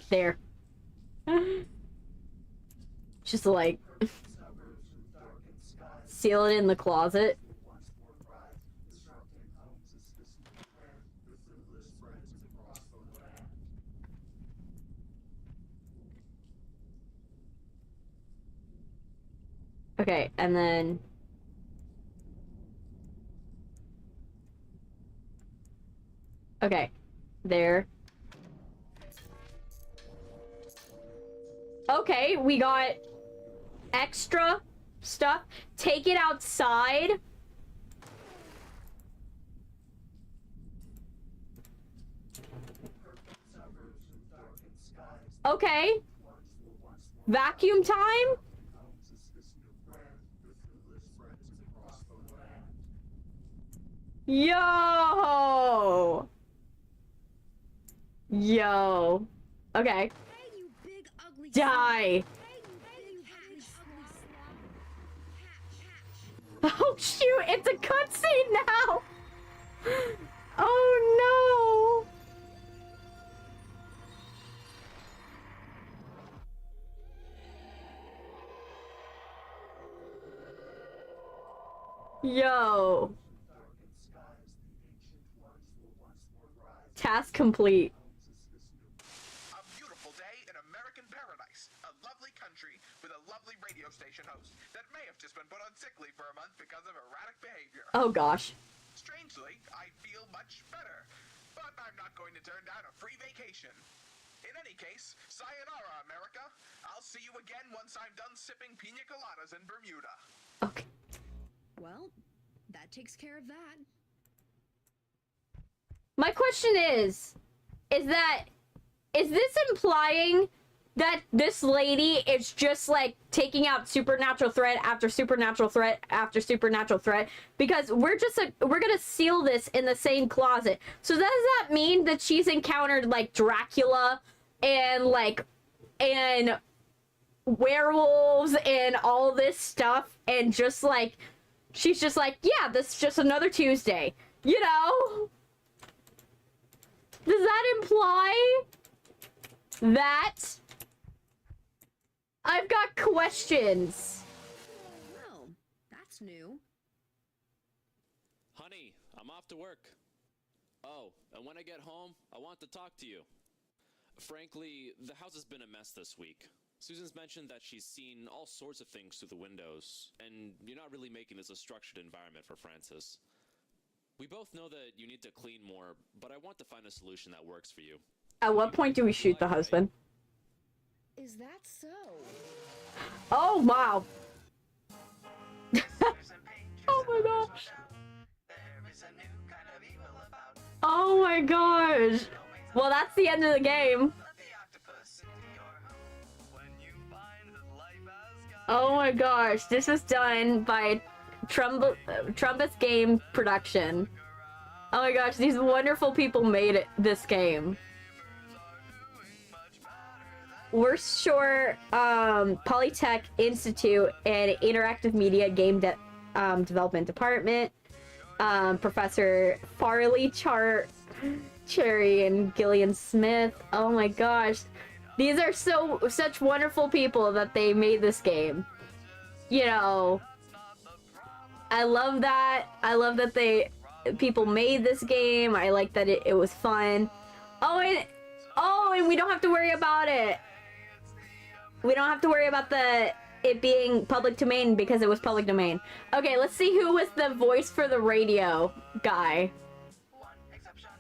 There. Just like seal it in the closet. Okay, and then okay, there. Okay, we got extra stuff. Take it outside. Okay. Vacuum time? Yo! Yo. Okay. Hey, you big ugly Die! Oh shoot, it's a cutscene now! Oh no! Yo. Task complete. A beautiful day in American paradise. A lovely country with a lovely radio station host that may have just been put on sick leave for a month because of erratic behavior. Oh gosh. Strangely, I feel much better. But I'm not going to turn down a free vacation. In any case, sayonara, America. I'll see you again once I'm done sipping pina coladas in Bermuda. Okay. Well, that takes care of that. My question is this implying that this lady is just like taking out supernatural threat after supernatural threat after supernatural threat? Because we're gonna seal this in the same closet. So does that mean that she's encountered like Dracula and werewolves and all this stuff, and just like she's just like, yeah, this is just another Tuesday, you know? Does that imply that? I've got questions. Well, that's new. Honey, I'm off to work. Oh, and when I get home, I want to talk to you. Frankly, the house has been a mess this week. Susan's mentioned that she's seen all sorts of things through the windows, and you're not really making this a structured environment for Francis. We both know that you need to clean more, but I want to find a solution that works for you. At what point do we shoot the husband? Is that so? Oh, wow. Oh my gosh. Oh my gosh. Well, that's the end of the game. Oh my gosh, this was done by Trumpus Game Production. Oh my gosh, these wonderful people made this game. We're sure Polytech Institute and Interactive Media Game Development Department, Professor Farley Cherry and Gillian Smith. Oh my gosh, these are such wonderful people that they made this game. You know, I love that. I love that people made this game. I like that it was fun. Oh, and we don't have to worry about it. We don't have to worry about it being public domain because it was public domain. Okay, let's see who was the voice for the radio guy.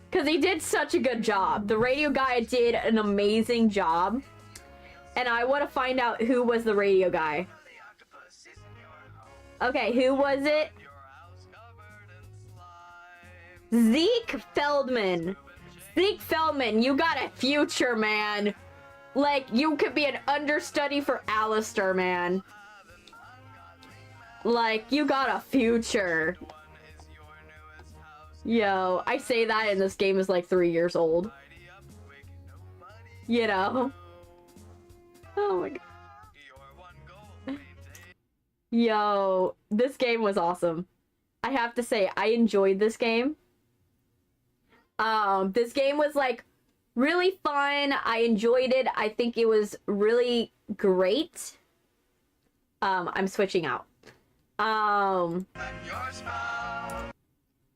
Because he did such a good job. The radio guy did an amazing job. And I want to find out who was the radio guy. Okay, who was it? Zeke Feldman. Zeke Feldman, you got a future, man. Like, you could be an understudy for Alistair, man. Like, you got a future. Yo, I say that and this game is like 3 years old. You know? Oh my god. Yo, this game was awesome. I have to say, I enjoyed this game. This game was like really fun. I enjoyed it. I think it was really great. I'm switching out.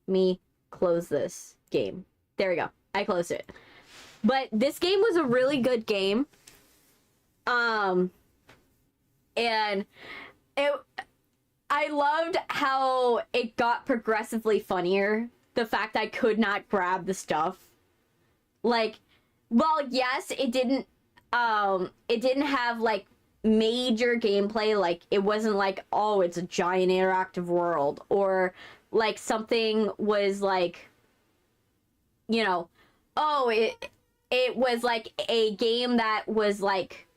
Me close this game. There we go. I closed it. But this game was a really good game. And I loved how it got progressively funnier. The fact I could not grab the stuff. Like, well, yes, it didn't have like major gameplay. Like, it wasn't like, oh, it's a giant interactive world, or like something was like, you know, oh, it was like a game that was like,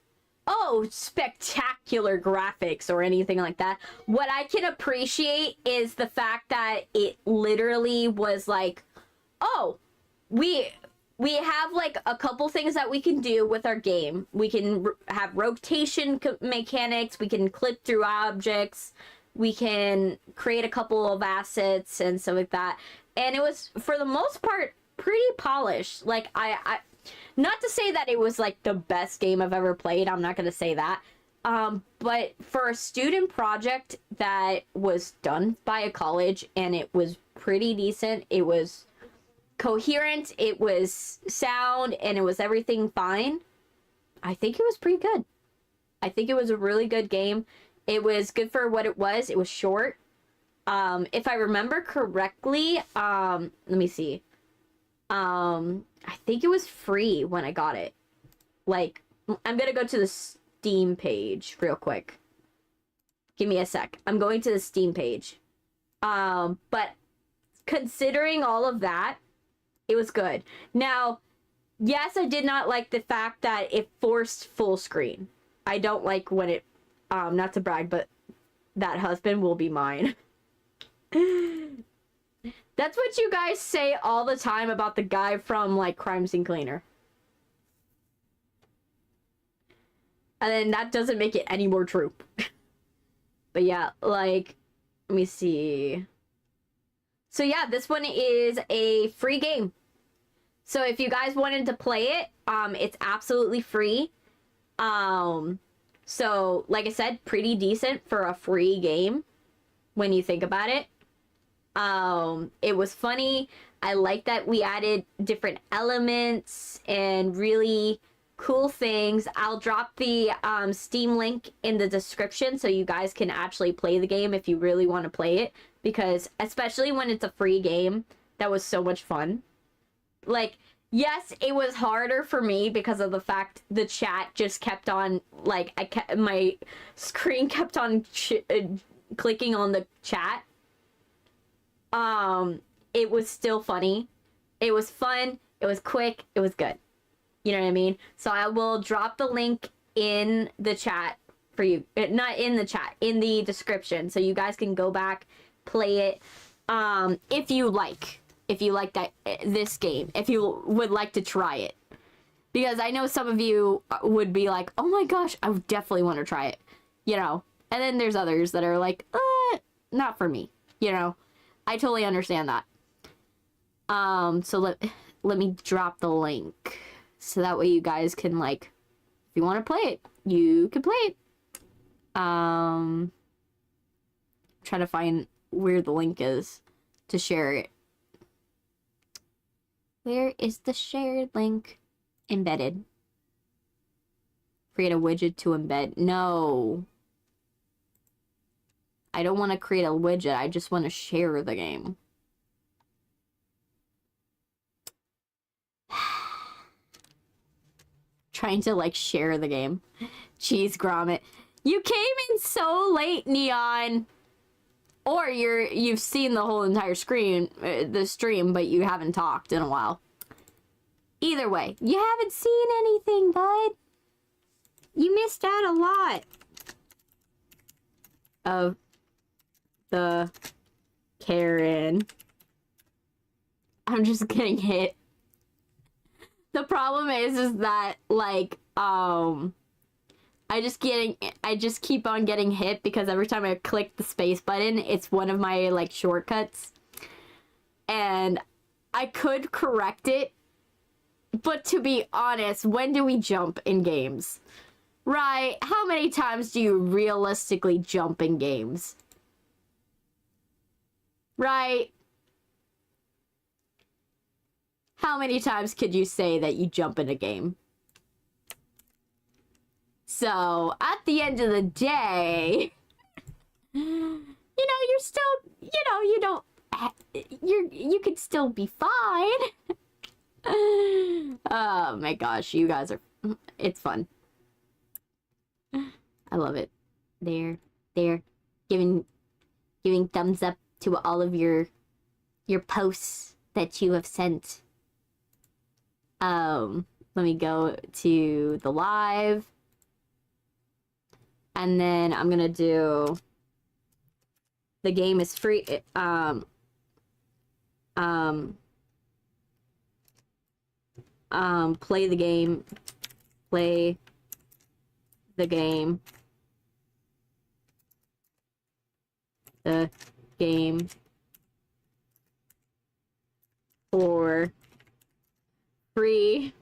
oh, spectacular graphics or anything like that. What I can appreciate is the fact that it literally was like, oh, we have like a couple things that we can do with our game. We can have rotation mechanics. We can clip through objects. We can create a couple of assets and stuff like that. And it was, for the most part, pretty polished. Like, I not to say that it was like the best game I've ever played. I'm not going to say that. But for a student project that was done by a college and it was pretty decent, it was coherent, it was sound, and it was everything fine, I think it was pretty good. I think it was a really good game. It was good for what it was. It was short. If I remember correctly, let me see. I think it was free when I got it. Like, I'm gonna go to the Steam page real quick. Give me a sec. I'm going to the Steam page. But considering all of that, it was good. Now, yes, I did not like the fact that it forced full screen. I don't like when it, not to brag, but that husband will be mine. That's what you guys say all the time about the guy from, like, Crime Scene Cleaner. And then that doesn't make it any more true. But yeah, like, let me see. So yeah, this one is a free game. So if you guys wanted to play it, it's absolutely free. So, like I said, pretty decent for a free game when you think about it. It was funny. I like that we added different elements and really cool things. I'll drop the Steam link in the description so you guys can actually play the game if you really want to play it, because especially when it's a free game, that was so much fun. Like, yes, it was harder for me because of the fact the chat just kept on, like, my screen kept on clicking on the chat. It was still funny. It was fun. It was quick. It was good. You know what I mean? So I will drop the link in the chat for you. Not in the chat, in the description, so you guys can go back, play it, if you like that this game, if you would like to try it, because I know some of you would be like, oh my gosh, I would definitely want to try it, you know, and then there's others that are like, not for me, you know. I totally understand that. So let me drop the link so that way you guys can, like, if you want to play it, you can play it. Try to find where the link is to share it. Where is the shared link? Embedded. Create a widget to embed. No. I don't want to create a widget. I just want to share the game. Trying to, like, share the game. Jeez, Gromit. You came in so late, Neon. Or you've seen the whole entire screen, the stream, but you haven't talked in a while. Either way, you haven't seen anything, bud. You missed out a lot of the Karen. I'm just getting hit. The problem is that, like, I just keep on getting hit because every time I click the space button, it's one of my, like, shortcuts. And I could correct it, but to be honest, when do we jump in games? Right? How many times do you realistically jump in games? Right? How many times could you say that you jump in a game? So, at the end of the day, you know, you're still, you know, you don't, you could still be fine. Oh my gosh, you guys are, it's fun. I love it. There, giving thumbs up to all of your posts that you have sent. Let me go to the live. And then I'm gonna do, the game is free, play the game, for free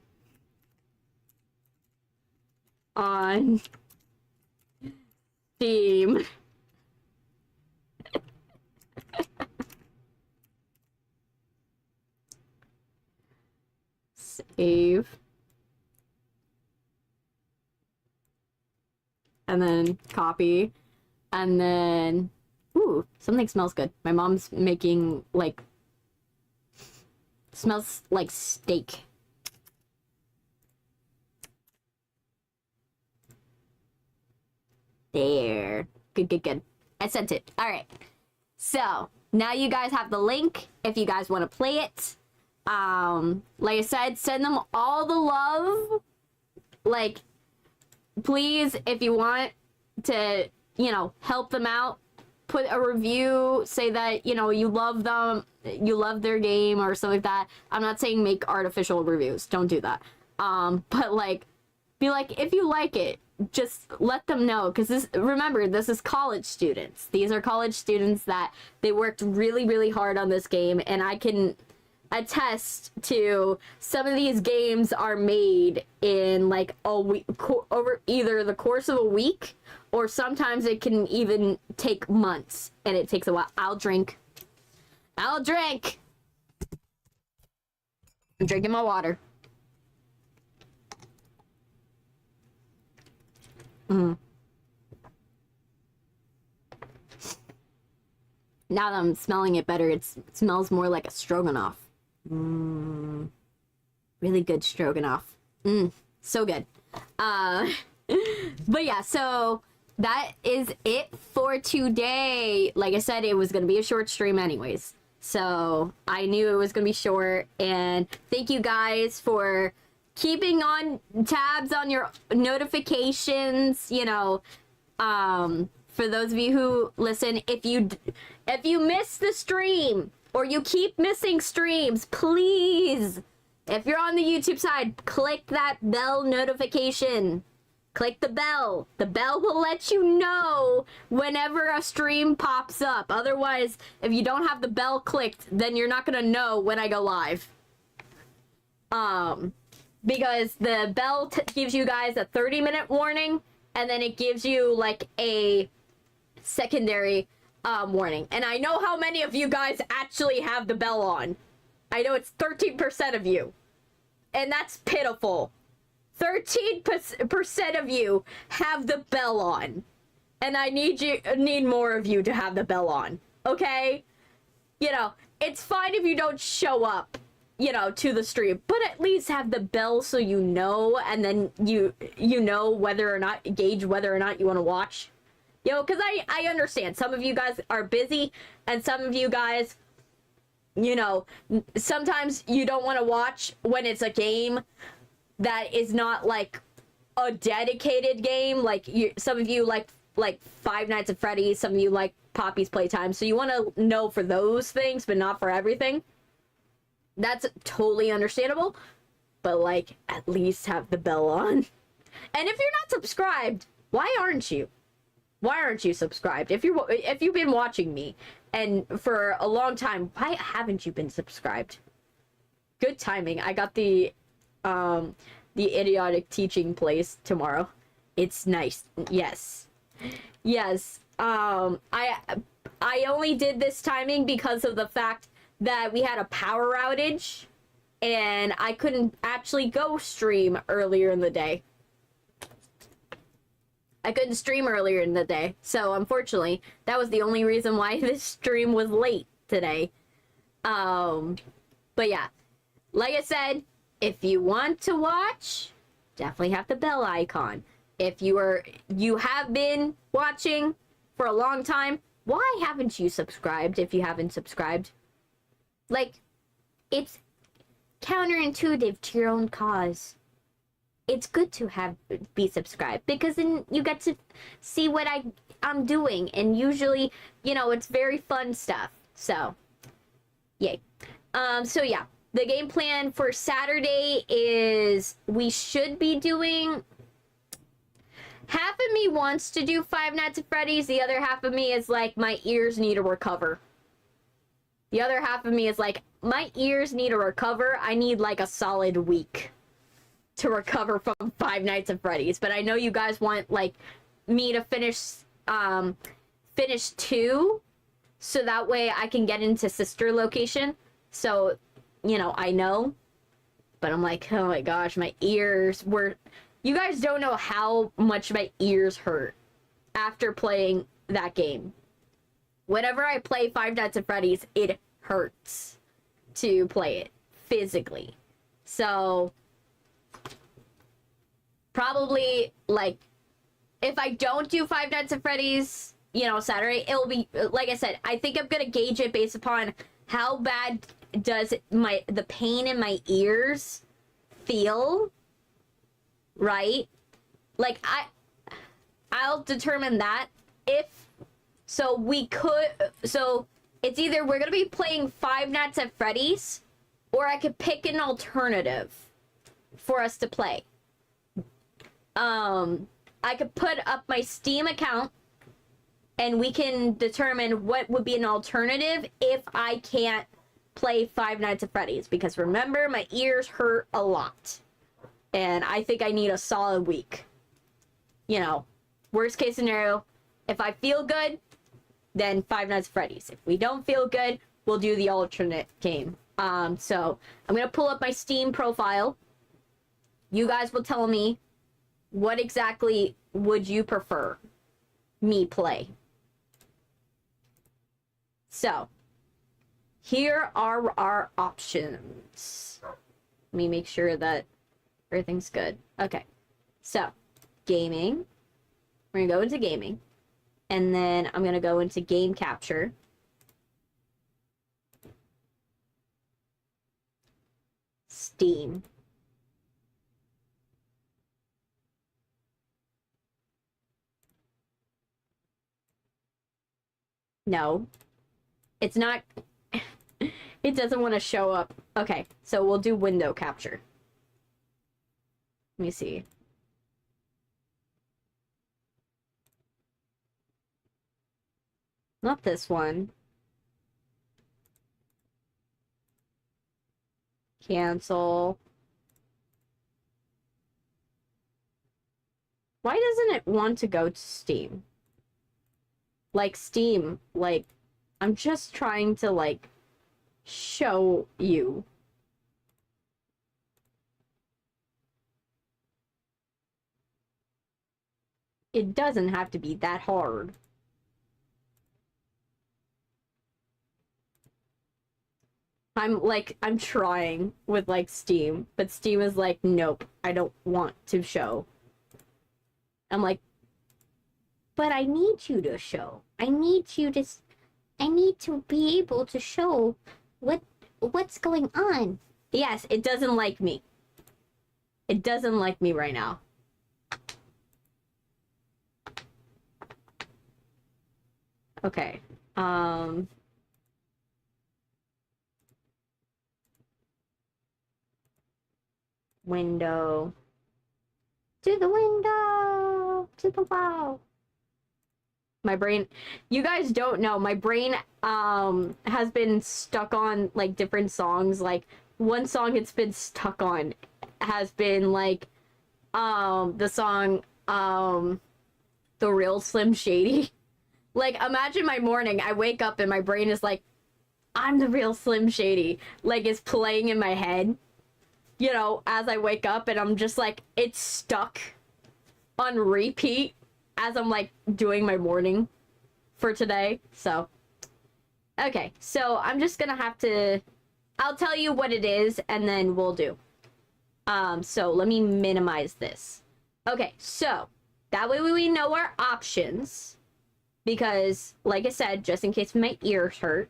on Steam. Save. And then copy. And then, ooh, something smells good. My mom's making, like, smells like steak. There. Good. I sent it. All right. So, now you guys have the link if you guys want to play it. Like I said, send them all the love. Like, please, if you want to, you know, help them out, put a review, say that, you know, you love them, you love their game or something like that. I'm not saying make artificial reviews. Don't do that. But, like, be like, if you like it, just let them know, because remember, this is college students. These are college students that they worked really, really hard on this game, and I can attest to some of these games are made in, like, a week, over either the course of a week, or sometimes it can even take months, and it takes a while. I'll drink. I'm drinking my water. Now that I'm smelling it better, it smells more like a stroganoff. Really good stroganoff. So good. But yeah, so that is it for today. Like I said, it was going to be a short stream anyways. So I knew it was going to be short. And thank you guys for keeping on tabs on your notifications, you know, For those of you who listen, if you miss the stream or you keep missing streams, please, if you're on the YouTube side, click that bell notification. Click the bell. The bell will let you know whenever a stream pops up. Otherwise, if you don't have the bell clicked, then you're not gonna know when I go live. Because the bell gives you guys a 30-minute warning, and then it gives you like a secondary warning. And I know how many of you guys actually have the bell on. I know it's 13% of you, and that's pitiful. 13% of you have the bell on, and I need more of you to have the bell on. Okay, you know, it's fine if you don't show up, you know, to the stream, but at least have the bell so you know, and then you know whether or not gauge whether or not you want to watch. You know, because I understand some of you guys are busy, and some of you guys, you know, sometimes you don't want to watch when it's a game that is not like a dedicated game. Like some of you like Five Nights at Freddy's, some of you like Poppy's Playtime, so you want to know for those things, but not for everything. That's totally understandable, but like at least have the bell on. And if you're not subscribed, why aren't you? Why aren't you subscribed? If you've been watching me and for a long time, why haven't you been subscribed? Good timing. I got the idiotic teaching place tomorrow. It's nice. Yes. I only did this timing because of the fact that we had a power outage and I couldn't actually go stream earlier in the day. I couldn't stream earlier in the day. So unfortunately, that was the only reason why this stream was late today. But yeah, like I said, if you want to watch, definitely have the bell icon. If you have been watching for a long time, why haven't you subscribed if you haven't subscribed? Like, it's counterintuitive to your own cause. It's good to be subscribed because then you get to see what I'm doing, and usually, you know, it's very fun stuff. So, yay. So yeah. The game plan for Saturday is we should be doing... Half of me wants to do Five Nights at Freddy's. The other half of me is like, my ears need to recover. The other half of me is like, my ears need to recover. I need like a solid week to recover from Five Nights at Freddy's. But I know you guys want like me to finish 2, so that way I can get into sister location. So... you know, I know, but I'm like, oh my gosh, my ears were... You guys don't know how much my ears hurt after playing that game. Whenever I play Five Nights at Freddy's, it hurts to play it physically. So, probably, like, if I don't do Five Nights at Freddy's, you know, Saturday, it'll be, like I said, I think I'm gonna gauge it based upon how bad does the pain in my ears feel, right? Like, I'll determine that. So it's either we're gonna be playing Five Nights at Freddy's, or I could pick an alternative for us to play. I could put up my Steam account and we can determine what would be an alternative if I can't play Five Nights at Freddy's, because remember, my ears hurt a lot and I think I need a solid week. You know, worst case scenario, if I feel good, then Five Nights at Freddy's. If we don't feel good, we'll do the alternate game. So I'm gonna pull up my Steam profile. You guys will tell me what exactly would you prefer me play. So here are our options. Let me make sure that everything's good. Okay, so gaming. We're gonna go into gaming, and then I'm gonna go into game capture. Steam. No. It's not... It doesn't want to show up. Okay, so we'll do window capture. Let me see. Not this one. Cancel. Why doesn't it want to go to Steam? Like, Steam, like, I'm just trying to, like, show you. It doesn't have to be that hard. I'm trying with, like, Steam, but Steam is like, nope, I don't want to show. I'm like, but I need you to show. I need to be able to show what's going on. Yes, it doesn't like me. It doesn't like me right now. Okay. Window. To the window. To the wall. My brain, you guys don't know, my brain has been stuck on like different songs. Like one song it's been stuck on has been like the song The Real Slim Shady. Like, imagine my morning, I wake up and my brain is like, I'm the real Slim Shady. Like, it's playing in my head, you know, as I wake up, and I'm just like, it's stuck on repeat as I'm, like, doing my morning for today. So, okay, so I'm just gonna have to, I'll tell you what it is, and then we'll do. So let me minimize this. Okay, so, that way we know our options. Because, like I said, just in case my ears hurt,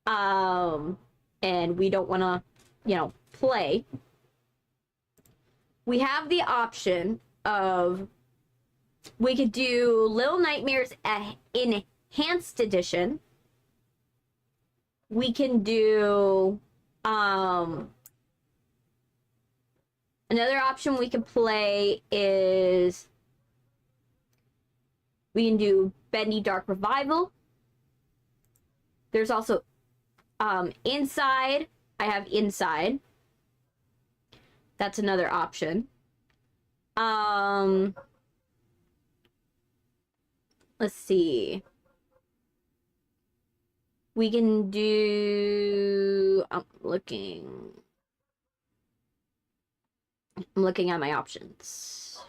and we don't want to, you know, play, we have the option of, we could do Little Nightmares Enhanced Edition. We can do, another option we can play is, we can do Bendy Dark Revival. There's also Inside. I have Inside. That's another option. Let's see. We can do, I'm looking at my options.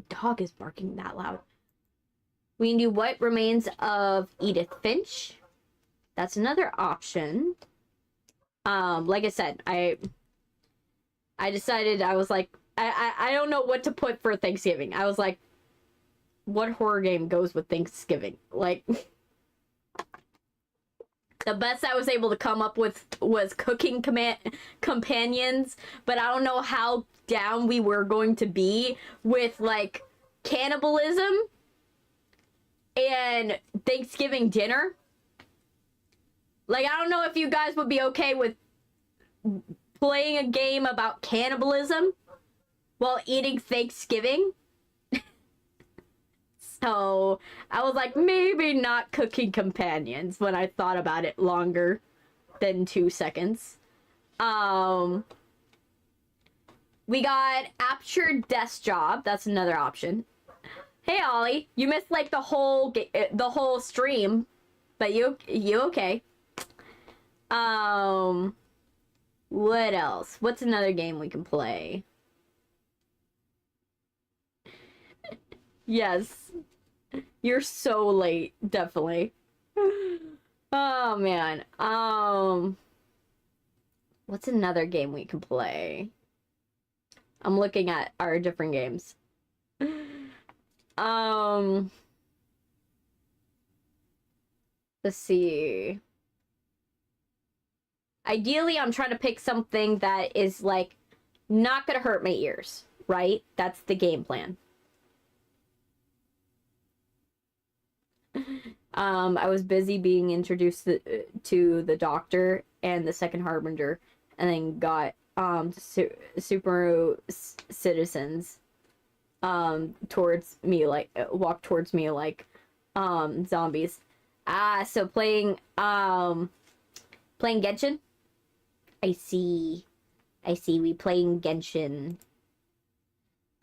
Dog is barking that loud. We can do What Remains of Edith Finch. That's another option. Like I said, I decided, I was like, I don't know what to put for Thanksgiving. I was like, what horror game goes with Thanksgiving? Like, the best I was able to come up with was Cooking Companions, but I don't know how down we were going to be with, like, cannibalism and Thanksgiving dinner. Like, I don't know if you guys would be okay with playing a game about cannibalism while eating Thanksgiving. So, I was like, maybe not Cooking Companions when I thought about it longer than 2 seconds. We got Aperture Desk Job. That's another option. Hey, Ollie, you missed like the whole stream, but you okay? What else? What's another game we can play? Yes. You're so late, definitely. Oh man. What's another game we can play? I'm looking at our different games. Let's see. Ideally, I'm trying to pick something that is like not gonna hurt my ears, right? That's the game plan. I was busy being introduced to the Doctor and the Second Harbinger, and then got Subaru citizens towards me, like walked towards me like zombies. So playing Genshin. I see we playing Genshin.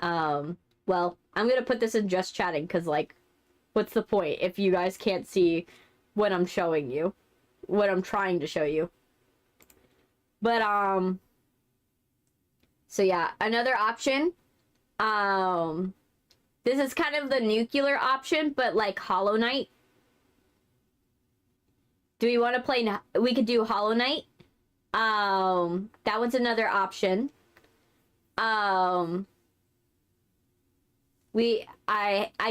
Well, I'm gonna put this in just chatting, because, like, what's the point if you guys can't see what I'm showing you? What I'm trying to show you. But, so yeah, another option. This is kind of the nuclear option, but, like, Hollow Knight. Do we want to play... We could do Hollow Knight. That one's another option. I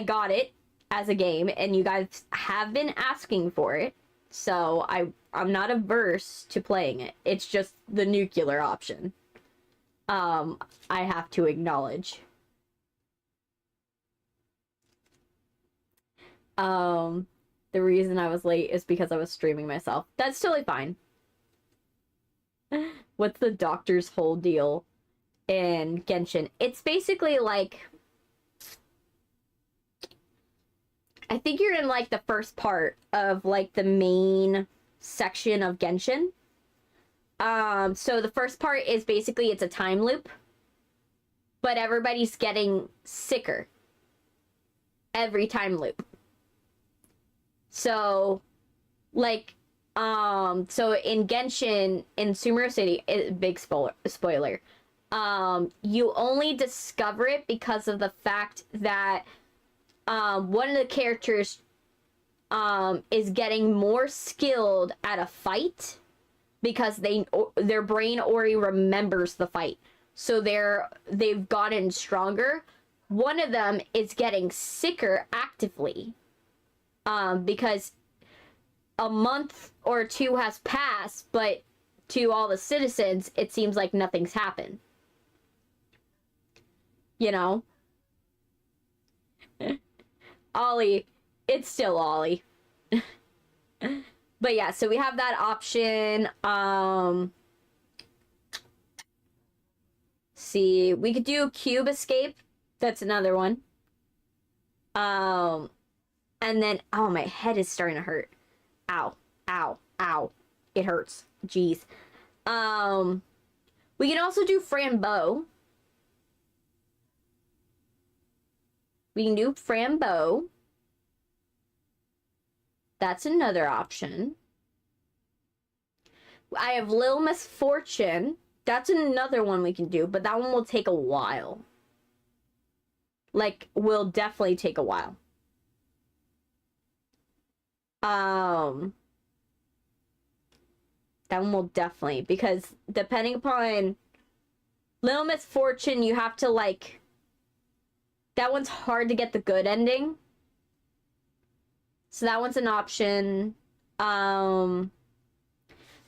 got it as a game, and you guys have been asking for it, so I'm not averse to playing it. It's just the nuclear option. I have to acknowledge. The reason I was late is because I was streaming myself. That's totally fine. What's the Doctor's whole deal in Genshin? It's basically like... I think you're in, like, the first part of, like, the main section of Genshin. So the first part is basically it's a time loop. But everybody's getting sicker. Every time loop. So, like, so in Genshin, in Sumeru City, big spoiler. You only discover it because of the fact that one of the characters is getting more skilled at a fight because their brain already remembers the fight. So they've gotten stronger. One of them is getting sicker actively because a month or two has passed, but to all the citizens, it seems like nothing's happened. You know? Ollie, it's still Ollie. But yeah, so we have that option. See, we could do Cube Escape. That's another one. And then, oh, my head is starting to hurt. Ow, ow, ow. It hurts. Jeez. We can also do Frambeau. We can do Frambeau. That's another option. I have Little Misfortune. That's another one we can do, but that one will take a while. Like, will definitely take a while. That one will definitely, because depending upon Little Misfortune, you have to, like... That one's hard to get the good ending. So that one's an option. But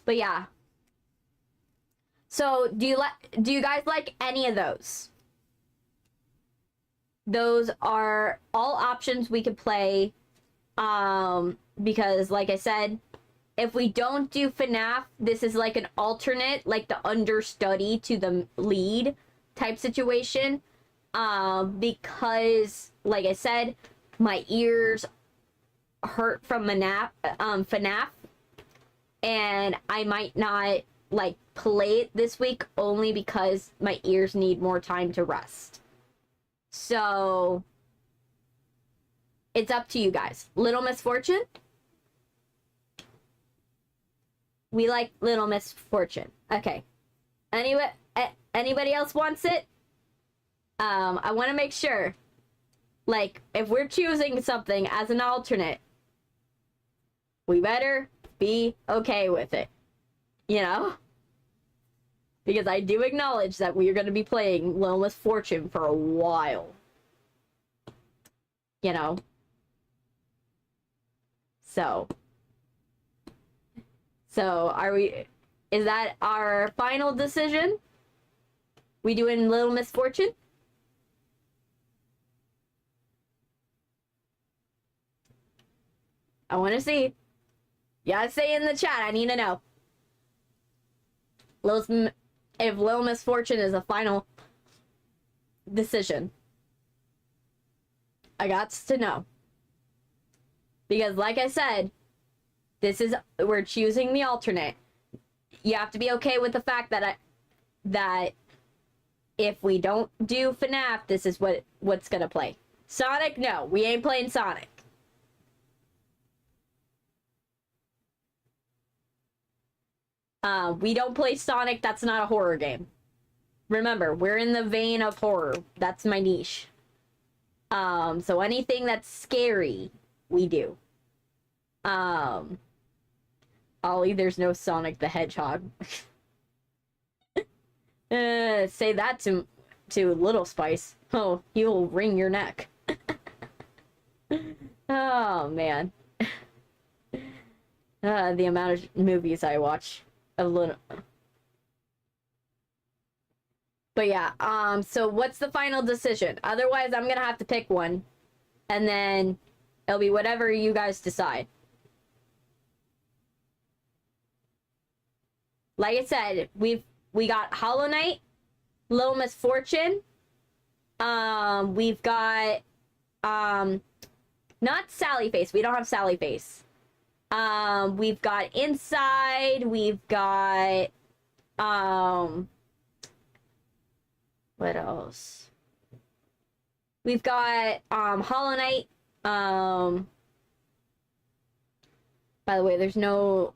yeah. So do you guys like any of those? Those are all options we could play. Because like I said, if we don't do FNAF, this is like an alternate, like the understudy to the lead type situation. Because, like I said, my ears hurt from FNAF, and I might not, like, play it this week only because my ears need more time to rest. So, it's up to you guys. Little Misfortune? We like Little Misfortune. Okay. Anybody else wants it? I want to make sure, like, if we're choosing something as an alternate, we better be okay with it, you know? Because I do acknowledge that we are going to be playing Little Misfortune for a while. You know? So is that our final decision? We doing Little Misfortune? I want to see. Yeah, say in the chat. I need to know. If Lil Misfortune is a final decision. I got to know. Because like I said, we're choosing the alternate. You have to be okay with the fact that if we don't do FNAF, this is what's gonna play. Sonic, no, we ain't playing Sonic. We don't play Sonic, that's not a horror game. Remember, we're in the vein of horror. That's my niche. So anything that's scary, we do. Ollie, there's no Sonic the Hedgehog. Say that to Little Spice. Oh, he'll wring your neck. Oh, man. The amount of movies I watch. A little... But yeah, so what's the final decision? Otherwise, I'm gonna have to pick one. And then it'll be whatever you guys decide. Like I said, we got Hollow Knight, Little Misfortune. We've got not Sally Face. We don't have Sally Face. We've got Inside. We've got what else? We've got Hollow Knight. By the way, there's no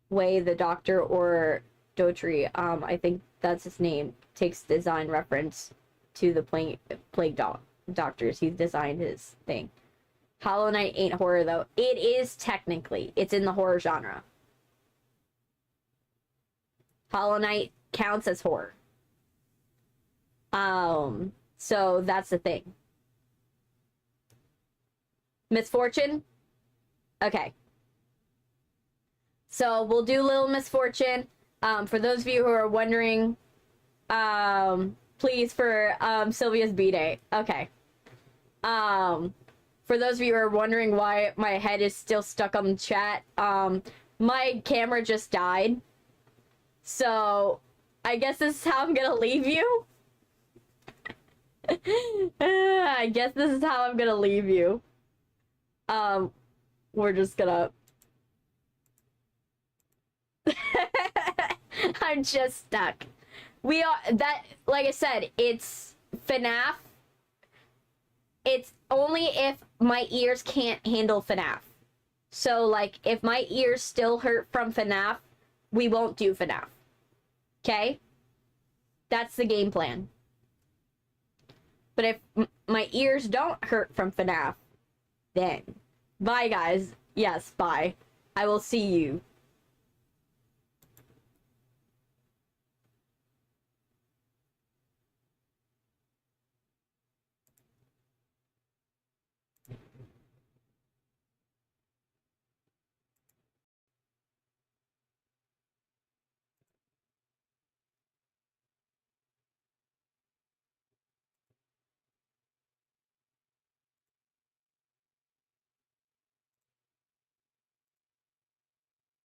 way the Doctor or Dotry, I think that's his name, takes design reference to the Plague Doctors. He designed his thing. Hollow Knight ain't horror, though. It is technically. It's in the horror genre. Hollow Knight counts as horror. So that's the thing. Misfortune? Okay. So we'll do Little Misfortune. For those of you who are wondering, please for Sylvia's B-Day. Okay. For those of you who are wondering why my head is still stuck on the chat, my camera just died. So I guess this is how I'm gonna leave you. I guess this is how I'm gonna leave you. We're just gonna... I'm just stuck. We are... That, like I said, it's FNAF. It's only if my ears can't handle FNAF. So, like, if my ears still hurt from FNAF, we won't do FNAF. Okay? That's the game plan. But if my ears don't hurt from FNAF, then... Bye, guys. Yes, bye. I will see you